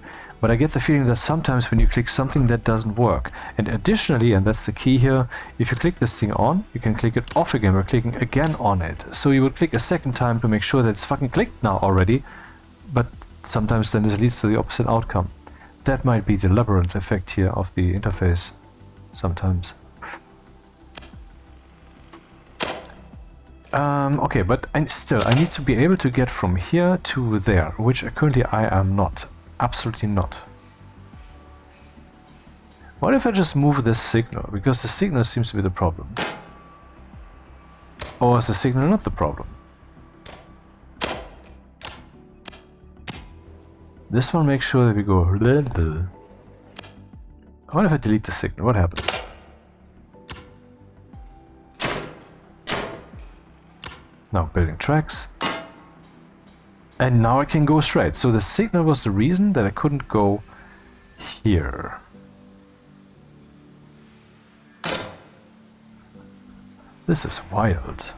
But I get the feeling that sometimes when you click something that doesn't work. And additionally, and that's the key here, if you click this thing on, you can click it off again by clicking again on it. So you would click a second time to make sure that it's fucking clicked now already. But sometimes then this leads to the opposite outcome. That might be the labyrinth effect here of the interface. Sometimes. Okay, but I need to be able to get from here to there, which currently I am not. Absolutely not. What if I just move this signal? Because the signal seems to be the problem. Or is the signal not the problem? This one makes sure that we go... What if I delete the signal? What happens? Now building tracks. And now I can go straight. So the signal was the reason that I couldn't go here. This is wild.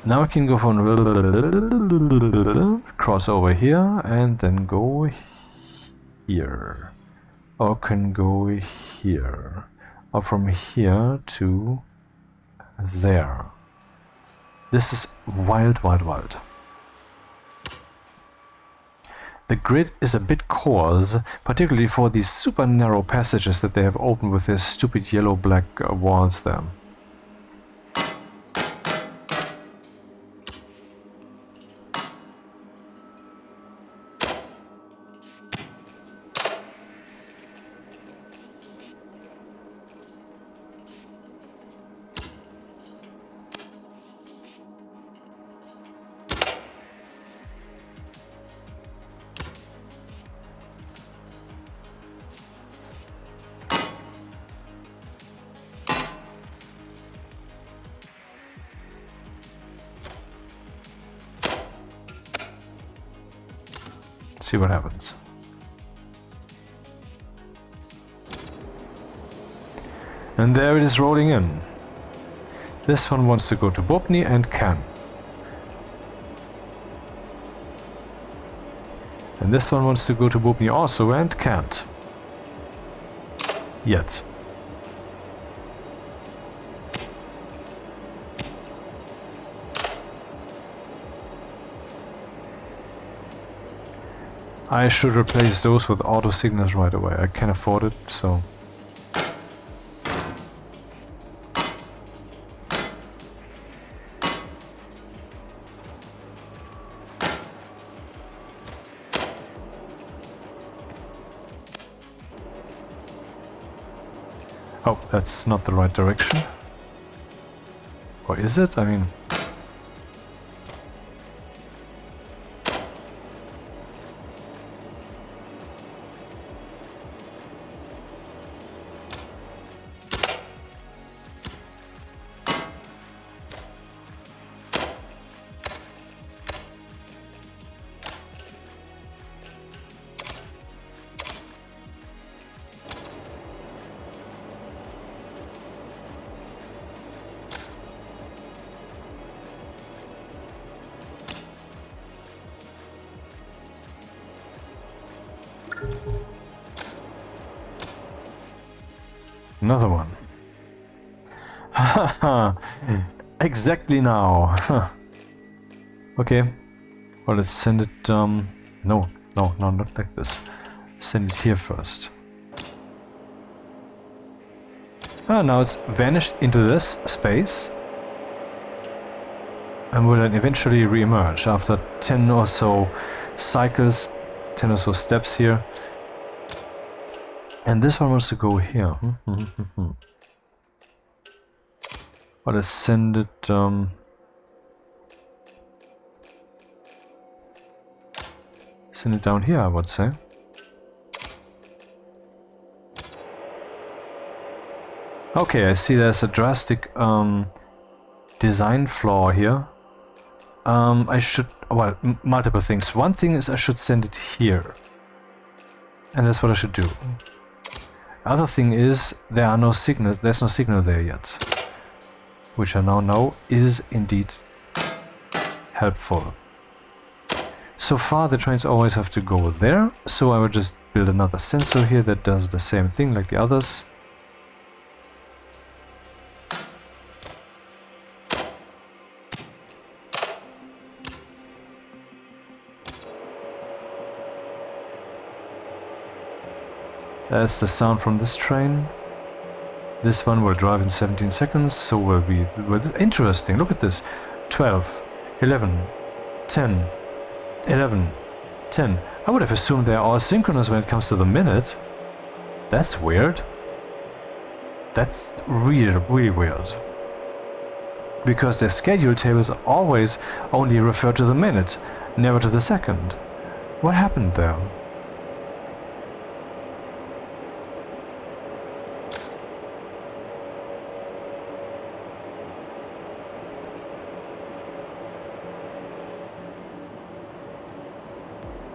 Now I can go from cross over here and then go here. Or can go here. Or from here to there. This is wild, wild, wild. The grid is a bit coarse, particularly for these super narrow passages that they have opened with their stupid yellow-black walls there. See what happens. And there it is rolling in. This one wants to go to Bobny and can. And this one wants to go to Bobny also and can't. Yet. I should replace those with auto signals right away. I can afford it, so... Oh, that's not the right direction. Or is it? I mean... Another one. Exactly now. Okay. Well, let's send it... No, not like this. Send it here first. Ah, now it's vanished into this space. And will then eventually re-emerge after 10 or so cycles, 10 or so steps here. And this one wants to go here. Well, let's send it... Send it down here, I would say. Okay, I see there's a drastic design flaw here. I should... Well, multiple things. One thing is I should send it here. And that's what I should do. Other thing is there are no signal. There's no signal there yet, which I now know is indeed helpful. So far the trains always have to go there, so I will just build another sensor here that does the same thing like the others. That's the sound from this train. This one will drive in 17 seconds, so will be interesting. Look at this. 12, 11, 10, 11, 10. I would have assumed they're all synchronous when it comes to the minute. That's weird. That's really weird. Because their schedule tables always only refer to the minute, never to the second. What happened there?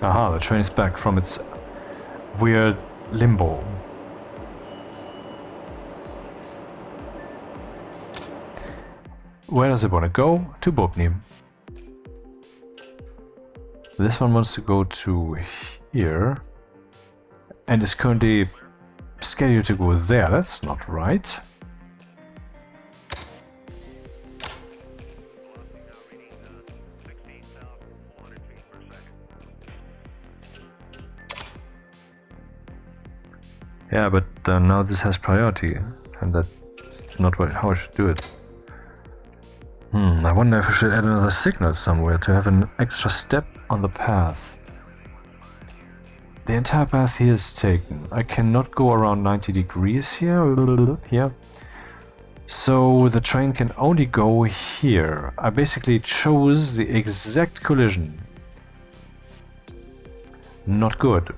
Aha, the train is back from its weird limbo. Where does it want to go? To Bobny. This one wants to go to here. And is currently scheduled to go there. That's not right. Yeah, but now this has priority, and that's not how I should do it. I wonder if I should add another signal somewhere to have an extra step on the path. The entire path here is taken. I cannot go around 90 degrees here. So the train can only go here. I basically chose the exact collision. Not good.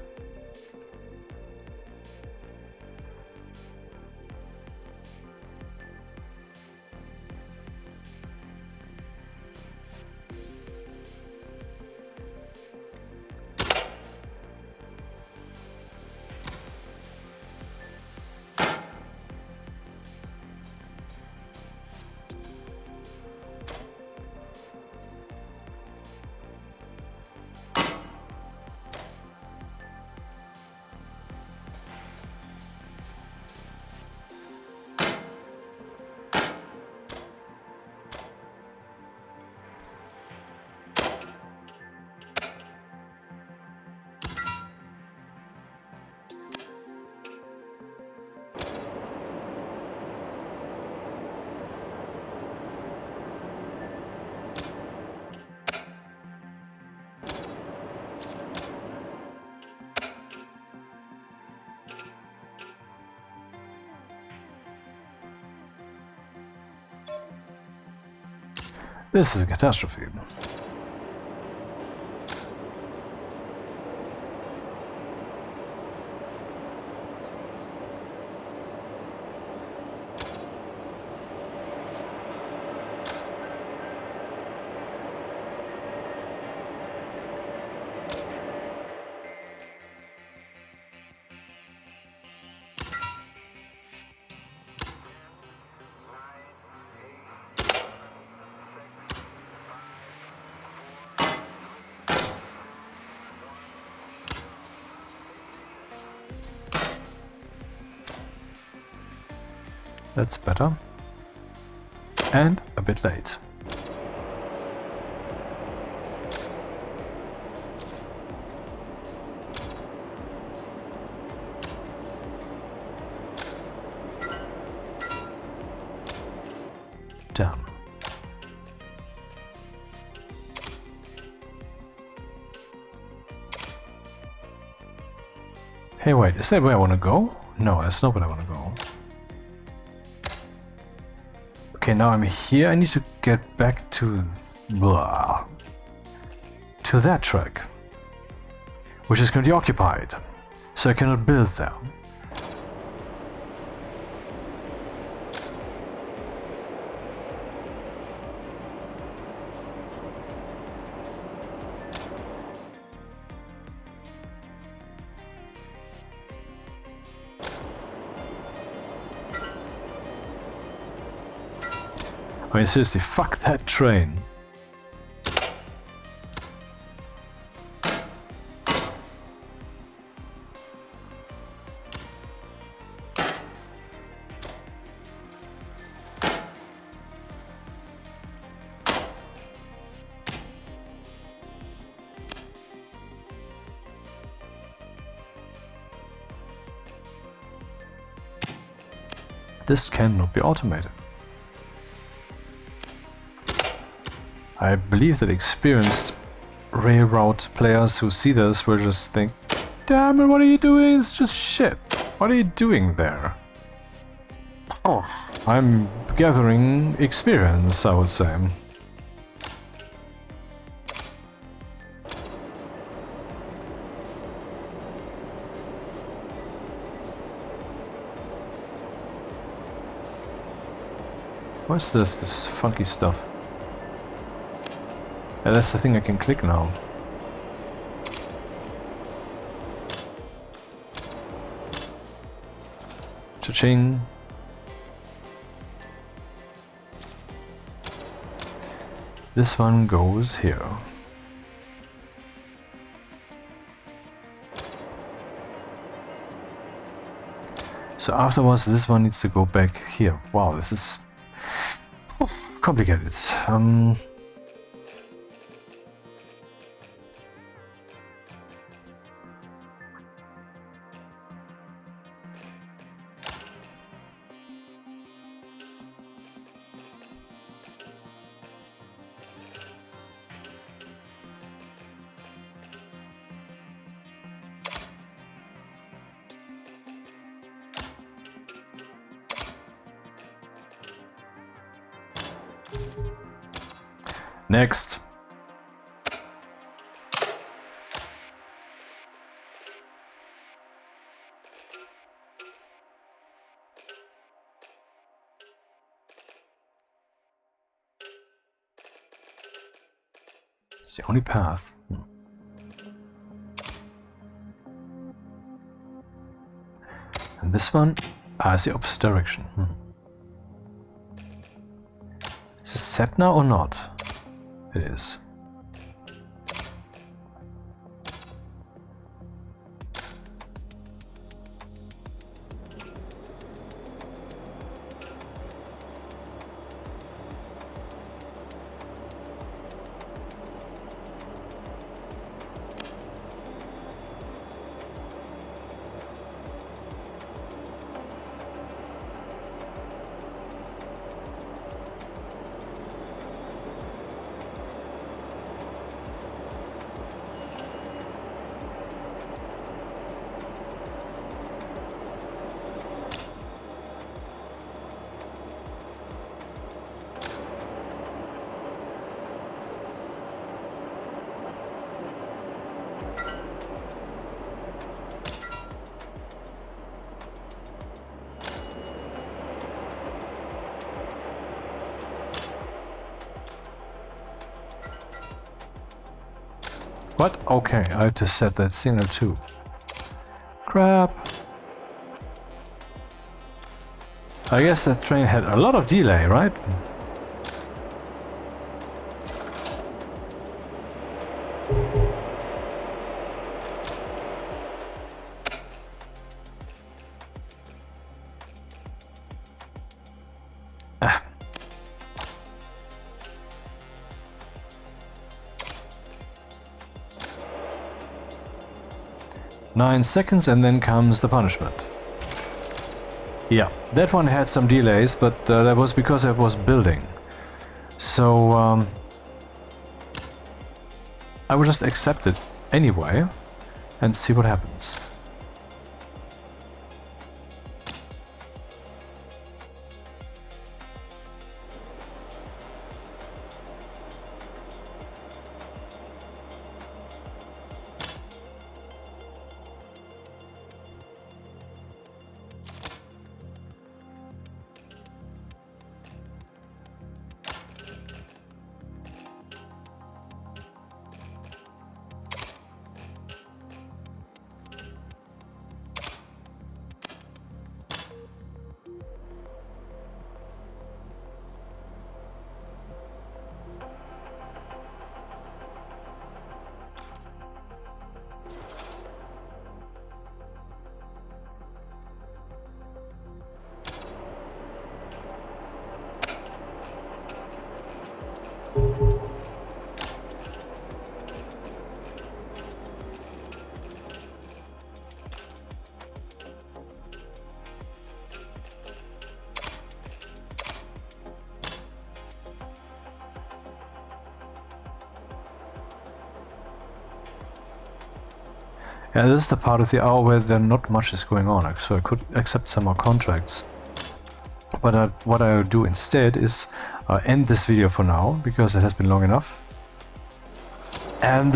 This is a catastrophe. That's better. And a bit late. Damn. Hey, wait, is that where I want to go? No, that's not where I want to go. Okay, now I'm here. I need to get back to that track, which is currently occupied, so I cannot build there. I mean, seriously, fuck that train. This cannot be automated. I believe that experienced railroad players who see this will just think, damn it, what are you doing? It's just shit. What are you doing there? Oh, I'm gathering experience, I would say. What's this? This funky stuff. Yeah, that's the thing I can click now. Cha-ching. This one goes here. So afterwards, this one needs to go back here. Wow, this is complicated. Next. It's the only path. And this one is the opposite direction. Is it set now or not? It is. What? Okay, I have to set that signal too. Crap. I guess that train had a lot of delay, right? Ah. Nine seconds and then comes the punishment. Yeah, that one had some delays, but that was because I was building. So I will just accept it anyway and see what happens. Yeah, this is the part of the hour where there not much is going on, so I could accept some more contracts. But what I'll do instead is end this video for now, because it has been long enough. And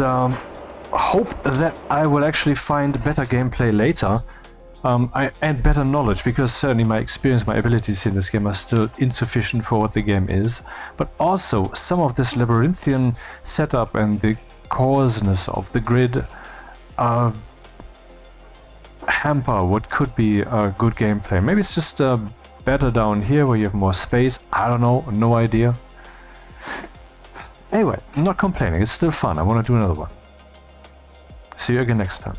hope that I will actually find better gameplay later. And better knowledge, because certainly my experience, my abilities in this game are still insufficient for what the game is. But also, some of this labyrinthian setup and the coarseness of the grid hamper what could be a good gameplay. Maybe it's just better down here where you have more space. I don't know, no idea. Anyway, I'm not complaining, it's still fun. I want to do another one. See you again next time.